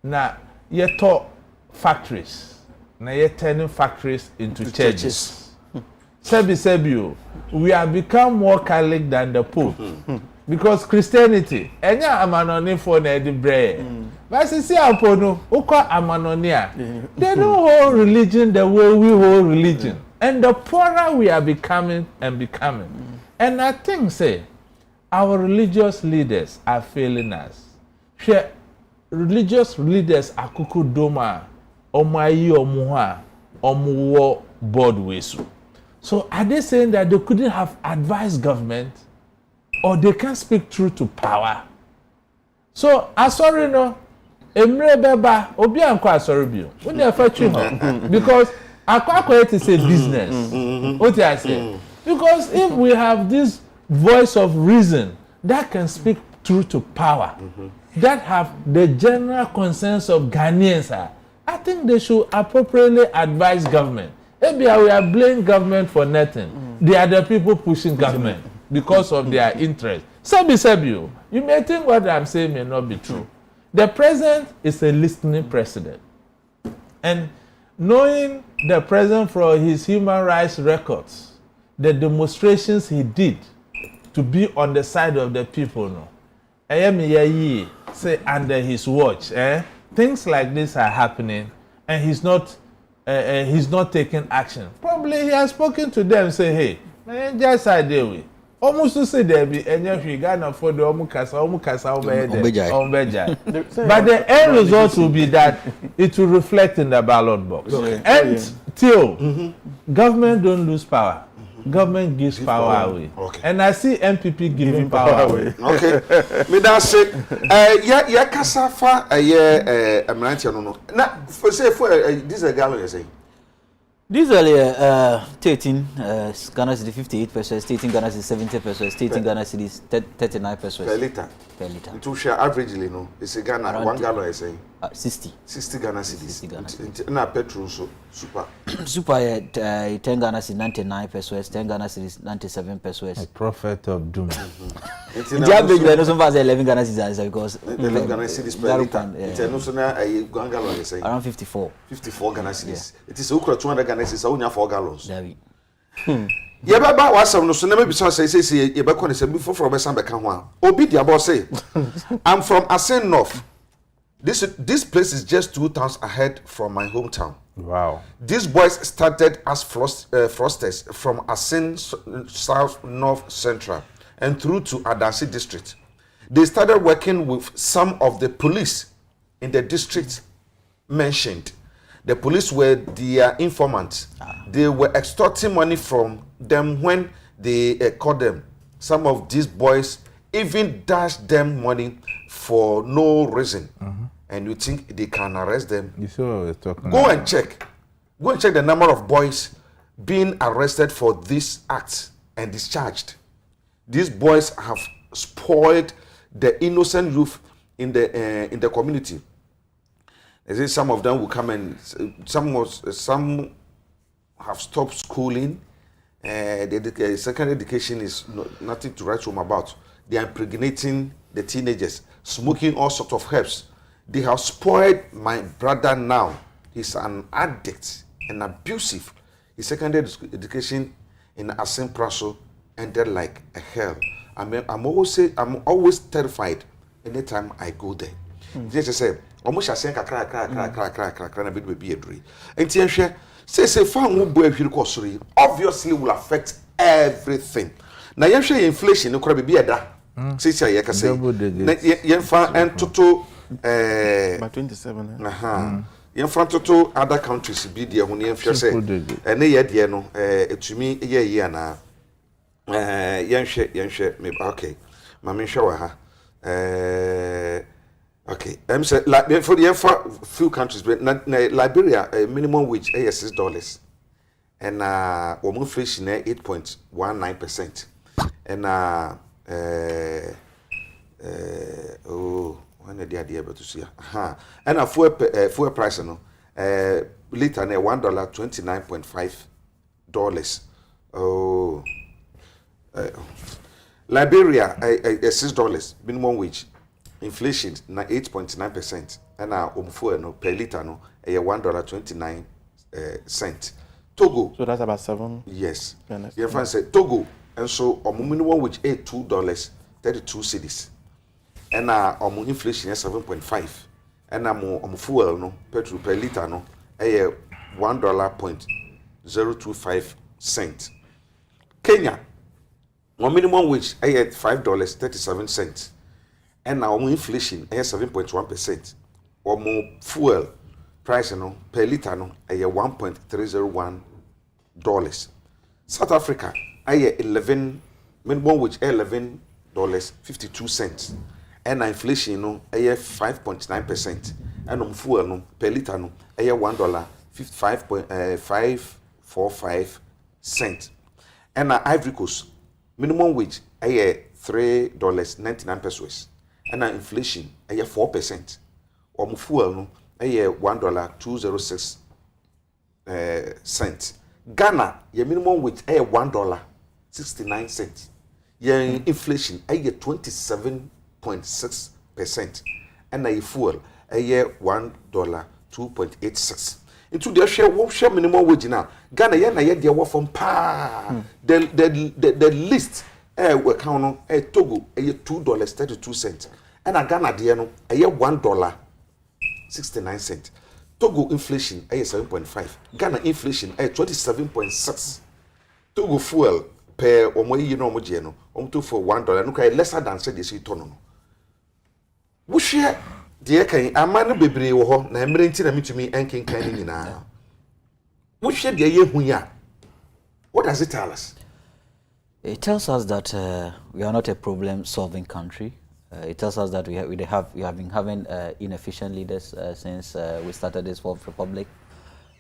Speaker 4: na yeto factories, na yet turning factories into churches. Sebi, we have become more Catholic than the Pope. Because Christianity, enya amanoni for na edi bread. But see apono, uko amanonia. They don't hold religion the way we hold religion. And the poorer we are becoming and becoming. And I think, say, our religious leaders are failing us. Share religious leaders akuku doma omayi omuha omuwo board wesu. So are they saying that they couldn't have advised government or they can't speak truth to power? So sorry no emre beba obi anko asori bio. We dey affect you because akwa is a business. What I say? Because if we have this voice of reason that can speak truth to power, that have the general consensus of Ghanaians, I think they should appropriately advise government. Maybe we are blaming government for nothing. They are the people pushing government because of their interest. Sebi, you may think what I'm saying may not be true. The president is a listening president. And knowing the president from his human rights records, the demonstrations he did to be on the side of the people, no. Say under his watch, things like this are happening, and he's not taking action. Probably he has spoken to them, say, hey, man, just idea we. Almost to say there be any Ghana for the omukasa but the end result will be that it will reflect in the ballot box. Okay. And till government don't lose power. Government gives power away. Okay. And I see MPP giving power away.
Speaker 1: Okay. Me that say ya kasa fa emerante no. Na for say for this a gallon you say.
Speaker 3: This earlier 13 Ghana cedi 58 pesos, 13 Ghana cedi 70 pesos, 13 Ghana cedi 39 pesos
Speaker 1: per liter. It will share averagely no. It's a Ghana around 1 gallon I say. 60 Ghana cedis. Na petrol so super.
Speaker 3: Super 10 Ghana cedi 99 pesos, 10 Ghana cedi 97 pesos.
Speaker 4: A prophet of doom.
Speaker 3: The average no so far 11 Ghana cedis because
Speaker 1: 11 Ghana cedis per liter. International 1 gallon I say.
Speaker 3: Around 54
Speaker 1: Ghana cedis. It is okra 200 Ghana cedis so only 4 gallons.
Speaker 6: Ye baba wasam no so na maybe so say ye be kon say before from be san be kan ho a obi dia boss say I'm from Asen North. This place is just 2 towns ahead from my hometown.
Speaker 4: Wow.
Speaker 6: These boys started as frosters from Asen South North Central and through to Adasi district. They started working with some of the police in the district mentioned. The police were their informants. They were extorting money from them when they caught them. Some of these boys even dashed them money for no reason. And you think they can arrest them?
Speaker 4: You see what we're talking
Speaker 6: Go
Speaker 4: about.
Speaker 6: and check. Go and check the number of boys being arrested for this act and discharged. These boys have spoiled the innocent youth in the community. As if some of them will come and some have stopped schooling. The secondary education is nothing to write home about. They are impregnating the teenagers, smoking all sorts of herbs. They have spoiled my brother now. He's an addict and abusive. His secondary education in Asen Praso ended like a hell. I'm always terrified anytime I go there. Just say, almost Asen kakra na be edri. Enti ehwe say fan wo bo ahwiri kosori obviously will affect everything. Na yehwe inflation no kora be eda. Say ye ka say. Na yemfa entoto
Speaker 5: by 27.
Speaker 6: In front of other countries be there when you say and ye de no etumi ye na yenhwe me okay mama hwe ha okay say like for the few countries but Liberia minimum wage is $6 and inflation 8.19% and when they are able to see and a fuel price no liter na $1.29.5. Oh, Liberia $6 minimum wage, inflation na 8.9%, and fuel no per liter no $1.29. Togo,
Speaker 5: So that's about 7.
Speaker 6: yes, your friend said Togo, and so minimum wage $2.32 cedis. And inflation is 7.5, and fuel no petrol per liter no $1.025. Kenya
Speaker 1: One minimum wage at $5.37, and now inflation at 7.1%. Or more fuel price per liter $1.301. South Africa 11 minimum wage $11.52, and inflation 5.9%, and fuel per liter $1.545. And Ivory Coast minimum wage $3.99, and inflation 4%. Fuel $1.206. Ghana minimum wage $1.69. Inflation 27.6%, and fuel $1.286. Into the share minimum wage now. Ghana the from the list we count on Togo $2.32, and Ghana $1.69. Togo inflation 7.5. Ghana inflation 27.6. Togo fuel per for $1 no lesser than said this ton. We share the can amano bebre wo ho na emrenti na mitumi enken kan ni nyina. We share the ye hunya. What does it tell us?
Speaker 3: It tells us that we are not a problem-solving country. It tells us that we have been having inefficient leaders since we started this Fourth Republic.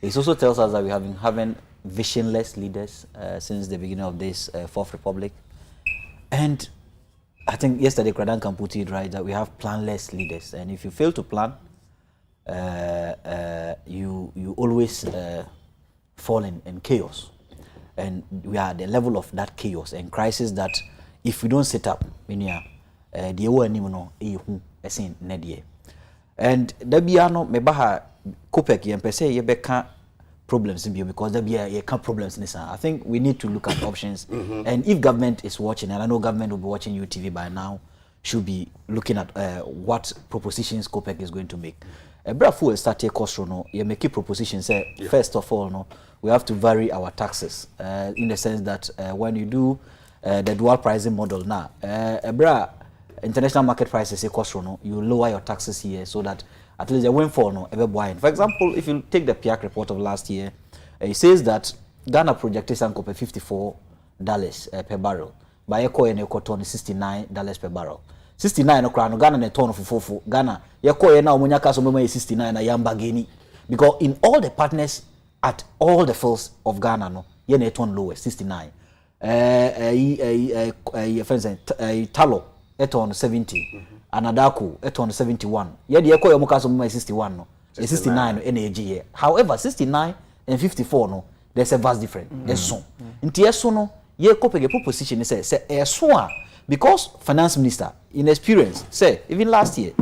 Speaker 3: It also tells us that we have been having visionless leaders since the beginning of this Fourth Republic. And I think yesterday Kradan put it right that we have planless leaders. And if you fail to plan, you always fall in chaos. And we are at the level of that chaos and crisis that if we don't set up, the one no esin nedie and da bia no mebaha copec yempese ye beka problems in because da bia ye can problems in this. I think we need to look at options. And if government is watching, and I know government will be watching UTV by now, should be looking at what propositions copec is going to make. Brafo will start a cost no ye make propositions first of all no we have to vary our taxes in the sense that when you do the dual pricing model now international market prices cost no, you lower your taxes here so that at least the windfall no ever buy. For example, if you take the PIAC report of last year, it says that Ghana projected sanko per $54 per barrel. By eco and eco ton $69 per barrel. 69 no crown Ghana ne ton for Ghana. Yako na omunyaka so mema 69 na yamba geni. Because in all the partners at all the fields of Ghana no, ye ne ton lower 69. Talo eton 70, Anadaku eton 71. Yet yeko yomukaso mema 61 no. 69 no NAG. However, 69 and 54 no, there's a vast difference. Eso. Inti eso no ye kopege proposition say eso because finance minister in experience say even last year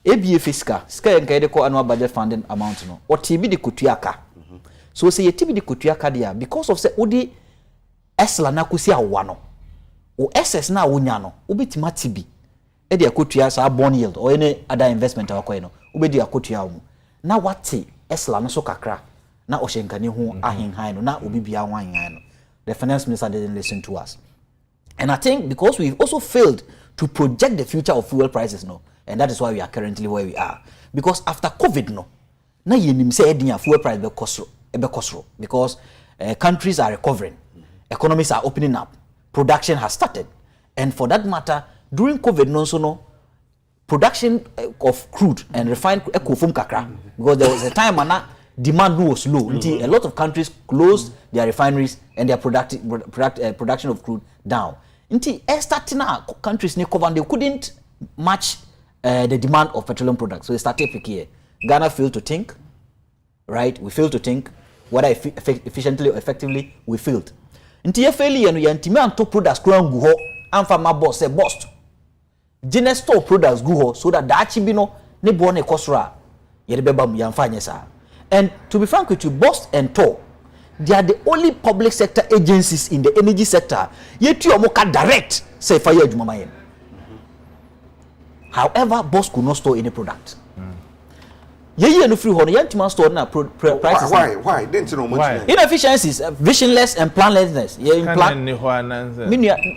Speaker 3: ABA fiscal ska nka de ko annual budget funding amount no o TB de kutuaka. So say TB de kutuaka dia because of say odi esla na kusi awa no. O SS na wonya no obetima TB e de akotua sa bond yield or any other investment akoy no obedi akotua wo na wate esla no so kakra na o hyenkane ho ahenhan no na obibia ho ahenhan no. The finance minister didn't listen to us. And I think because we've also failed to project the future of fuel prices no, and that is why we are currently where we are. Because after COVID no, na yenim say edin fuel price be kosro because countries are recovering, economies are opening up, production has started, and for that matter during COVID no production of crude and refined ekofum kakra because there was a time when demand was low until a lot of countries closed their refineries and their production of crude down. Until starting countries they couldn't match the demand of petroleum products, so they started picking. Ghana failed to think, right? We failed to think whether efficiently or effectively. We failed. Until failure and yantime anto products grow go ho, amfa ma boss say bust. Gene store products go ho so that dachi bi no ne bo ne kosra ye de beba mu yamfa nyesa. And to be frank with you, Bost and Tor, they are the only public sector agencies in the energy sector. Yet you are direct say fire Jumamayem. However, Bost could not store any product. Ye no free ho no yentima store na prices.
Speaker 1: Why? Didn't you know
Speaker 4: Why?
Speaker 3: Inefficiencies, visionless and planlessness.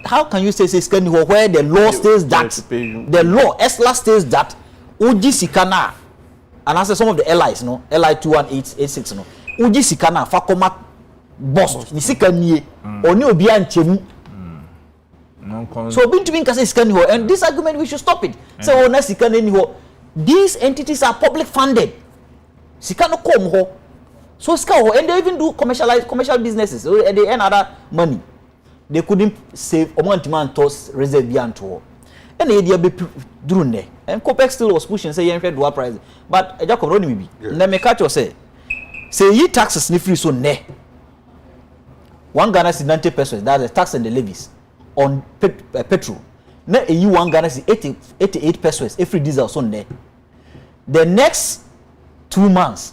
Speaker 3: How can you say scan ho where the law states that the law ESLA states that Uji Sikana and as some of the allies no LI 21886 no Uji Sikana fakoma boss ni sikanie oni obi anchemu. So bintu bin kase scan ho and this argument we should stop it. So ona sikane ni ho. These entities are public funded. Sika no come ho. So sika ho and they even do commercial businesses. So they earn other money. They couldn't save man toss reserve bianto. And the idea be drone there. And Copex still was pushing say yen dual price. But Jacob Ronnie be. Let me catch you say ye taxes ni free so ne. 1 Ghana is 90 pesos. That's the tax and the levies on petrol. Na you 1 Ghana is 88 pesos every diesel so ne. The next 2 months,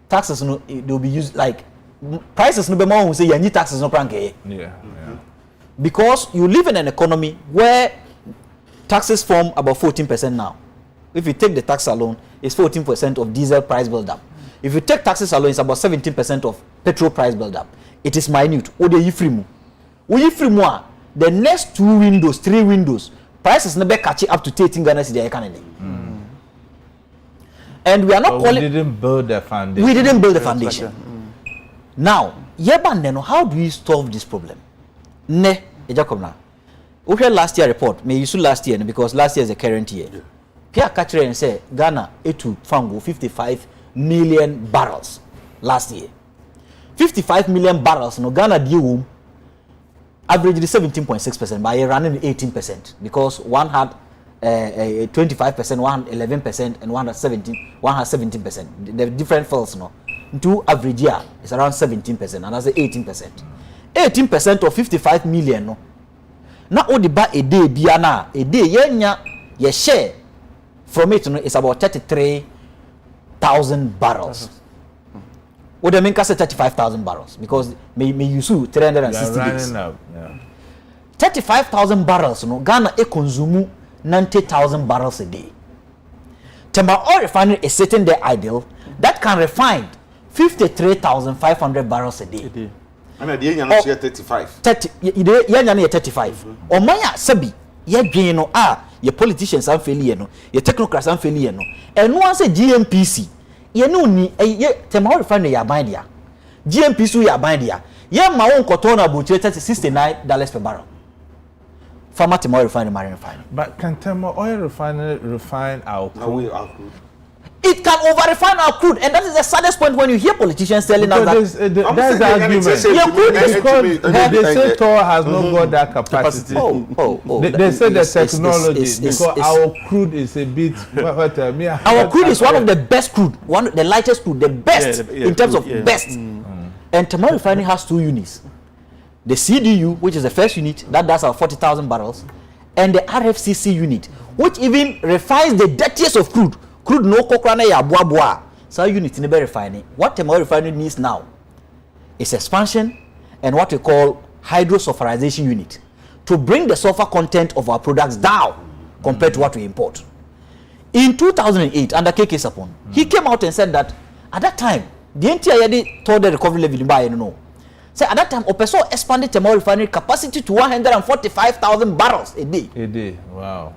Speaker 3: taxes no they'll be used like prices no be more who say you need taxes no prank.
Speaker 4: Yeah.
Speaker 3: Because you live in an economy where taxes form about 14% now. If you take the tax alone, it's 14% of diesel price build-up. If you take taxes alone, it's about 17% of petrol price build-up. It is minute. Ode yifrimu. Uyifrimu the next 2 windows, 3 windows, prices never catch up to 13 Ghana cedi economy. And we are not calling.
Speaker 4: We didn't build the foundation.
Speaker 3: We didn't build the foundation. Now, how do we solve this problem? Ne, Kwabena. We had last year report. May you last year because last year is the current year. Pierre Kachre and say Ghana to fango 55 million barrels last year. 55 million barrels. No Ghana deal averaged 17.6%, but you're running 18% because one had 25%, one had 11%, and one had 17%. The different falls no. Two average year is around 17%, and that's 18%. 18% of 55 million no. Now only buy a day biana a day yenya your share from it no, is about 33,000 barrels. What do I mean? 35,000 barrels because may use 360 days. 35,000 barrels no Ghana consume 90,000 barrels a day. Temba oil refinery is sitting there idle that can refine 53,500 barrels a day.
Speaker 1: And the yen no 35.
Speaker 3: 30 yen no 35. O maya sabi ye dwen no ye politicians am failure no ye technocrats am failure no. Eno an say GMPC ye no ni ye Temba oil refinery ya ban dia. GMPC ya ban dia. Ye ma won koto na botre $69 per barrel. Former Temba oil refinery, marine refinery.
Speaker 4: But can Temba oil refinery refine our crude?
Speaker 3: It can over-refine our crude, and that is the saddest point when you hear politicians telling us that.
Speaker 4: That's the argument. They say Tor has not got that capacity. They say the technology because our crude is a bit.
Speaker 3: Our crude is one of the best crude, the lightest crude, the best in terms of best. And Temba refinery has 2 units. The CDU, which is the first unit, that does our 40,000 barrels, and the RFCC unit, which even refines the dirtiest of crude. Crude no kokra na ya boa. So unit in the refining. What Temba refinery needs now is expansion and what we call hydrosulfurization unit to bring the sulfur content of our products down compared to what we import. In 2008, under KK Sapon, he came out and said that at that time, the entire told the recovery level in buy no. So at that time, Opeso expanded Temba refinery capacity to 145,000 barrels a day.
Speaker 4: A day, wow.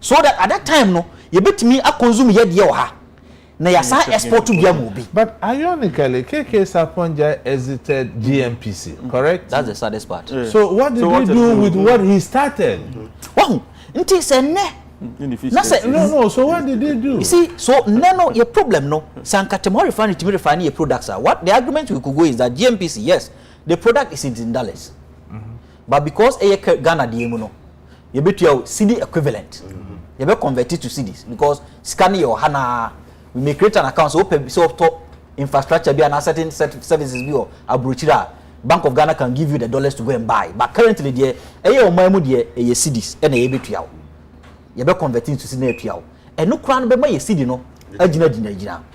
Speaker 3: So that at that time, no, you bet me a consume yet ha. Na ya sa export to biya mobi.
Speaker 4: But ironically, KK Saponja exited GMPC, correct?
Speaker 3: That's the saddest part.
Speaker 4: Yeah. So what did he do with what he started?
Speaker 3: Wow, nti se ne.
Speaker 4: No. So what did they do?
Speaker 3: You see, so no, your problem no. Sanka Temba refinery to refine your products are. What the argument we could go is that GMPC, yes, the product is in dollars, but because Ghana DMU no, you bet your CD equivalent. You better convert it to CDs because scanning your HANA, we may create an account so top infrastructure be an certain services be or abrochira. Bank of Ghana can give you the dollars to go and buy. But currently there, CDs and a bit you better convert it to CD. And no crown be my CD no.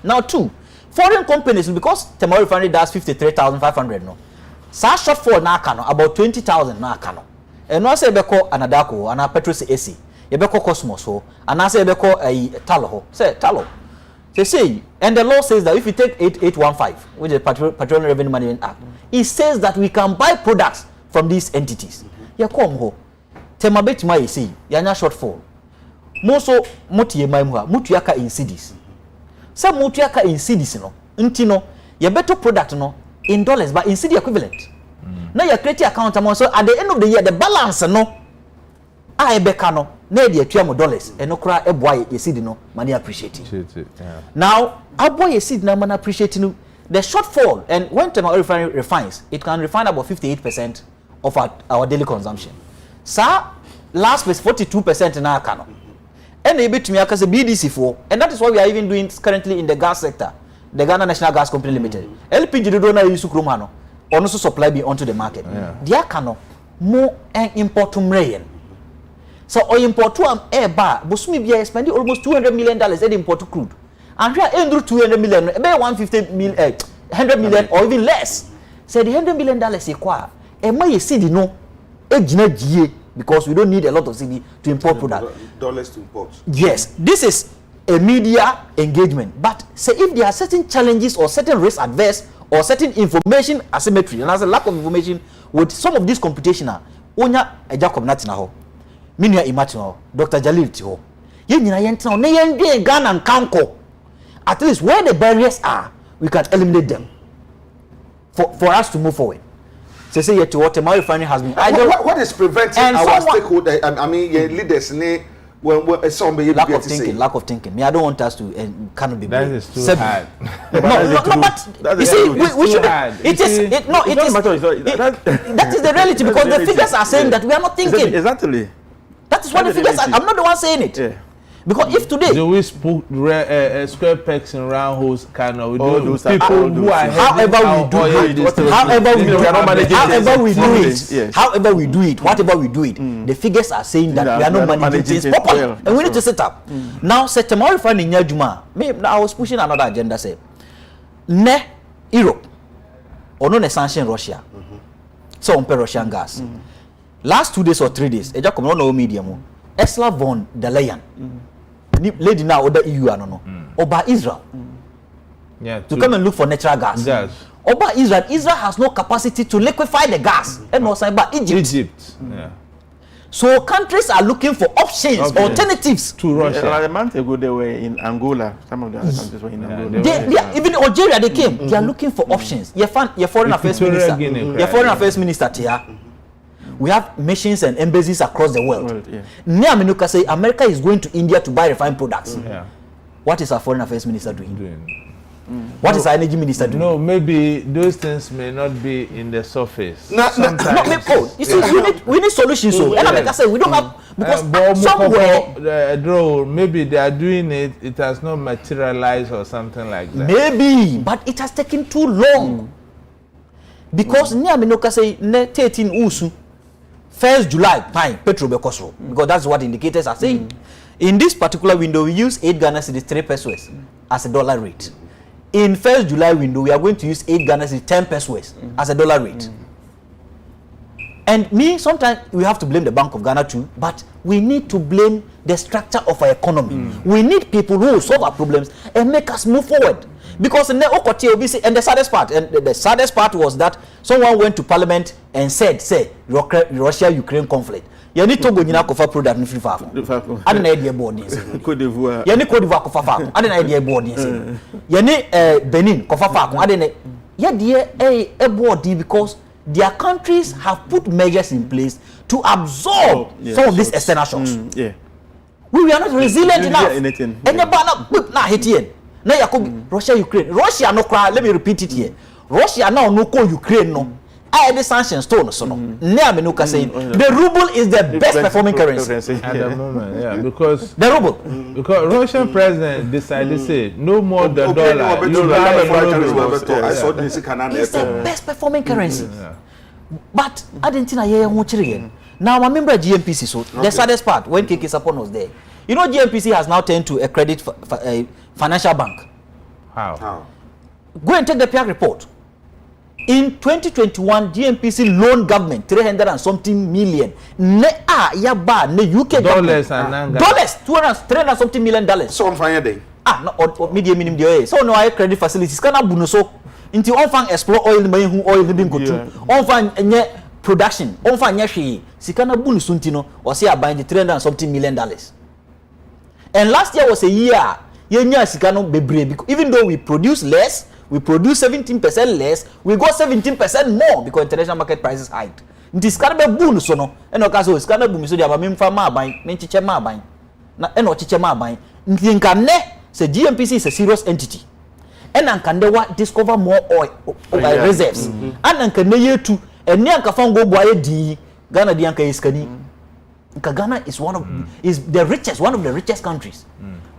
Speaker 3: Now 2 foreign companies because Temba refinery does 53,500 no. Sa shortfall na kano about 20,000 na kano. And no say beko anadako ana petrol AC. Yebeko Cosmos ho anase yebeko talo ho say talo say, and the law says that if you take 8815, which is the Petroleum Revenue Management Act, it says that we can buy products from these entities. Ya come ho. Tema betima you say, yanya shortfall. Moso moti ye maimuha, mutu yaka in cedis. Some mutu yaka in cedis no. Nti ya better product no in dollars but in cedi equivalent. Now you create account amount, so at the end of the year the balance no I beka no na dey atuamo dollars e no kra e boy ye seed no money appreciate it. Now aboy ye seed na money appreciate no the shortfall, and when Tema refinery refines it can refine about 58% of our daily consumption. Sir, last was 42% in our cano. And a bit to me as a BDC for, and that is what we are even doing currently in the gas sector, the Ghana National Gas Company Limited. LPG do not use Krumano, or also supply be onto the market. The cano more and import to rain. So or import to air bar, Busumi be spending almost $200 million at import to crude. And here end 200 million, about 150 million, 100 million or even less. So the $100 million equal. And my CD no, because we don't need a lot of CD to import products.
Speaker 1: Dollars to import.
Speaker 3: Yes, this is a media engagement. But say if there are certain challenges or certain risk adverse or certain information asymmetry, and as a lack of information with some of this computational, onya Agya Kwabena tina ho, Minia Imagine ho, Dr. Jalil ti ho. Ye nyina yentina ho, ne yendwe Ghana nkanko. At least where the barriers are, we can eliminate them for us to move forward. So say yet to what Tema refinery has been.
Speaker 1: What is preventing our stakeholders? I mean, leaders,
Speaker 3: lack of thinking. Lack of thinking. I don't want us to cannot be.
Speaker 4: That is too hard.
Speaker 3: But you see, we should. It is. That is the reality because the figures are saying that we are not thinking.
Speaker 5: Exactly.
Speaker 3: That is what the figures are. I'm not the one saying it.
Speaker 5: Yeah.
Speaker 3: Because if today,
Speaker 4: do we put square pegs in round holes? Kind of, we do people who are
Speaker 3: however we do it, whatever we do it, the figures are saying that we are not managing things properly, and we need to set up. Now, set tomorrow finding Juma. I was pushing another agenda. Say, ne Europe or no sanction Russia, so on Russian gas. Last 2 days or 3 days, Agya Kwabena no medium. Ursula von der Leyen. Lady now order EU Oba Israel to come and look for natural gas.
Speaker 4: Yes.
Speaker 3: Oba Israel has no capacity to liquefy the gas. And also about Egypt.
Speaker 4: Yeah.
Speaker 3: So countries are looking for options, alternatives
Speaker 4: to Russia.
Speaker 5: A month ago they were in Angola. Some of the other countries were in Angola.
Speaker 3: Even Algeria they came. They are looking for options. Your foreign affairs minister. Your foreign affairs minister here. We have missions and embassies across the world. Neaminuka say America is going to India to buy refined products. What is our foreign affairs minister doing? What is our energy minister doing?
Speaker 4: No, maybe those things may not be in the surface.
Speaker 3: You see, we need solutions. So, and America say we don't have because somewhere
Speaker 4: maybe they are doing it. It has not materialized or something like that.
Speaker 3: Maybe, but it has taken too long. Because Neaminuka say 13 usu. 1st July, fine, petrol because that's what indicators are saying. In this particular window, we use 8 Ghana cedis 3 pesos as a dollar rate. In 1st July window, we are going to use 8 Ghana cedis 10 pesos as a dollar rate. And sometimes we have to blame the Bank of Ghana too, but we need to blame the structure of our economy. We need people who will solve our problems and make us move forward. Because and the saddest part was that someone went to parliament and said, Russia-Ukraine conflict. You need to go to cover product in free farm. I don't idea board.
Speaker 5: Cote d'Ivoire.
Speaker 3: You need Cote d'Ivoire cover farm. I don't idea board. You need Benin cover farm. I don't. Yeah, dear board because their countries have put measures in place to absorb some of these external shocks. We are not resilient enough. And the banner now hit here. Now you Russia, Ukraine. Russia no cry. Let me repeat it here. Russia now no call Ukraine no. I had the sanctions stone so no. Neaminuka saying the ruble is the best performing currency
Speaker 4: at the moment. Because
Speaker 3: the ruble.
Speaker 4: Because Russian president decided to say no more the dollar.
Speaker 3: It's the best performing currency. But Argentina here now I remember GMPC. So the saddest part when KK Sapon was there. You know GMPC has now turned to a credit financial bank.
Speaker 4: How?
Speaker 3: Go and take the PR report. In 2021, GMPC loaned government 300 and something million. UK
Speaker 4: dollars and
Speaker 3: $300 something million.
Speaker 1: So on fire day.
Speaker 3: no media minimum dey so no I credit facilities kana bu no so nti on fan explore oil man hu oil bi nkotu on fan nye production on fan nye hwe sika na bu no so nti no o say aban the $300 something million. And last year was a year yenya sika no bebre because even though we produce less, we produce 17% less, we got 17% more because international market prices hiked. Nti sika be bu no so no e no ka so sika na bu mi so dia ba memfa ma aban me nchiche ma aban na e no chiche ma aban nti nka ne say GMPC is a serious entity and can they discover more oil reserves and can they yetu and near Kafango boy di Ghana di anka iskani Ghana is one of one of the richest countries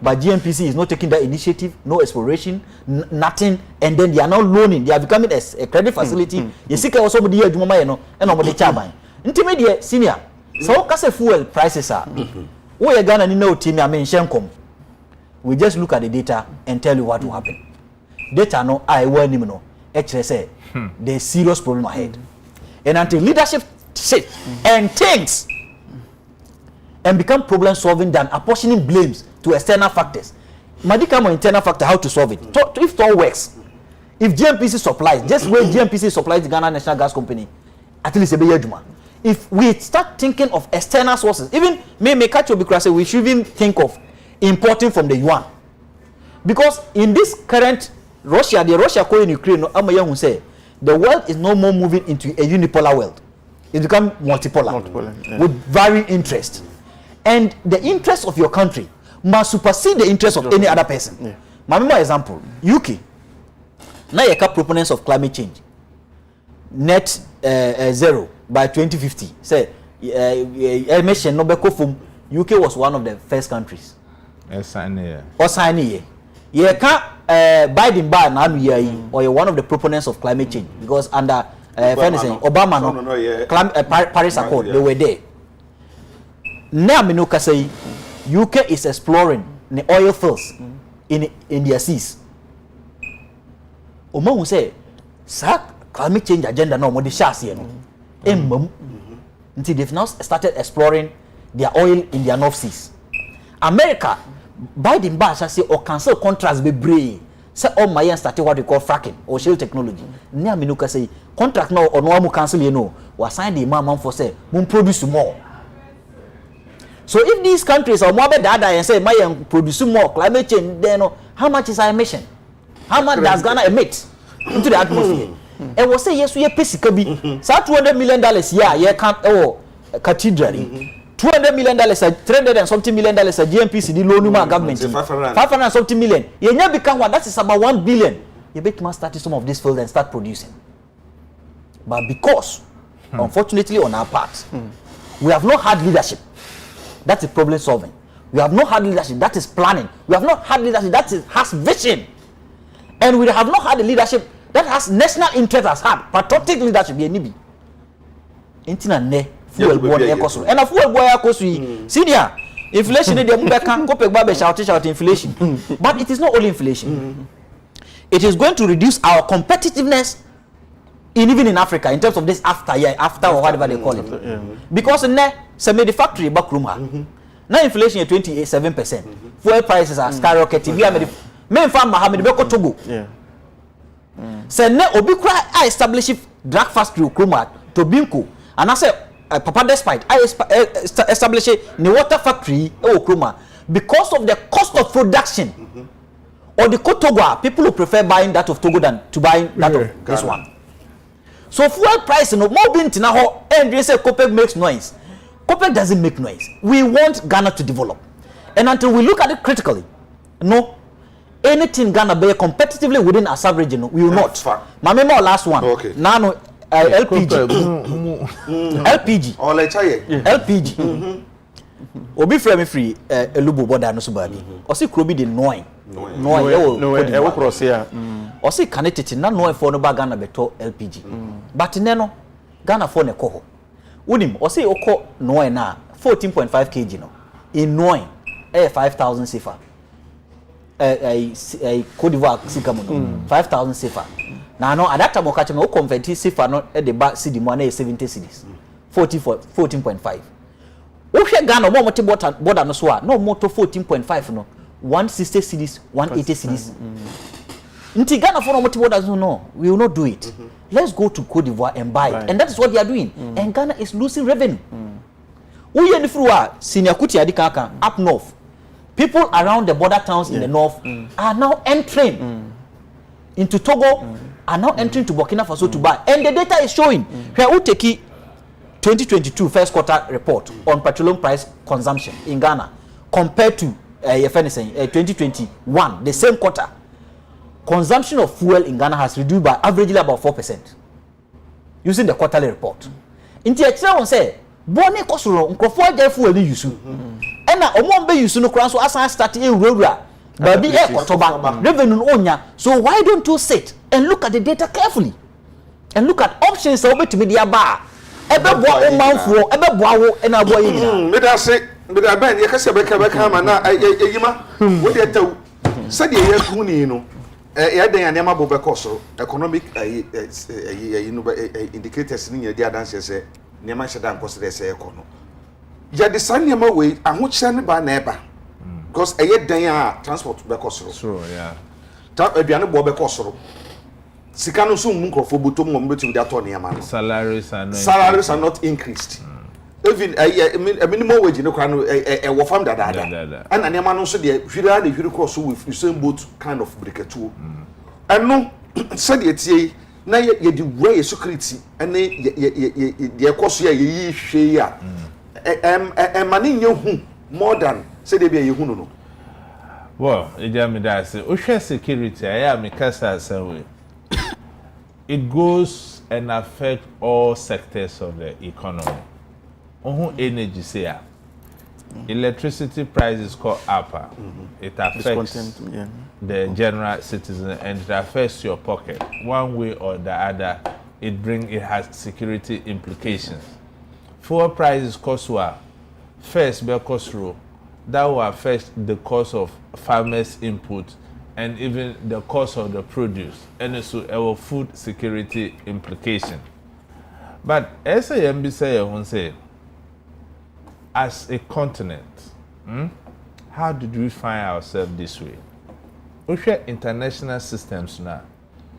Speaker 3: but GMPC is not taking that initiative, no exploration, nothing, and then they are now loaning, they are becoming a credit facility. You see also the year Juma no and over the chairman intermediate senior so kase fuel prices are we Ghana ni no team I mean shenkom. We just look at the data and tell you what will happen. Data no I want him no. Actually say there's serious problem ahead. And until leadership sit and thinks and become problem solving than apportioning blames to external factors. Madika more internal factor how to solve it. If it all works, if GMPC supplies, just where GMPC supplies the Ghana National Gas Company, at least a juma. If we start thinking of external sources, even may catch you because we should even think of importing from the yuan, because in this current the Russia in Ukraine, no, say the world is no more moving into a unipolar world; it become multipolar with varying interests, and the interest of your country must supersede the interest of any other person. Yeah. My example, UK. Now you are proponents of climate change, net zero by 2050. Say emission no be from UK was one of the first countries. Osani ye can Biden bar na anu or one of the proponents of climate change because under Obama no Paris Accord they were there. Now me no say UK is exploring the oil fields in their seas. Omo who say sa climate change agenda no mo de share no emmam until they've now started exploring their oil in their North Seas. America Biden bar say or cancel contracts be brave. Say all my started what we call fracking or shale technology. Near Minuka say contract now or no cancel you know. We sign the man for say we produce more. So if these countries are more data and say my produce more climate change, then how much is our emission? How much does Ghana emit into the atmosphere? And we say yes we pay sikabi. So $200 million yeah can't cathedral. $200 million, $300 and something million a GMPC, the loan government. 500 and something million. You never become one. That is about 1 billion. You bet must start some of this field and start producing. But because, unfortunately, on our part, we have not had leadership. That is problem solving. We have not had leadership. That is planning. We have not had leadership. That has vision. And we have not had a leadership that has national interest as had patriotic leadership. Intina ne. Fuel boy ekoso and a fuel boy ekoso senior inflation dey mbe kan go pegba be shout inflation but it is not only inflation it is going to reduce our competitiveness even in Africa in terms of this after or whatever they call it because ne say the factory back room ha now inflation is 27%. Fuel prices are skyrocketing me fam Mohammed be ko Togo say ne obi kra I establish drug factory kroma to Binko and I say Papa despite I establish the water factory Okroma because of the cost of production or the Kotogwa, people who prefer buying that of Togo than to buy that of this one. So fuel price no more being tinaho and they say Copec makes noise. Copec doesn't make noise. We want Ghana to develop. And until we look at it critically, no anything Ghana be competitively within our average, we will not. My memo last one. Okay. Now LPG. LPG.
Speaker 1: Or like
Speaker 3: LPG. Obi frame free elubo border no so baby. Osi krobi de noy. Noy e cross here. Osi kanetete na noy for no ba Ghana beto LPG. But neno Ghana for ne ko ho. Unim osi okọ noy na 14.5 kg no. In noy 5,000 CFA. Cote d'Ivoire sikamu no 5,000 CFA. Now, no, at that time, we convert CFA no at the back city money 70 cedis, 14.5. We Ghana more border no so no more to 14.5 no. 160 cedis, 180 cedis. Nti Ghana for no doesn't know. We will not do it. Let's go to Cote d'Ivoire and buy it. And that is what they are doing. And Ghana is losing revenue. Uye ni fruwa senior kuti adikaka up north. People around the border towns in the north are now entering into Togo, are now entering to Burkina Faso to buy. And the data is showing. Here we take 2022 first quarter report on petroleum price consumption in Ghana compared to 2021, the same quarter. Consumption of fuel in Ghana has reduced by averagely about 4% using the quarterly report. In the extra say, Bonnie Kosuro, Uncrofoy their fuel use. And now, Omon Bay use no cross as I started in Rura, Baby Ekotoba, revenue onya. So why don't you sit and look at the data carefully and look at options over to media bar? Ebe boa o manfo, ebe boa wo na boa yina.
Speaker 1: Me da say, me da ben ye kase beka ma na eyima. Wo de taw. Say de ye kuni no. Ya den anema bo beka so economic indicators ni ye dia dance say nema hye dan kose de say ekono. Ya de san nema we ahokyere ne ba na eba. Because eye dan a transport beka so.
Speaker 4: Sure, yeah.
Speaker 1: Ta aduane bo beka so. Sika no so mu nkrofo botom mo betum de ato nema no.
Speaker 4: Salaries are
Speaker 1: not increased. Even a minimum wage no kwa no wo fam dada. And nema no so de hwira de hwiri cross with same boat kind of breaketu. And no said ye tie na ye di way security and ye koso ye hwe a mani nye hu more than said they be ye hu no.
Speaker 4: Well, Agya me da say o hwe security aya me kasa say it goes and affect all sectors of the economy. Energy say electricity prices go up. It affects the general citizen and it affects your pocket one way or the other. It has security implications. Fuel prices cost first because that will affect the cost of farmers' input and even the cost of the produce, and also our food security implication. But as I am say, as a continent, how did we find ourselves this way? We share international systems now.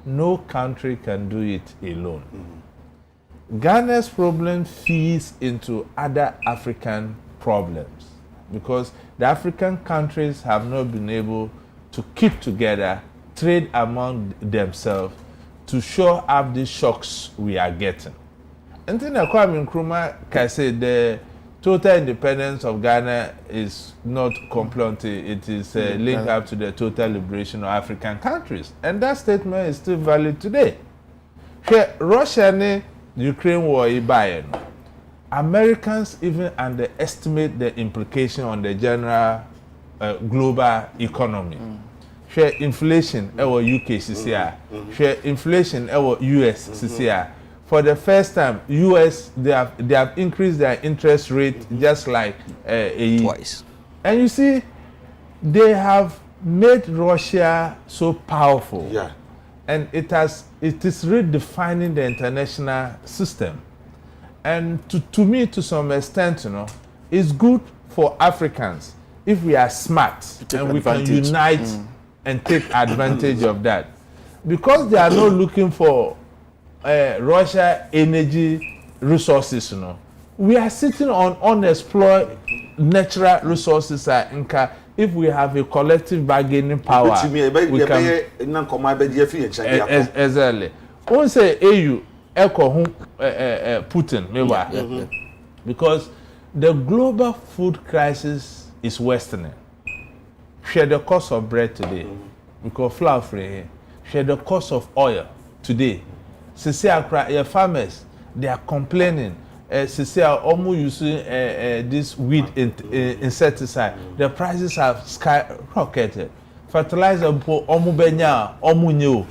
Speaker 4: No country can do it alone. Ghana's problem feeds into other African problems because the African countries have not been able to keep together, trade among themselves to shore up the shocks we are getting. And then Kwabena Nkrumah can say the total independence of Ghana is not complete. It is linked up to the total liberation of African countries. And that statement is still valid today. Russia and Ukraine war, Americans even underestimate the implication on the general global economy. Share inflation our UK CCR. Share inflation our US CCR. For the first time, US they have increased their interest rate just like
Speaker 3: twice.
Speaker 4: And you see, they have made Russia so powerful.
Speaker 1: Yeah.
Speaker 4: And it is redefining the international system. And to me, to some extent, it's good for Africans if we are smart and we can unite and take advantage of that. Because they are not looking for Russia energy resources, we are sitting on unexplored natural resources. If we have a collective bargaining power, we can. Exactly. One say AU echo Putin, because the global food crisis is worsening. Share the cost of bread today, because flour free. Share the cost of oil today. Your farmers, they are complaining. Almost using this weed insecticide. The prices have skyrocketed. Fertilizer,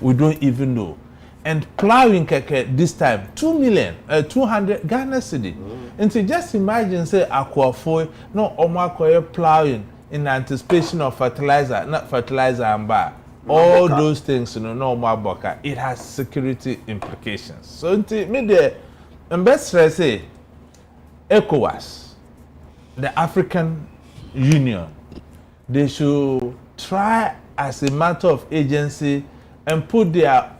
Speaker 4: we don't even know. And plowing this time 200 Ghana cedi. And so just imagine say aquafoy no omakoye plowing in anticipation of fertilizer, not fertilizer and bar. All those things, no more boka. It has security implications. So until me the best say ECOWAS, the African Union, they should try as a matter of agency and put their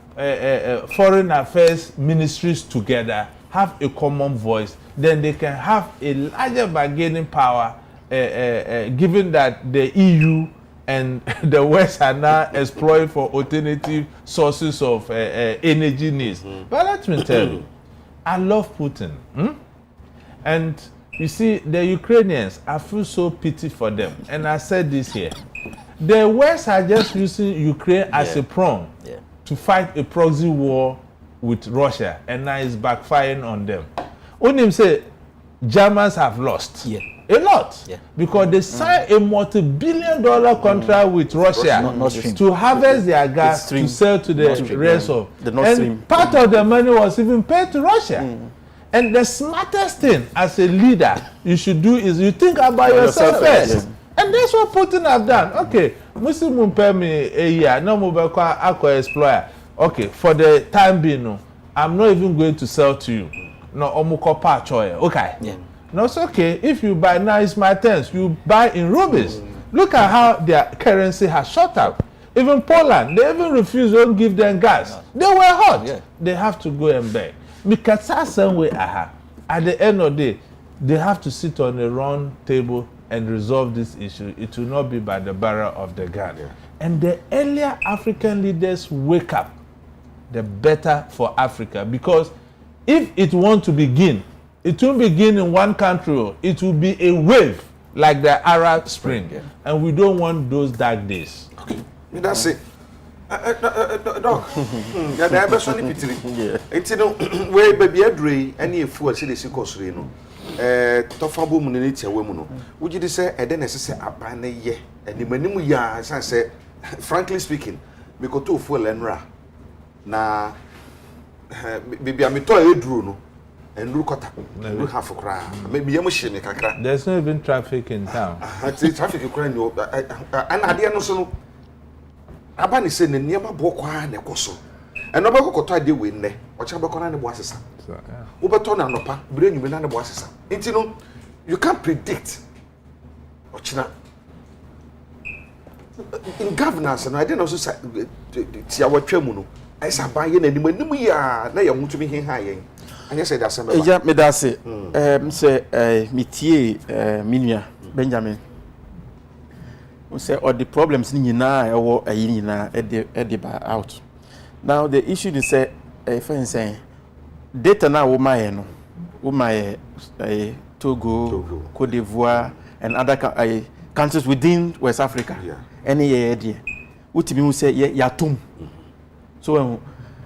Speaker 4: foreign affairs ministries together, have a common voice, then they can have a larger bargaining power, given that the EU and the West are now exploring for alternative sources of energy needs. But let me tell you, I love Putin. And you see, the Ukrainians, I feel so pity for them. And I said this here. The West are just using Ukraine as a pawn to fight a proxy war with Russia, and now it's backfiring on them. Unim say Germans have lost a lot because they signed a multi-billion-dollar contract with Russia to harvest their gas to sell to the rest of
Speaker 5: the Nord Stream.
Speaker 4: Part of the money was even paid to Russia. And the smartest thing as a leader you should do is you think about yourself first. And that's what Putin have done. Okay, Muslim pay me a year, no mobile explorer. Okay, for the time being, no, I'm not even going to sell to you. No, omukopa choy. Okay. No, it's okay. If you buy now, it's my turn. You buy in rubles. Look at how their currency has shot up. Even Poland, they even refuse to give them gas. They were hot. They have to go and beg. Because at the end of the day, they have to sit on a round table and resolve this issue. It will not be by the barrel of the gun. And the earlier African leaders wake up, the better for Africa. Because if it wants to begin, it won't begin in one country. It will be a wave like the Arab Spring. And we don't want those dark days.
Speaker 1: Okay, that's it. Doc, yeah, there are some people. It's no way, baby, Adri, any fool, see the Sikosri, no. Tofabu Munity, woman. Would you say, I didn't say a banner ye, and the minimum ya, as I said, frankly speaking, because too full and ra. Na, baby, I'm a toy drew, and look at look half a cry. Maybe I'm a shame,
Speaker 4: there's no even traffic in town.
Speaker 1: I say traffic, you cry, and I didn't know. Abani say ne niema bokwa na ekoso eno be kokoto ade we nne ocha be kona ne bo asesa wo beto na nopa bire nyume na ne bo asesa enti no you can't predict ochina in governance no I didn't also say tia watwa mu no I say ban ye na animu ya na ye mutumi hin ha yen anya say da semba
Speaker 5: eja me da say say metie minua Benjamin. We say all the problems nyina ewo ayi nyina e ba out. Now the issue is say friend saying data na wo maye no wo maye Togo, Cote d'Ivoire and other countries within West Africa. Any year there. Utimi who say ya tum. So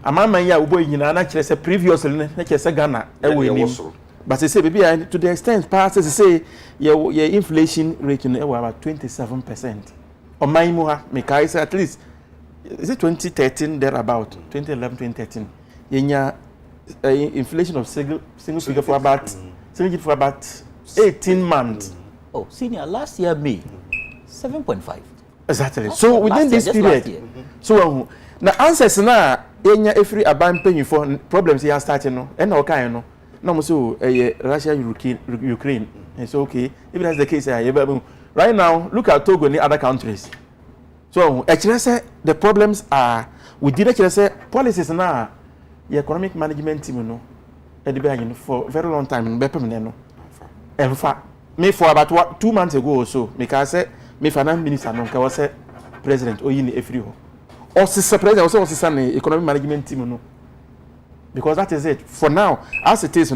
Speaker 5: amama ya ubo nyina na kire say previously na kire say Ghana e we nim. But they say, baby, to the extent passes, they say, your inflation rate is about 27%. Or my moha, Mekai say at least, is it 2013 thereabout, 2011, 2013? Yenya inflation of single figure for about 18 months.
Speaker 3: Oh, senior, last year, May, 7.5.
Speaker 5: Exactly. So within this period, so the answers now, yenya every aban paying for problems he has started, no, and okay, no. No, so Russia, Ukraine. It's okay. If that's the case, right now, look at Togo and other countries. So, actually, the problems are we did actually say policies now. The economic management team, no, for a very long time. In fact, me for about 2 months ago or so, because I me finance minister, no, I say president, or in every home. Or president, also the economic management team, no. Because that is it. For now, as it is,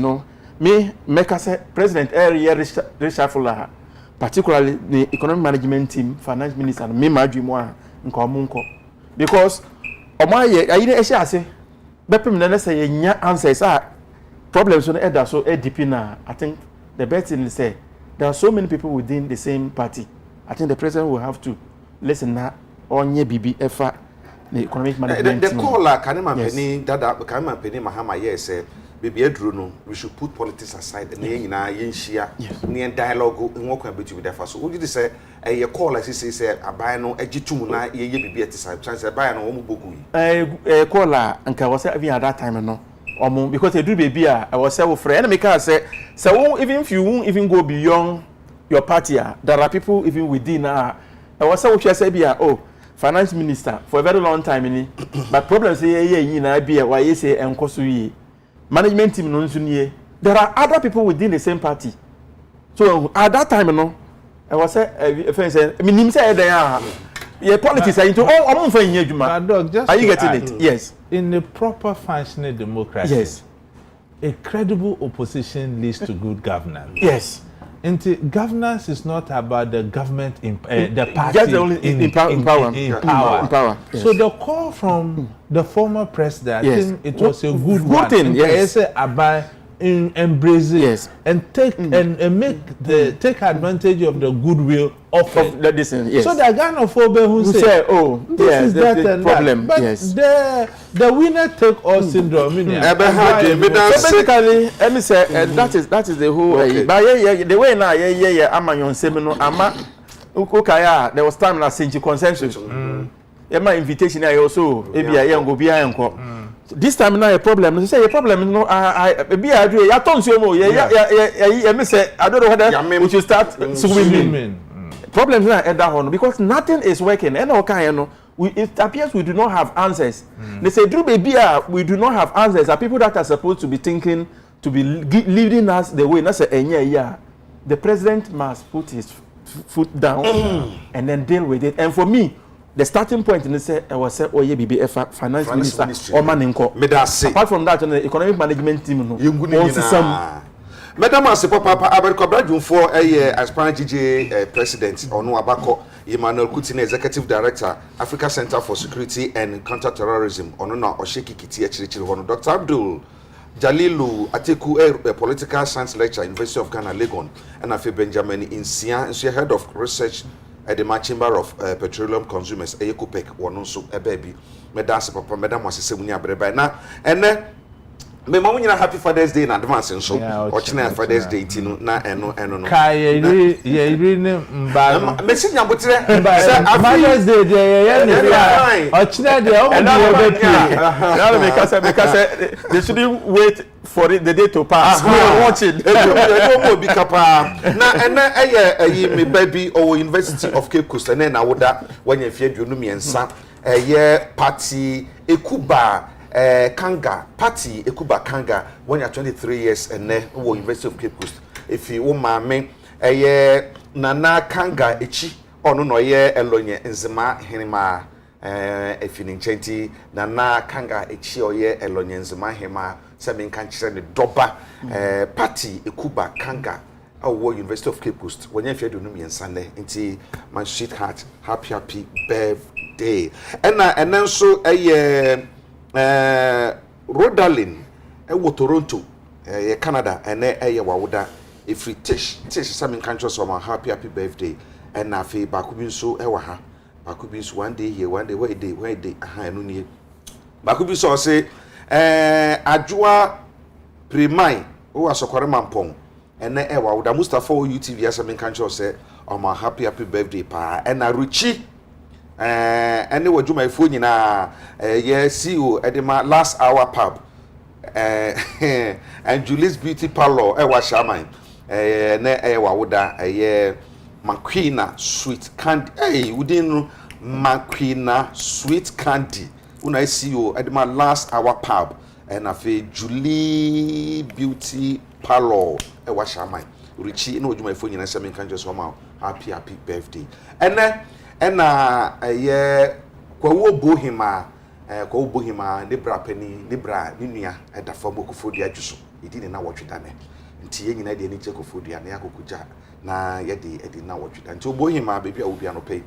Speaker 5: me make us president every year reshuffle, particularly the economic management team, finance minister, me my dream one nko. Because my I didn't say, but say answers are problems on the so deep now. I think the best thing is say there are so many people within the same party. I think the president will have to listen now on your BBF. The economic management.
Speaker 1: The caller Kanema Penny, Dada Kanema Penny Mahama, yes, baby Edruno, we should put politics aside and yen share near dialogue and walk with the first. So, would you say a call as he says, a buy no egitumuna, ye be at the same chance, a buy no bogui?
Speaker 5: A caller and I was having at that time, no, or because they do baby, I was so friend, make us say, so even if you won't even go beyond your party, there are people even within I was so sure say be oh finance minister for a very long time ni but problem say ye na be why you say enkoso yi management team no nso nie there are other people within the same party so at that time no I was say say minim say there yeah politics are into all fan yin adwuma are you getting it yes
Speaker 4: in a proper functioning democracy
Speaker 5: yes
Speaker 4: a credible opposition leads to good governance
Speaker 5: yes.
Speaker 4: And governance is not about the government the party
Speaker 5: just only in power.
Speaker 4: Yes. So the call from the former president, I think it was a good
Speaker 5: thing. Yes.
Speaker 4: About embrace it and take and make take advantage of the goodwill of
Speaker 5: this. Yes.
Speaker 4: So the Ghanophobia who say, oh, this is that and problem. That. But the winner take all syndrome.
Speaker 5: So basically, let me say that is the whole. But the way now, I'm on seminar. There was time na Saint consensus. My invitation I also maybe I go behind. This time now a problem. You say a problem. No, I be I do. I don't say more. Me say I don't know whether we should start swimming. Problems now at that one because nothing is working. And okay, you know, it appears we do not have answers. They say, "Drew baby, we do not have answers." Are people that are supposed to be thinking, to be leading us the way? That's the president must put his foot down and then deal with it. And for me, the starting point in the say I was say, "Oh yeah, BBF finance minister or maninko." Apart from that, the economic management team, no.
Speaker 1: Madam Asipo Papa Aberkobra for aspirant GJ president Onu Abako Emmanuel Kutine executive director Africa Center for Security and Counter-Terrorism Onuna Osheki Kiti Echirichiri Hono Dr. Abdul Jalilu Ateku a political science lecturer University of Ghana Legon and Afi Benjamin Insia and she head of research at the Chamber of Petroleum Consumers Eyekupek Wononso Ebebi Madam Asipo Papa Madam Asise Munya Breba na and me mama nyina happy Father's Day in advance nso ochina Father's Day tinu na eno no
Speaker 4: ka ye ne mba
Speaker 1: me si nyabotre
Speaker 4: Father's Day ye ne bia ochina de o mo be pie
Speaker 5: now because they shouldn't wait for it, the day to pass. We are watching.
Speaker 1: Be kapa na me baby or University of Cape Coast and then awoda when you fear you no miensa party ekuba Kanga party Ekuba Kanga when you're 23 years and University of Cape Coast. If you mame Nana Kanga Echi or no Elonye Nzema Henema Efininchenti Nana Kanga Echi or Elonye Nzema Hema Seven Kanchi Doba party Ekuba Kanga our University of Cape Coast when you do me and Sunday into my sweetheart happy birthday and then so Rodalin Toronto Canada and wawuda if we teach some countries from happy birthday and na fe bakubin so ha bakubin so one day here one day where day aha no nie bakubin so say adwoa primai o asokore mampong and wawuda Mustafa UTV some countries say happy birthday pa and na ruchi and what you my phone na CEO edema last hour pub and Julie's beauty parlor was shaman ne wawuda Maquina sweet candy within Maquina sweet candy una CEO edema last hour pub and afi Julie beauty parlor was shaman Richie no you my phone na some countries somehow happy birthday and kwawo bohima libra penny libra ninia eda famo kufodia juso idine na wotwedane nti ye nyina de ni chekofodia na yakokuja na ye de edi na wotweda nti obohima bebi a obi anope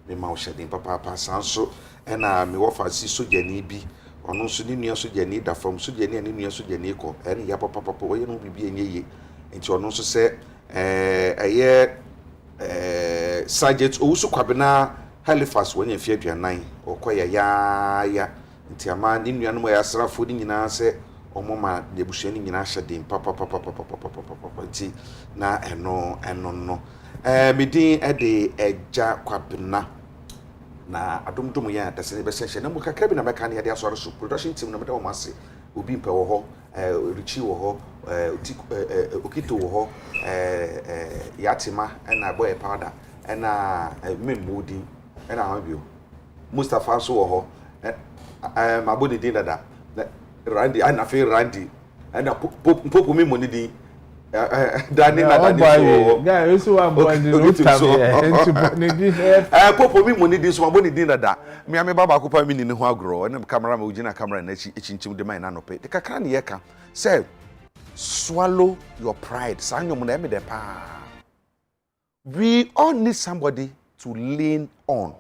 Speaker 1: me ma ohyeden papa sanso ena me wofa si sojani bi ono nso ni nua sojani da fam sojani ni nua sojani ko ene ya papa wo ye no bibi enye nti ono nso se Sergeant Owusu Kwabena Halifax when you fear aduanan okoya ya nti ama ni nuanom ya asrafo ni nyina se omoma de buhwe ni nyina hyeden papa nti na eno no medin de Agya Kwabena na adomdom ya dasene be hye na mu kakra bi na meka ne de asore so production team na mede o mase obi mpe wo ho Richie wo ho Okito wo ho Yatima na boy powder ɛna mmemmodi ɛna ahobio Mustafa nso wɔ hɔ mabɔ ne din dada Randy ana fe Randy ɛna popo mi mo ne din Dani na Dani so
Speaker 4: guy we so one boy the root time ne din
Speaker 1: popo mi mo ne din so mabɔ ne din dada me baba ko pa mi ni ne ho agro ɛna camera ma ugina camera na ekyinkyim de man na no pe de kakra ne yɛ ka say swallow your pride sanyom na me de pa we all need somebody to lean on.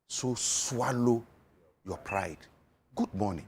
Speaker 1: So swallow your pride. Good morning.